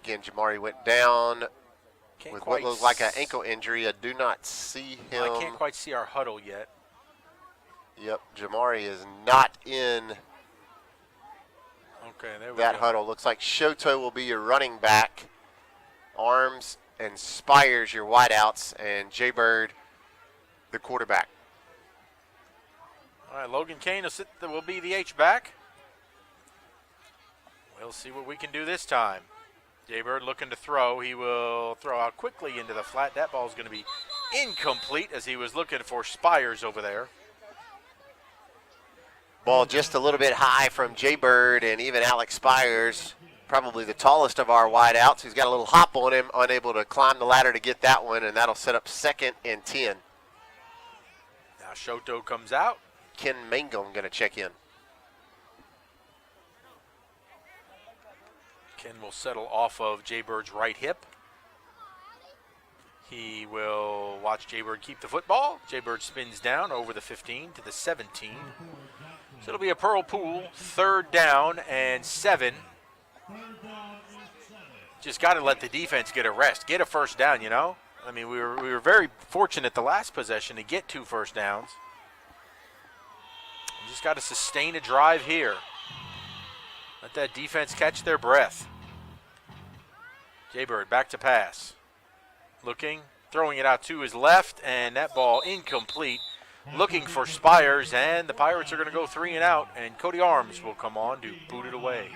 Again, Jamari went down with what looked like an ankle injury. I do not see him. I can't quite see our huddle yet. Yep, Jamari is not in that huddle. Looks like Shoto will be your running back. Arms and Spires your wideouts, and Jay-Bird the quarterback. All right, Logan Kane will be the H-back. We'll see what we can do this time. Jaybird looking to throw. He will throw out quickly into the flat. That ball is going to be incomplete as he was looking for Spires over there. Ball just a little bit high from Jaybird, and even Alex Spires, probably the tallest of our wideouts. He's got a little hop on him, unable to climb the ladder to get that one, and that'll set up 2nd and 10. Now Shoto comes out. Ken Mangum going to check in. Ken will settle off of Jaybird's right hip. He will watch Jaybird keep the football. Jaybird spins down over the 15 to the 17. So it'll be a Pearl Pool, 3rd down and 7. Just got to let the defense get a rest, get a first down, you know. I mean, we were very fortunate the last possession to get 2 first downs. You just got to sustain a drive here. Let that defense catch their breath. Jaybird back to pass. Looking, throwing it out to his left, and that ball incomplete. Looking for Spires, and the Pirates are going to go 3 and out, and Cody Arms will come on to boot it away.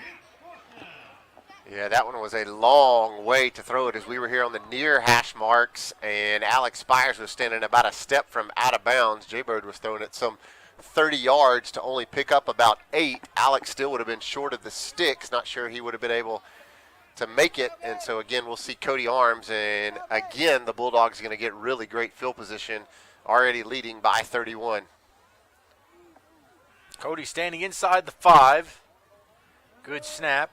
Yeah, that one was a long way to throw it as we were here on the near hash marks, and Alex Spires was standing about a step from out of bounds. Jaybird was throwing it some 30 yards to only pick up about 8. Alex still would have been short of the sticks. Not sure he would have been able to make it. And so, again, we'll see Cody Arms. And, again, the Bulldogs are going to get really great field position, already leading by 31. Cody standing inside the 5. Good snap.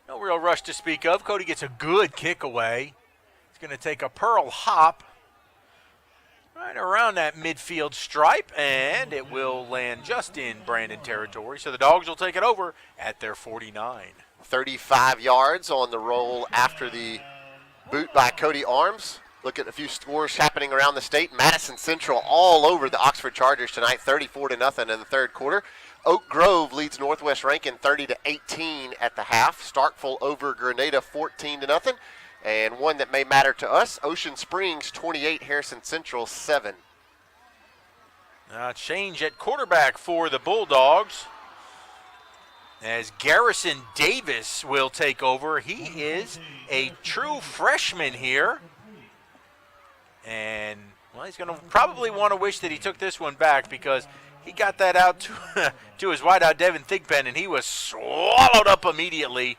No real rush to speak of. Cody gets a good kick away. He's going to take a Pearl hop right around that midfield stripe, and it will land just in Brandon territory. So the Dogs will take it over at their 49. 35 yards on the roll after the boot by Cody Arms. Look at a few scores happening around the state. Madison Central all over the Oxford Chargers tonight, 34-0 in the 3rd quarter. Oak Grove leads Northwest Rankin 30-18 at the half. Starkville over Grenada 14-0. And one that may matter to us, Ocean Springs 28, Harrison Central 7. Change at quarterback for the Bulldogs as Garrison Davis will take over. He is a true freshman here. And, well, he's going to probably want to wish that he took this one back because he got that out to his wideout, Devin Thigpen, and he was swallowed up immediately.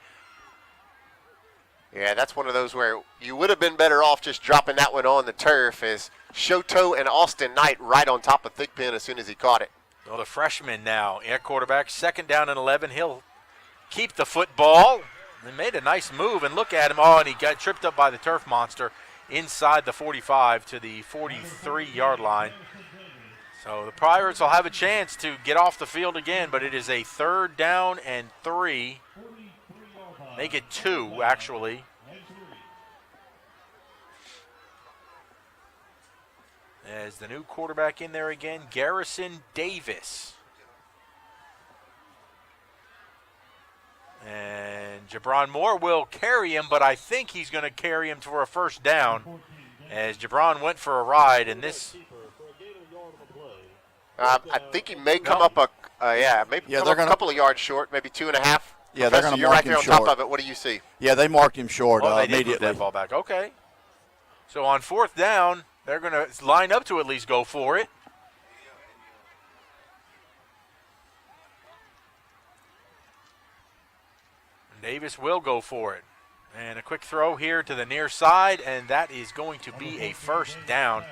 Yeah, that's one of those where you would have been better off just dropping that one on the turf as Shoto and Austin Knight right on top of Thigpen as soon as he caught it. Well, the freshman now at quarterback, 2nd down and 11. He'll keep the football. They made a nice move, and look at him. Oh, and he got tripped up by the turf monster inside the 45 to the 43-yard line. So the Pirates will have a chance to get off the field again, but it is a 3rd down and 3. Make it 2, actually. As the new quarterback in there again, Garrison Davis. And Jabron Moore will carry him, but I think he's going to carry him for a 1st down as Jabron went for a ride, and this... I think he may come up a couple of yards short, maybe 2.5. Yeah, they're going to you're mark right him there on short. top of it. What do you see? Yeah, they marked him short they did immediately. move that ball back. Okay. So on 4th down, they're going to line up to at least go for it. Davis will go for it. And a quick throw here to the near side, and that is going to be a 1st down.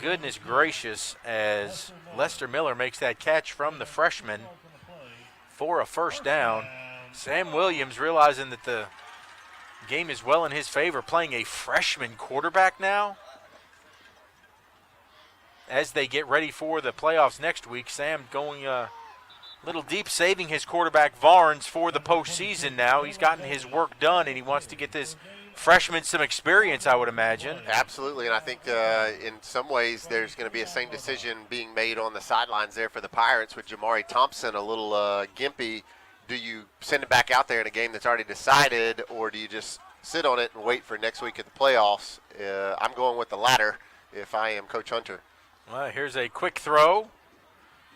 Goodness gracious, as Lester Miller makes that catch from the freshman for a 1st down. Sam Williams realizing that the game is well in his favor, playing a freshman quarterback now. As they get ready for the playoffs next week, Sam going a little deep, saving his quarterback Varnes for the postseason now. He's gotten his work done, and he wants to get this freshman some experience, I would imagine. Absolutely, and I think in some ways there's going to be a same decision being made on the sidelines there for the Pirates with Jamari Thompson a little gimpy. Do you send it back out there in a game that's already decided, or do you just sit on it and wait for next week at the playoffs? I'm going with the latter if I am Coach Hunter. Well, here's a quick throw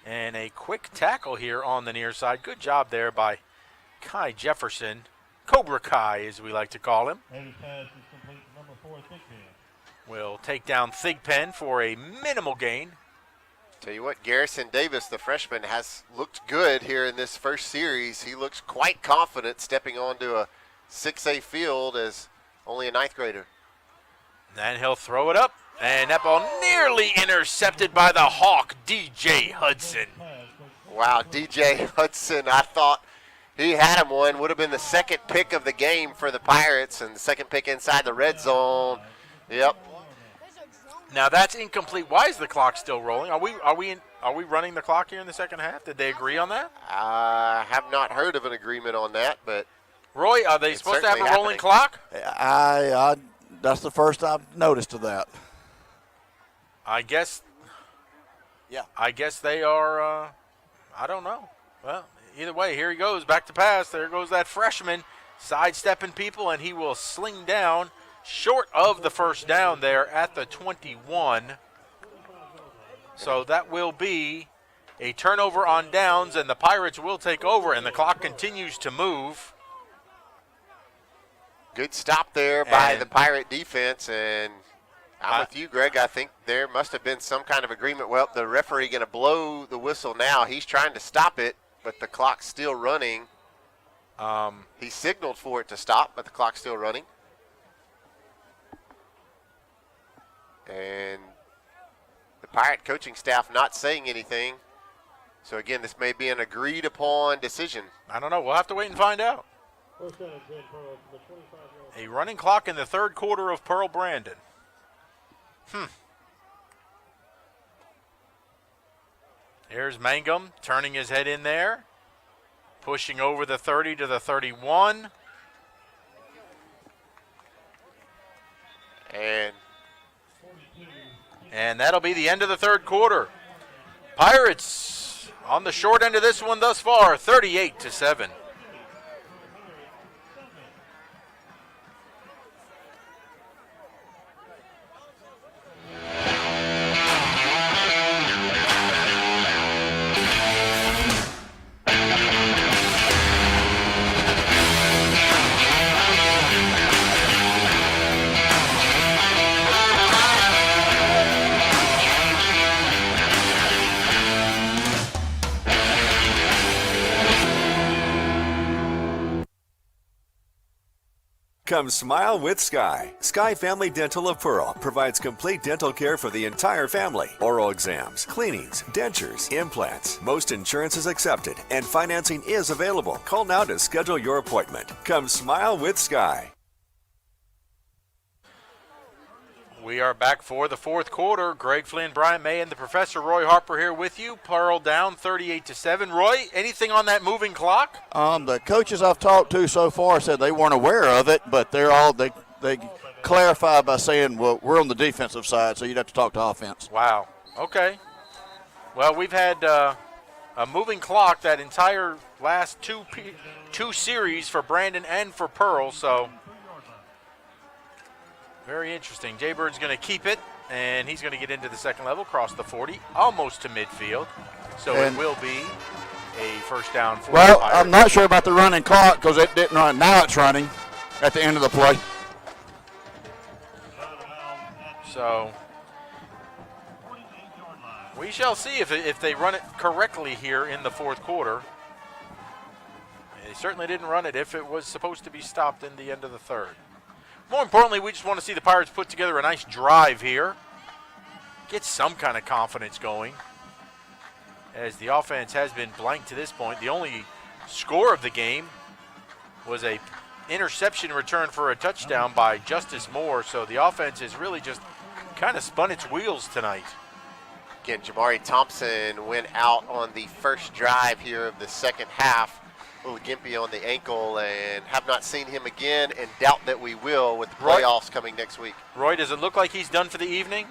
and a quick tackle here on the near side. Good job there by Kai Jefferson, Cobra Kai as we like to call him, will take down Thigpen for a minimal gain. Tell you what, Garrison Davis, the freshman, has looked good here in this first series. He looks quite confident stepping onto a 6A field as only a 9th grader. Then he'll throw it up, and that ball nearly intercepted by the Hawk, DJ Hudson. Wow, DJ Hudson, I thought he had him one. Would have been the second pick of the game for the Pirates, and the second pick inside the red zone. Yep. Now that's incomplete. Why is the clock still rolling? Are we running the clock here in the second half? Did they agree on that? I have not heard of an agreement on that, but Roy, are they supposed to have a rolling clock? I that's the first I've noticed of that. I guess. Yeah. I guess they are. I don't know. Well, either way, here he goes back to pass. There goes that freshman sidestepping people, and he will sling down short of the first down there at the 21. So that will be a turnover on downs, and the Pirates will take over, and the clock continues to move. Good stop there by the Pirate defense, and I'm with you, Greg. I think there must have been some kind of agreement. Well, the referee going to blow the whistle now. He's trying to stop it, but the clock's still running. He signaled for it to stop, but the clock's still running. And the Pirate coaching staff not saying anything. So, again, this may be an agreed-upon decision. I don't know. We'll have to wait and find out. A running clock in the third quarter of Pearl Brandon. Here's Mangum turning his head in there. Pushing over the 30 to the 31. And that'll be the end of the third quarter. Pirates on the short end of this one thus far, 38-7. Come smile with Sky. Sky Family Dental of Pearl provides complete dental care for the entire family. Oral exams, cleanings, dentures, implants. Most insurance is accepted and financing is available. Call now to schedule your appointment. Come smile with Sky. We are back for the fourth quarter. Greg Flynn, Brian May, and the Professor Roy Harper here with you. Pearl down 38-7. Roy, anything on that moving clock? The coaches I've talked to so far said they weren't aware of it, but they clarify by saying, well, we're on the defensive side, so you'd have to talk to offense. Wow. Okay. Well, we've had a moving clock that entire last two series for Brandon and for Pearl, so very interesting. Jay Bird's going to keep it, and he's going to get into the second level, cross the 40, almost to midfield. So it will be a first down for the Pirates. I'm not sure about the running clock because it didn't run. Now it's running at the end of the play. So we shall see if they run it correctly here in the fourth quarter. They certainly didn't run it if it was supposed to be stopped in the end of the third. More importantly, we just want to see the Pirates put together a nice drive here. Get some kind of confidence going, as the offense has been blank to this point. The only score of the game was a interception return for a touchdown by Justice Moore, so the offense has really just kind of spun its wheels tonight. Again, Jamari Thompson went out on the first drive here of the second half. A little gimpy on the ankle, and have not seen him again and doubt that we will with the playoffs coming next week. Roy, does it look like he's done for the evening?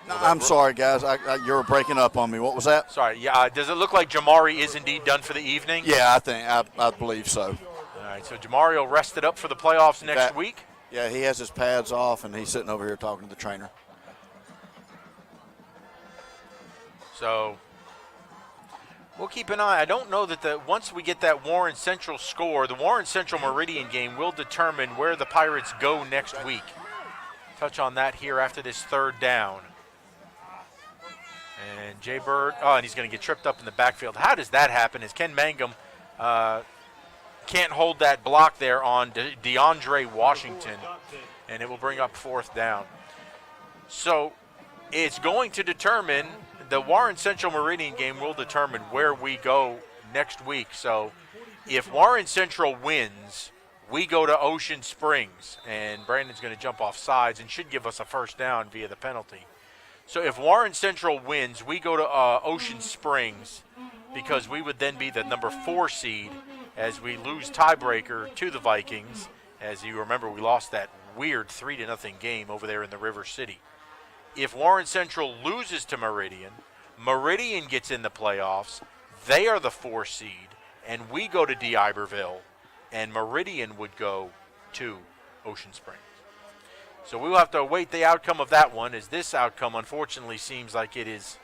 No, I'm sorry, guys. You were breaking up on me. What was that? Sorry. Yeah. Does it look like Jamari is indeed done for the evening? Yeah, I believe so. All right, so Jamari will rest it up for the playoffs next week? Yeah, he has his pads off, and he's sitting over here talking to the trainer. So We'll keep an eye. I don't know that once we get that Warren Central score, the Warren Central Meridian game will determine where the Pirates go next week. Touch on that here after this third down. And Jay Bird, and he's going to get tripped up in the backfield. How does that happen? As Ken Mangum can't hold that block there on DeAndre Washington, and it will bring up fourth down. So it's going to determine, the Warren Central Meridian game will determine where we go next week. So if Warren Central wins, we go to Ocean Springs, and Brandon's going to jump off sides and should give us a first down via the penalty. So if Warren Central wins, we go to Ocean Springs, because we would then be the number 4 seed as we lose tiebreaker to the Vikings. As you remember, we lost that weird 3-0 game over there in the River City. If Warren Central loses to Meridian, Meridian gets in the playoffs, they are the 4 seed, and we go to D'Iberville, and Meridian would go to Ocean Springs. So we will have to await the outcome of that one, as this outcome unfortunately seems like it is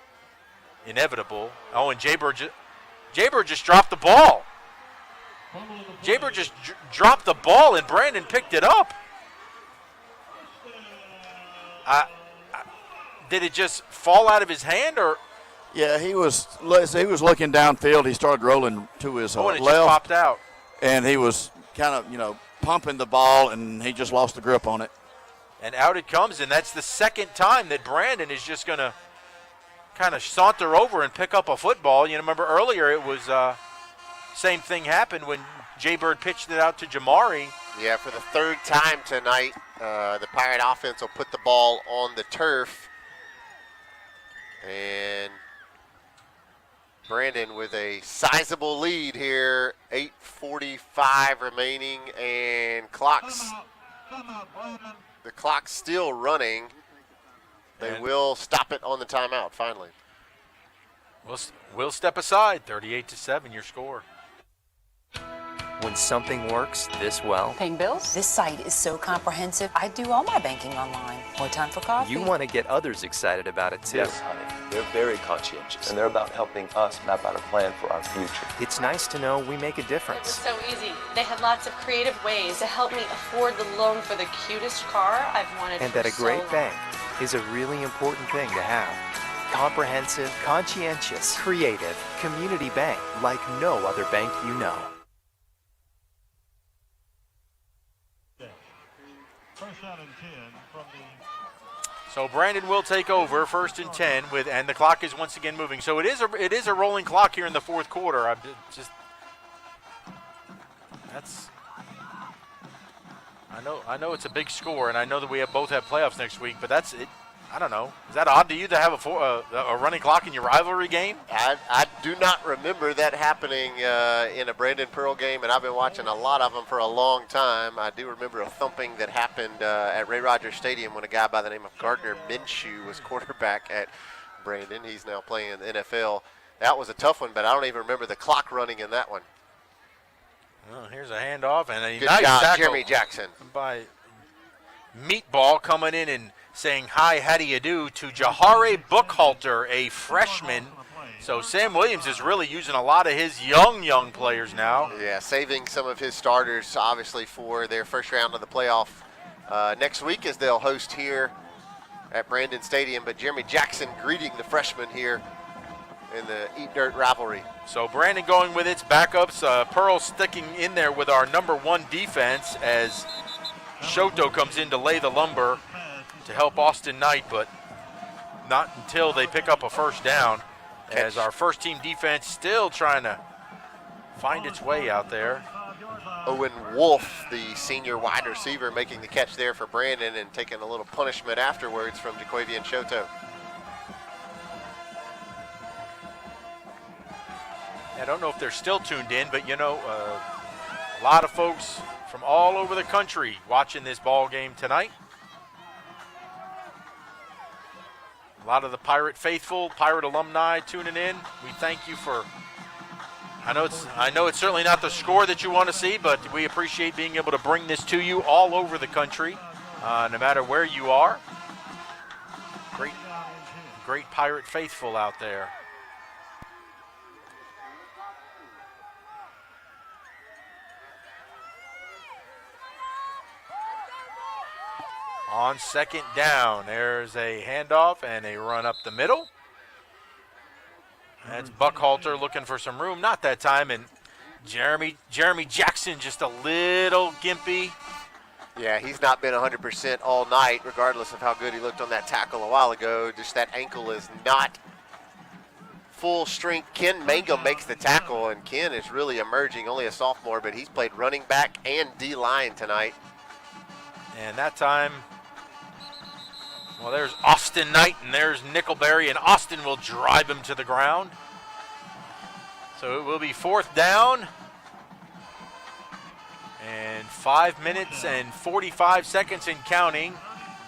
inevitable. Oh, and Jaybird just dropped the ball. Jaybird just dropped the ball, and Brandon picked it up. Did it just fall out of his hand, or? Yeah, he was looking downfield. He started rolling to his and it left. just popped out. And he was kind of, pumping the ball, and he just lost the grip on it. And out it comes, and that's the second time that Brandon is just going to kind of saunter over and pick up a football. You remember earlier it was same thing happened when Jaybird pitched it out to Jamari. Yeah, for the third time tonight, the Pirate offense will put the ball on the turf. And Brandon with a sizable lead here, 8:45 remaining, and the clock's still running. They will stop it on the timeout finally. We'll step aside. 38-7, your score. When something works this well, Paying bills? This site is so comprehensive. I do all my banking online. More time for coffee. you want to get others excited about it too. Yes, honey. They're very conscientious, and they're about helping us map out a plan for our future. It's nice to know we make a It was difference. so easy. They had lots of creative ways to help me afford the loan for the cutest car I've wanted And for that a so great long. bank is a really important thing to have. Comprehensive, conscientious, creative, community bank like no other bank you know. So Brandon will take over, 1st and 10, and the clock is once again moving. So it is a rolling clock here in the fourth quarter. I know it's a big score, and I know that we both have playoffs next week, but that's it. I don't know. Is that odd to you to have a running clock in your rivalry game? I do not remember that happening in a Brandon Pearl game, and I've been watching a lot of them for a long time. I do remember a thumping that happened at Ray Rogers Stadium when a guy by the name of Gardner Minshew was quarterback at Brandon. He's now playing in the NFL. That was a tough one, but I don't even remember the clock running in that one. Well, here's a handoff, and a Good nice job, tackle Jeremy Jackson. By Meatball coming in and saying hi, how do you do, to Jahare Buckhalter, a freshman. So Sam Williams is really using a lot of his young players now. Yeah, saving some of his starters, obviously, for their first round of the playoff next week, as they'll host here at Brandon Stadium. But Jeremy Jackson greeting the freshmen here in the Eat Dirt rivalry. So Brandon going with its backups. Pearl sticking in there with our number 1 defense as Shoto comes in to lay the lumber to help Austin Knight, but not until they pick up a first down, as our first team defense still trying to find its way out there. Owen Wolf, the senior wide receiver, making the catch there for Brandon and taking a little punishment afterwards from Jaquavian Shoto. I don't know if they're still tuned in, but a lot of folks from all over the country watching this ball game tonight. A lot of the Pirate faithful, Pirate alumni tuning in. We thank you for. I know it's certainly not the score that you want to see, but we appreciate being able to bring this to you all over the country, no matter where you are. Great Pirate faithful out there. On second down, there's a handoff and a run up the middle. That's Buckhalter looking for some room. Not that time, and Jeremy Jackson just a little gimpy. Yeah, he's not been 100% all night, regardless of how good he looked on that tackle a while ago. Just that ankle is not full strength. Ken Mangum makes the tackle, and Ken is really emerging, only a sophomore, but he's played running back and D-line tonight. And that time, well, there's Austin Knight, and there's Nickelberry, and Austin will drive him to the ground. So it will be fourth down. And 5 minutes and 45 seconds and counting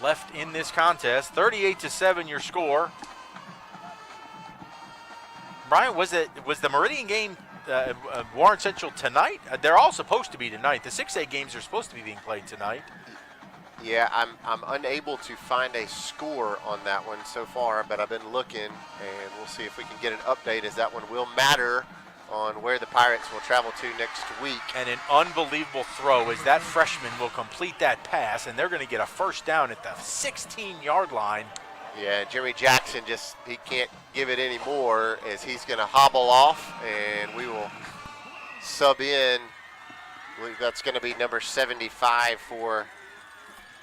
left in this contest. 38-7 your score. Brian, was the Meridian game Warren Central tonight? They're all supposed to be tonight. The 6A games are supposed to be being played tonight. Yeah, I'm unable to find a score on that one so far, but I've been looking, and we'll see if we can get an update, as that one will matter on where the Pirates will travel to next week. And an unbelievable throw as that freshman will complete that pass, and they're going to get a first down at the 16-yard line. Yeah, Jimmy Jackson he can't give it anymore, as he's going to hobble off, and we will sub in. That's going to be number 75 for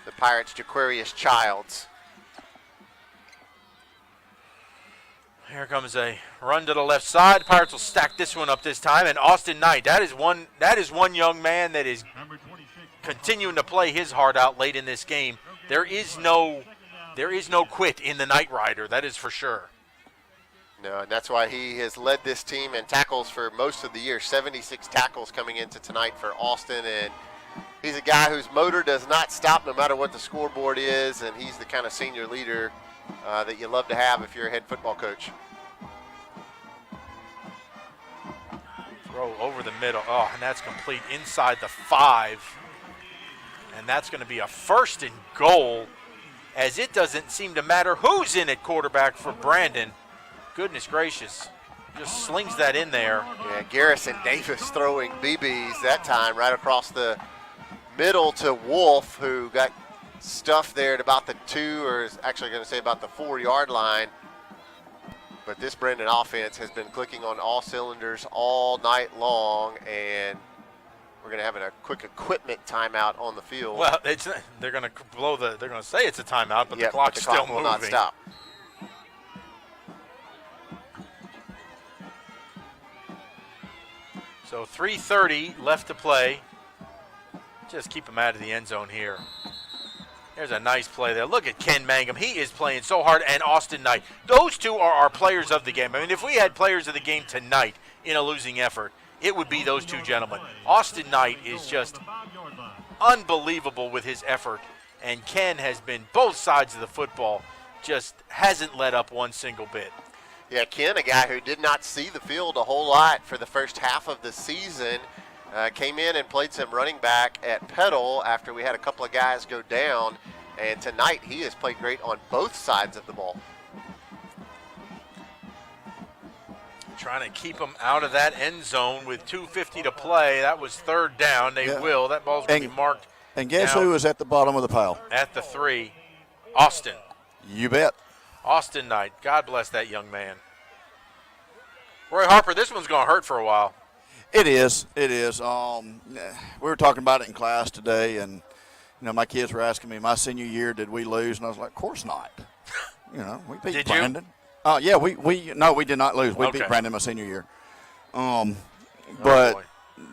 the Pirates, Jaquarius Childs. Here comes a run to the left side. Pirates will stack this one up this time, and Austin Knight. That is one young man that is continuing to play his heart out late in this game. There is no quit in the Knight Rider. That is for sure. No, and that's why he has led this team in tackles for most of the year. 76 tackles coming into tonight for Austin, and he's a guy whose motor does not stop no matter what the scoreboard is, and he's the kind of senior leader that you love to have if you're a head football coach. Throw over the middle. Oh, and that's complete inside the 5. And that's going to be a first and goal, as it doesn't seem to matter who's in at quarterback for Brandon. Goodness gracious. Just slings that in there. Yeah, Garrison Davis throwing BBs that time right across the middle to Wolf, who got stuffed there at about the 2, or is actually going to say about the 4-yard line. But this Brandon offense has been clicking on all cylinders all night long, and we're going to have a quick equipment timeout on the field. Well, they're going to say it's a timeout, but the clock's the clock still will moving. not stop. So 3:30 left to play. Just keep him out of the end zone here. There's a nice play there. Look at Ken Mangum. He is playing so hard, and Austin Knight. Those two are our players of the game. I mean, if we had players of the game tonight in a losing effort, it would be those two gentlemen. Austin Knight is just unbelievable with his effort, and Ken has been both sides of the football, just hasn't let up one single bit. Yeah, Ken, a guy who did not see the field a whole lot for the first half of the season, came in and played some running back at Petal after we had a couple of guys go down, and tonight he has played great on both sides of the ball. Trying to keep him out of that end zone with 2:50 to play. That was third down. They will. That ball's going to be marked. And guess who is at the bottom of the pile? At the 3, Austin. You bet. Austin Knight. God bless that young man. Roy Harper, this one's going to hurt for a while. It is. It is. We were talking about it in class today, and my kids were asking me, my senior year, did we lose? And I was like, of course not. We beat Did Brandon. Yeah, we did not lose. We beat Brandon my senior year. But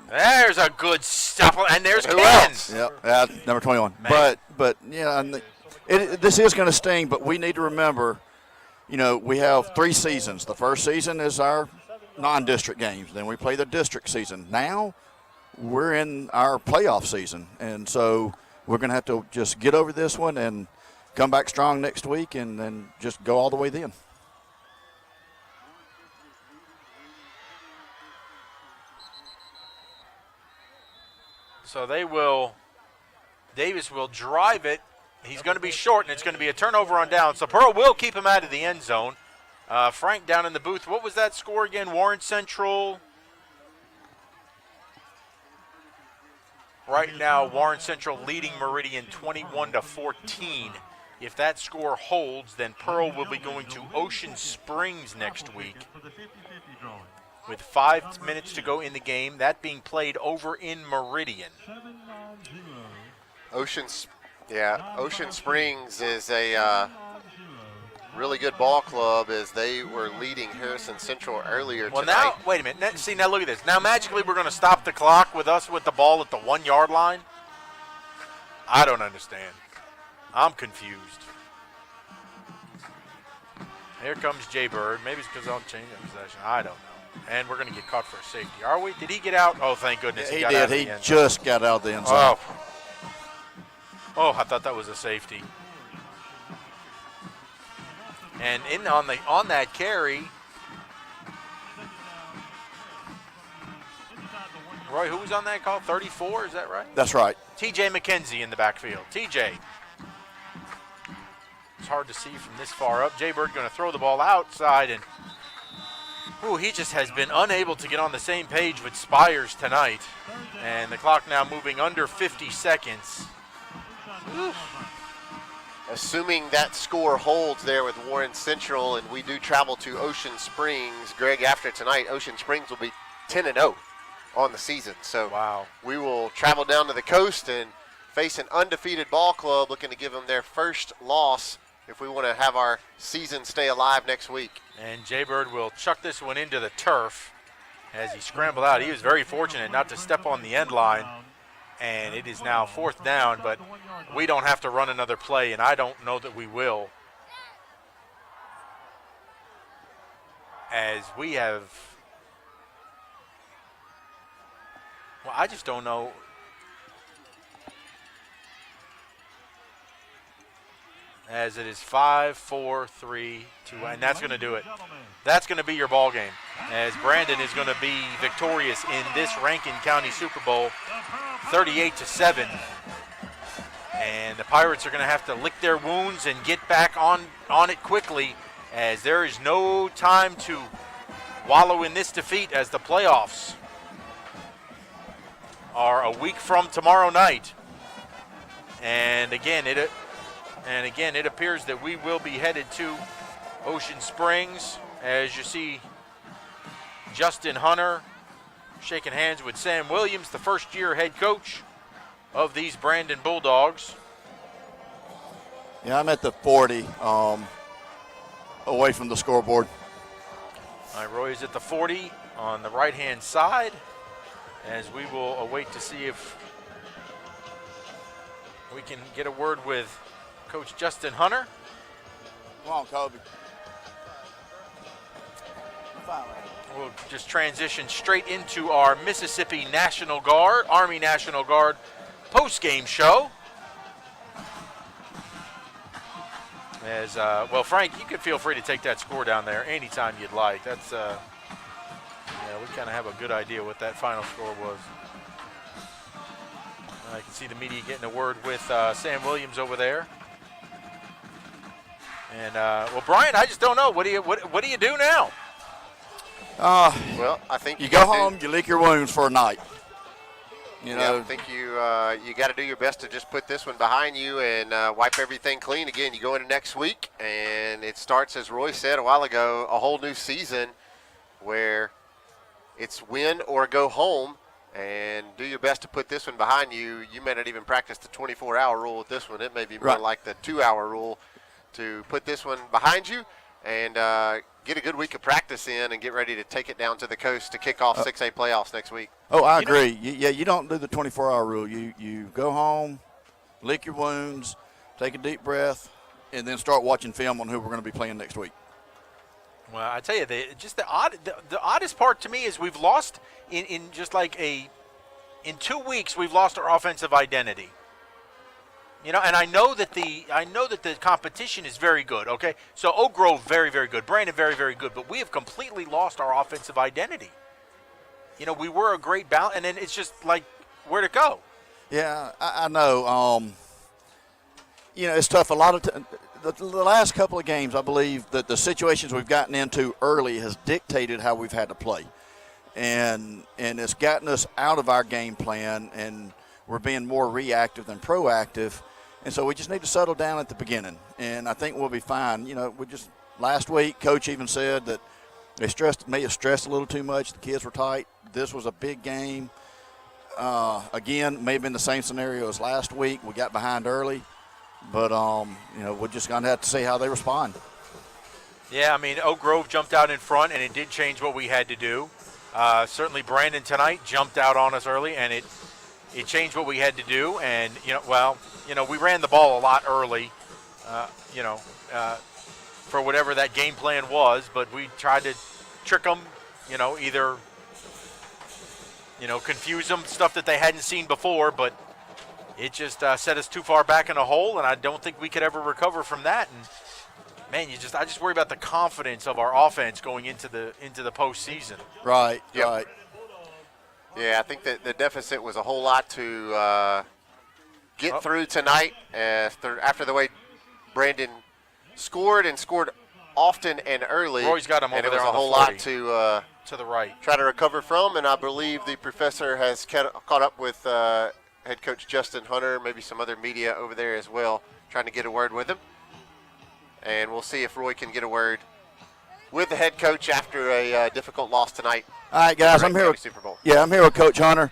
there's a good stuff, and there's who Ken. else? Yeah, number 21. Man. But this is going to sting. But we need to remember, we have 3 seasons. The first season is our non-district games. Then we play the district season. Now we're in our playoff season, and so we're going to have to just get over this one and come back strong next week, and then just go all the way then. So Davis will drive it. He's going to be short, and it's going to be a turnover on down. So Pearl will keep him out of the end zone. Frank down in the booth. What was that score again? Warren Central. Right now, Warren Central leading Meridian 21-14. If that score holds, then Pearl will be going to Ocean Springs next week with 5 minutes to go in the game. That being played over in Meridian. Ocean Springs is a really good ball club as they were leading Harrison Central earlier tonight. Now, wait a minute. Now look at this. Now, magically, we're going to stop the clock with us with the ball at the 1 yard line? I don't understand. I'm confused. Here comes Jay Bird. Maybe it's because I'll change the possession. I don't know. And we're going to get caught for a safety. Are we? Did he get out? Oh, thank goodness. Yeah, he got out of the He end just got out of the end zone. Oh, I thought that was a safety. And on that carry, Roy, who was on that call? 34, is that right? That's right. T.J. McKenzie in the backfield. T.J. It's hard to see from this far up. Jay Bird going to throw the ball outside, and he just has been unable to get on the same page with Spires tonight. And the clock now moving under 50 seconds. Oof. Assuming that score holds there with Warren Central and we do travel to Ocean Springs, Greg, after tonight, Ocean Springs will be 10-0 on the season. So we will travel down to the coast and face an undefeated ball club looking to give them their first loss if we want to have our season stay alive next week. And Jay Bird will chuck this one into the turf as he scrambled out. He was very fortunate not to step on the end line. And it is now 4th down, but we don't have to run another play, and I don't know that we will. As we have, I just don't know. As it is 5, 4, 3, 2, and that's going to do it. That's going to be your ball game, as Brandon is going to be victorious in this Rankin County Super Bowl, 38-7. And the Pirates are going to have to lick their wounds and get back on it quickly, as there is no time to wallow in this defeat, as the playoffs are a week from tomorrow night. And again, it appears that we will be headed to Ocean Springs, as you see Justin Hunter shaking hands with Sam Williams, the first-year head coach of these Brandon Bulldogs. Yeah, I'm at the 40, away from the scoreboard. All right, Roy is at the 40 on the right-hand side, as we will await to see if we can get a word with Coach Justin Hunter. Come on, Kobe. We'll just transition straight into our Mississippi National Guard, Army National Guard post-game show. As well, Frank, you can feel free to take that score down there anytime you'd like. That's we kind of have a good idea what that final score was. I can see the media getting a word with Sam Williams over there. And well, Brian, I just don't know. What do you do now? Well, I think you go home, you lick your wounds for a night. You know, I think you got to do your best to just put this one behind you and wipe everything clean. Again, you go into next week, and it starts, as Roy said a while ago, a whole new season where it's win or go home, and do your best to put this one behind you. You may not even practice the 24-hour rule with this one. It may be more like the 2-hour rule to put this one behind you and get a good week of practice in and get ready to take it down to the coast to kick off 6A playoffs next week. Oh, I agree. You don't do the 24-hour rule. You go home, lick your wounds, take a deep breath, and then start watching film on who we're going to be playing next week. Well, I tell you, the oddest part to me is we've lost in 2 weeks we've lost our offensive identity. You know, and I know that the competition is very good. Okay, so Oak Grove very, very good, Brandon very, very good, but we have completely lost our offensive identity. You know, we were a great balance, and then it's just like, where'd it go? Yeah, I know. You know, it's tough. A lot of the last couple of games, I believe that the situations we've gotten into early has dictated how we've had to play, and it's gotten us out of our game plan, and we're being more reactive than proactive. And so we just need to settle down at the beginning, and I think we'll be fine. You know, last week, Coach even said that they may have stressed a little too much. The kids were tight. This was a big game. Again, may have been the same scenario as last week. We got behind early, but, you know, we're just going to have to see how they respond. Yeah, I mean, Oak Grove jumped out in front, and it did change what we had to do. Certainly Brandon tonight jumped out on us early, and it changed what we had to do. And, we ran the ball a lot early, for whatever that game plan was, but we tried to trick them, either, confuse them, stuff that they hadn't seen before, but it just set us too far back in a hole, and I don't think we could ever recover from that. And, man, I just worry about the confidence of our offense going into the postseason. Right, yep. Right. Yeah, I think that the deficit was a whole lot to get through tonight after the way Brandon scored often and early. Roy's got him over there on the 40. And it was a whole lot to the right. Try to recover from, and I believe the professor has caught up with head coach Justin Hunter, maybe some other media over there as well, trying to get a word with him. And we'll see if Roy can get a word with the head coach after a difficult loss tonight. All right, guys, I'm here with Super Bowl. Yeah, I'm here with Coach Hunter.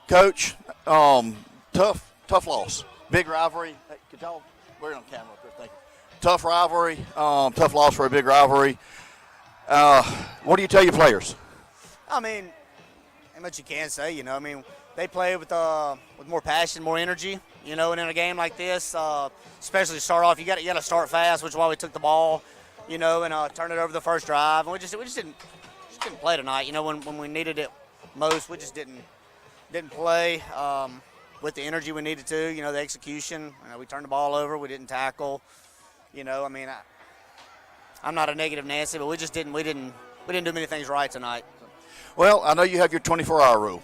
Coach, tough loss, big rivalry. Hey, could y'all? We're on camera up there. Thank you. Tough rivalry, tough loss for a big rivalry. What do you tell your players? I mean, how much you can say, they play with more passion, more energy, and in a game like this, especially to start off, you got to start fast, which is why we took the ball, and turned it over the first drive. And we just didn't play tonight. When we needed it most, we just didn't play with the energy we needed to. The execution. We turned the ball over. We didn't tackle. I'm not a negative Nancy, but we didn't do many things right tonight. Well, I know you have your 24-hour rule.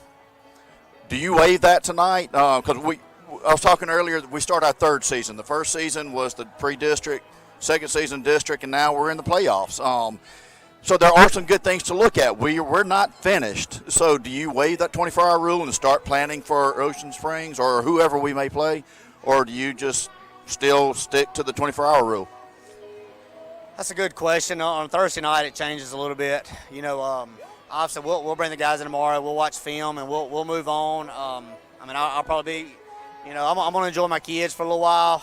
Do you waive that tonight? Because I was talking earlier, we start our third season. The first season was the pre-district, second season district, and now we're in the playoffs. So there are some good things to look at. We're not finished. So do you waive that 24-hour rule and start planning for Ocean Springs or whoever we may play? Or do you just still stick to the 24-hour rule? That's a good question. On Thursday night, it changes a little bit. Obviously, we'll bring the guys in tomorrow. We'll watch film, and we'll move on. I'll probably be, I'm going to enjoy my kids for a little while.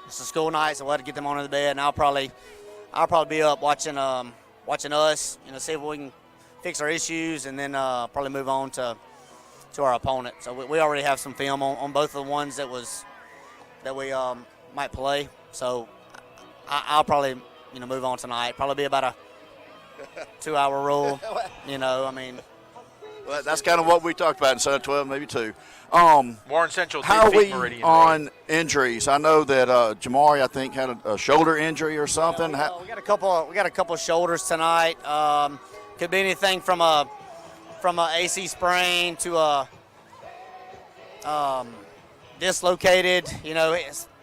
It's a school night, so we'll have to get them onto the bed, and I'll probably be up watching us, see if we can fix our issues, and then probably move on to our opponent. So we already have some film on both of the ones that we might play. So I'll probably move on tonight. Probably be about a 2-hour rule. Well, that's kind of what we talked about instead of 12, maybe 2. Warren Central. How are we on injuries? I know that Jamari, I think, had a shoulder injury or something. Yeah, we got a couple of shoulders tonight. Could be anything from a AC sprain to a dislocated.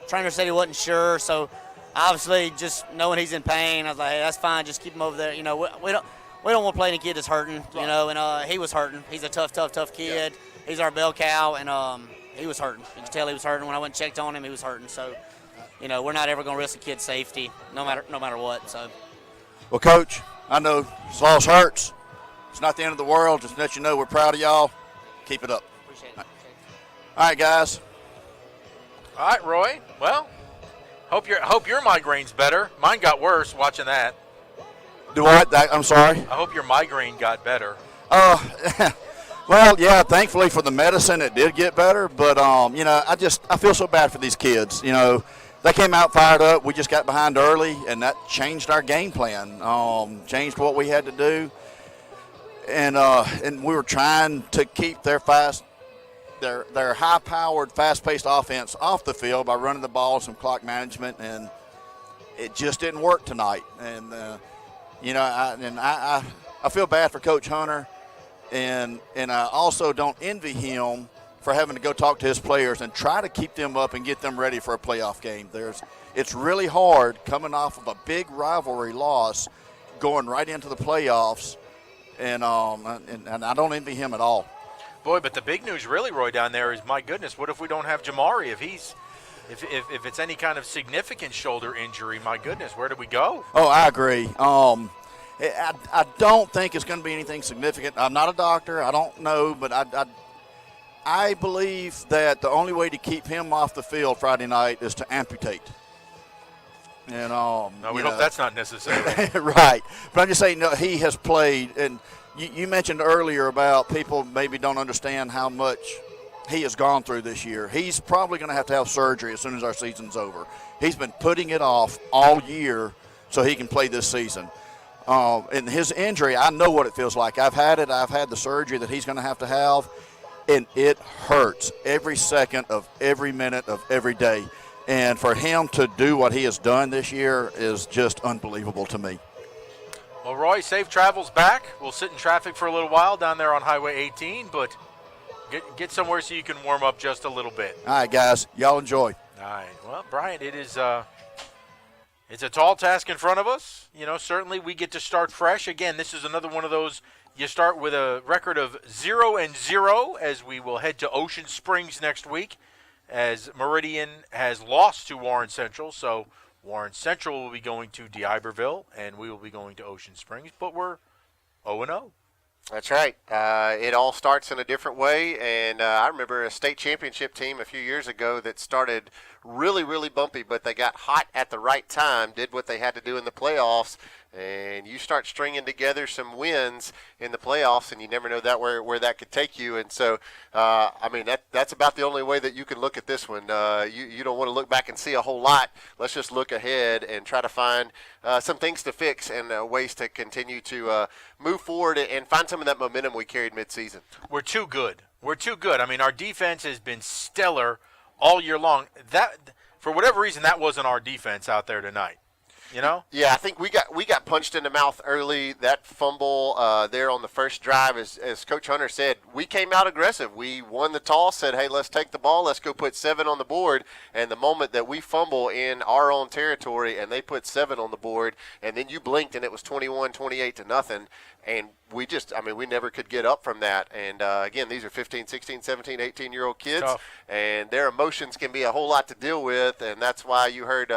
Trainer said he wasn't sure, so obviously just knowing he's in pain, I was like, hey, that's fine. Just keep him over there. We don't want to play any kid that's hurting. And he was hurting. He's a tough kid. Yeah. He's our bell cow, and he was hurting. You could tell he was hurting. When I went and checked on him, he was hurting. So, we're not ever going to risk a kid's safety, no matter what. So, well, Coach, I know this loss hurts. It's not the end of the world. Just to let you know, we're proud of y'all. Keep it up. Appreciate it. All right, guys. All right, Roy. Well, hope your migraine's better. Mine got worse watching that. Do what? I'm sorry? I hope your migraine got better. Well, yeah, thankfully for the medicine, it did get better. But, I feel so bad for these kids. They came out fired up. We just got behind early, and that changed our game plan, changed what we had to do. And we were trying to keep their high-powered, fast-paced offense off the field by running the ball, some clock management, and it just didn't work tonight. And, I feel bad for Coach Hunter. And I also don't envy him for having to go talk to his players and try to keep them up and get them ready for a playoff game. It's really hard coming off of a big rivalry loss, going right into the playoffs, and I don't envy him at all. Boy, but the big news really, Roy, down there is, my goodness, what if we don't have Jamari? If it's any kind of significant shoulder injury, my goodness, where do we go? Oh, I agree. I don't think it's going to be anything significant. I'm not a doctor. I don't know, but I believe that the only way to keep him off the field Friday night is to amputate. And no, we hope that's not necessary. Right. But I'm just saying, no, he has played, and you mentioned earlier about people maybe don't understand how much he has gone through this year. He's probably going to have surgery as soon as our season's over. He's been putting it off all year so he can play this season. And his injury, I know what it feels like. I've had it. I've had the surgery that he's going to have, and it hurts every second of every minute of every day. And for him to do what he has done this year is just unbelievable to me. Well, Roy, safe travels back. We'll sit in traffic for a little while down there on Highway 18, but get somewhere so you can warm up just a little bit. All right, guys. Y'all enjoy. All right. Well, Brian, it is it's a tall task in front of us. You know, certainly we get to start fresh. Again, this is another one of those, you start with a record of 0-0 as we will head to Ocean Springs next week, as Meridian has lost to Warren Central. So Warren Central will be going to d'Iberville, and we will be going to Ocean Springs, but we're 0-0. That's right. It all starts in a different way, and I remember a state championship team a few years ago that started really, really bumpy, but they got hot at the right time, did what they had to do in the playoffs, and you start stringing together some wins in the playoffs, and you never know that where that could take you. And so, I mean, that's about the only way that you can look at this one. You don't want to look back and see a whole lot. Let's just look ahead and try to find some things to fix and ways to continue to move forward and find some of that momentum we carried midseason. We're too good. We're too good. I mean, our defense has been stellar all year long. That, for whatever reason, that wasn't our defense out there tonight. You know? Yeah, I think we got punched in the mouth early. That fumble there on the first drive, as Coach Hunter said, we came out aggressive. We won the toss, said, hey, let's take the ball. Let's go put 7 on the board. And the moment that we fumble in our own territory and they put 7 on the board, and then you blinked and it was 21-28-0. And we never could get up from that. And, again, these are 15, 16, 17, 18-year-old kids. Tough. And their emotions can be a whole lot to deal with. And that's why you heard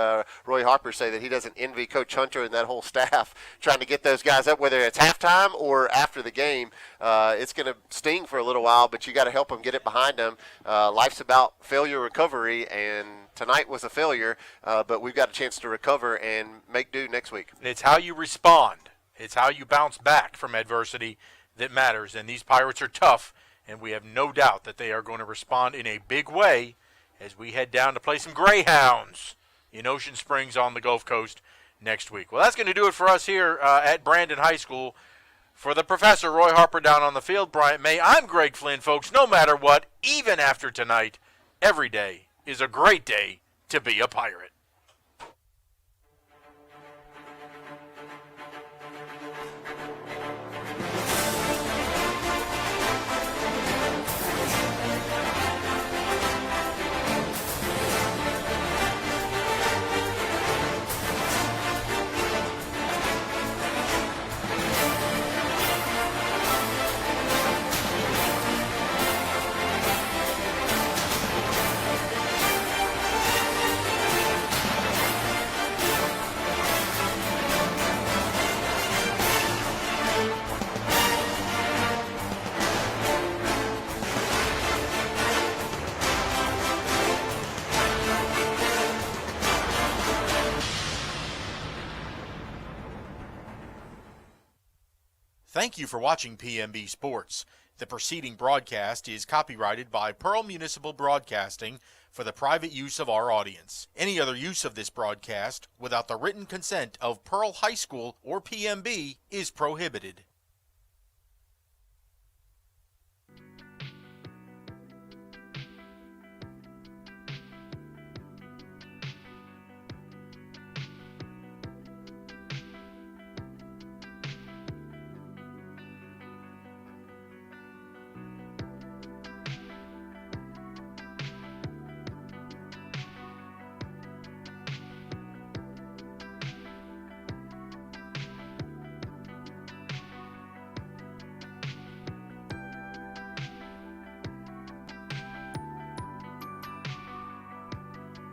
Roy Harper say that he doesn't envy Coach Hunter and that whole staff trying to get those guys up, whether it's halftime or after the game. It's going to sting for a little while, but you got to help them get it behind them. Life's about failure recovery, and tonight was a failure, but we've got a chance to recover and make do next week. It's how you respond. It's how you bounce back from adversity that matters, and these Pirates are tough, and we have no doubt that they are going to respond in a big way as we head down to play some Greyhounds in Ocean Springs on the Gulf Coast next week. Well, that's going to do it for us here at Brandon High School. For the professor, Roy Harper, down on the field, Bryant May, I'm Greg Flynn, folks. No matter what, even after tonight, every day is a great day to be a Pirate. Thank you for watching PMB Sports. The preceding broadcast is copyrighted by Pearl Municipal Broadcasting for the private use of our audience. Any other use of this broadcast without the written consent of Pearl High School or PMB is prohibited.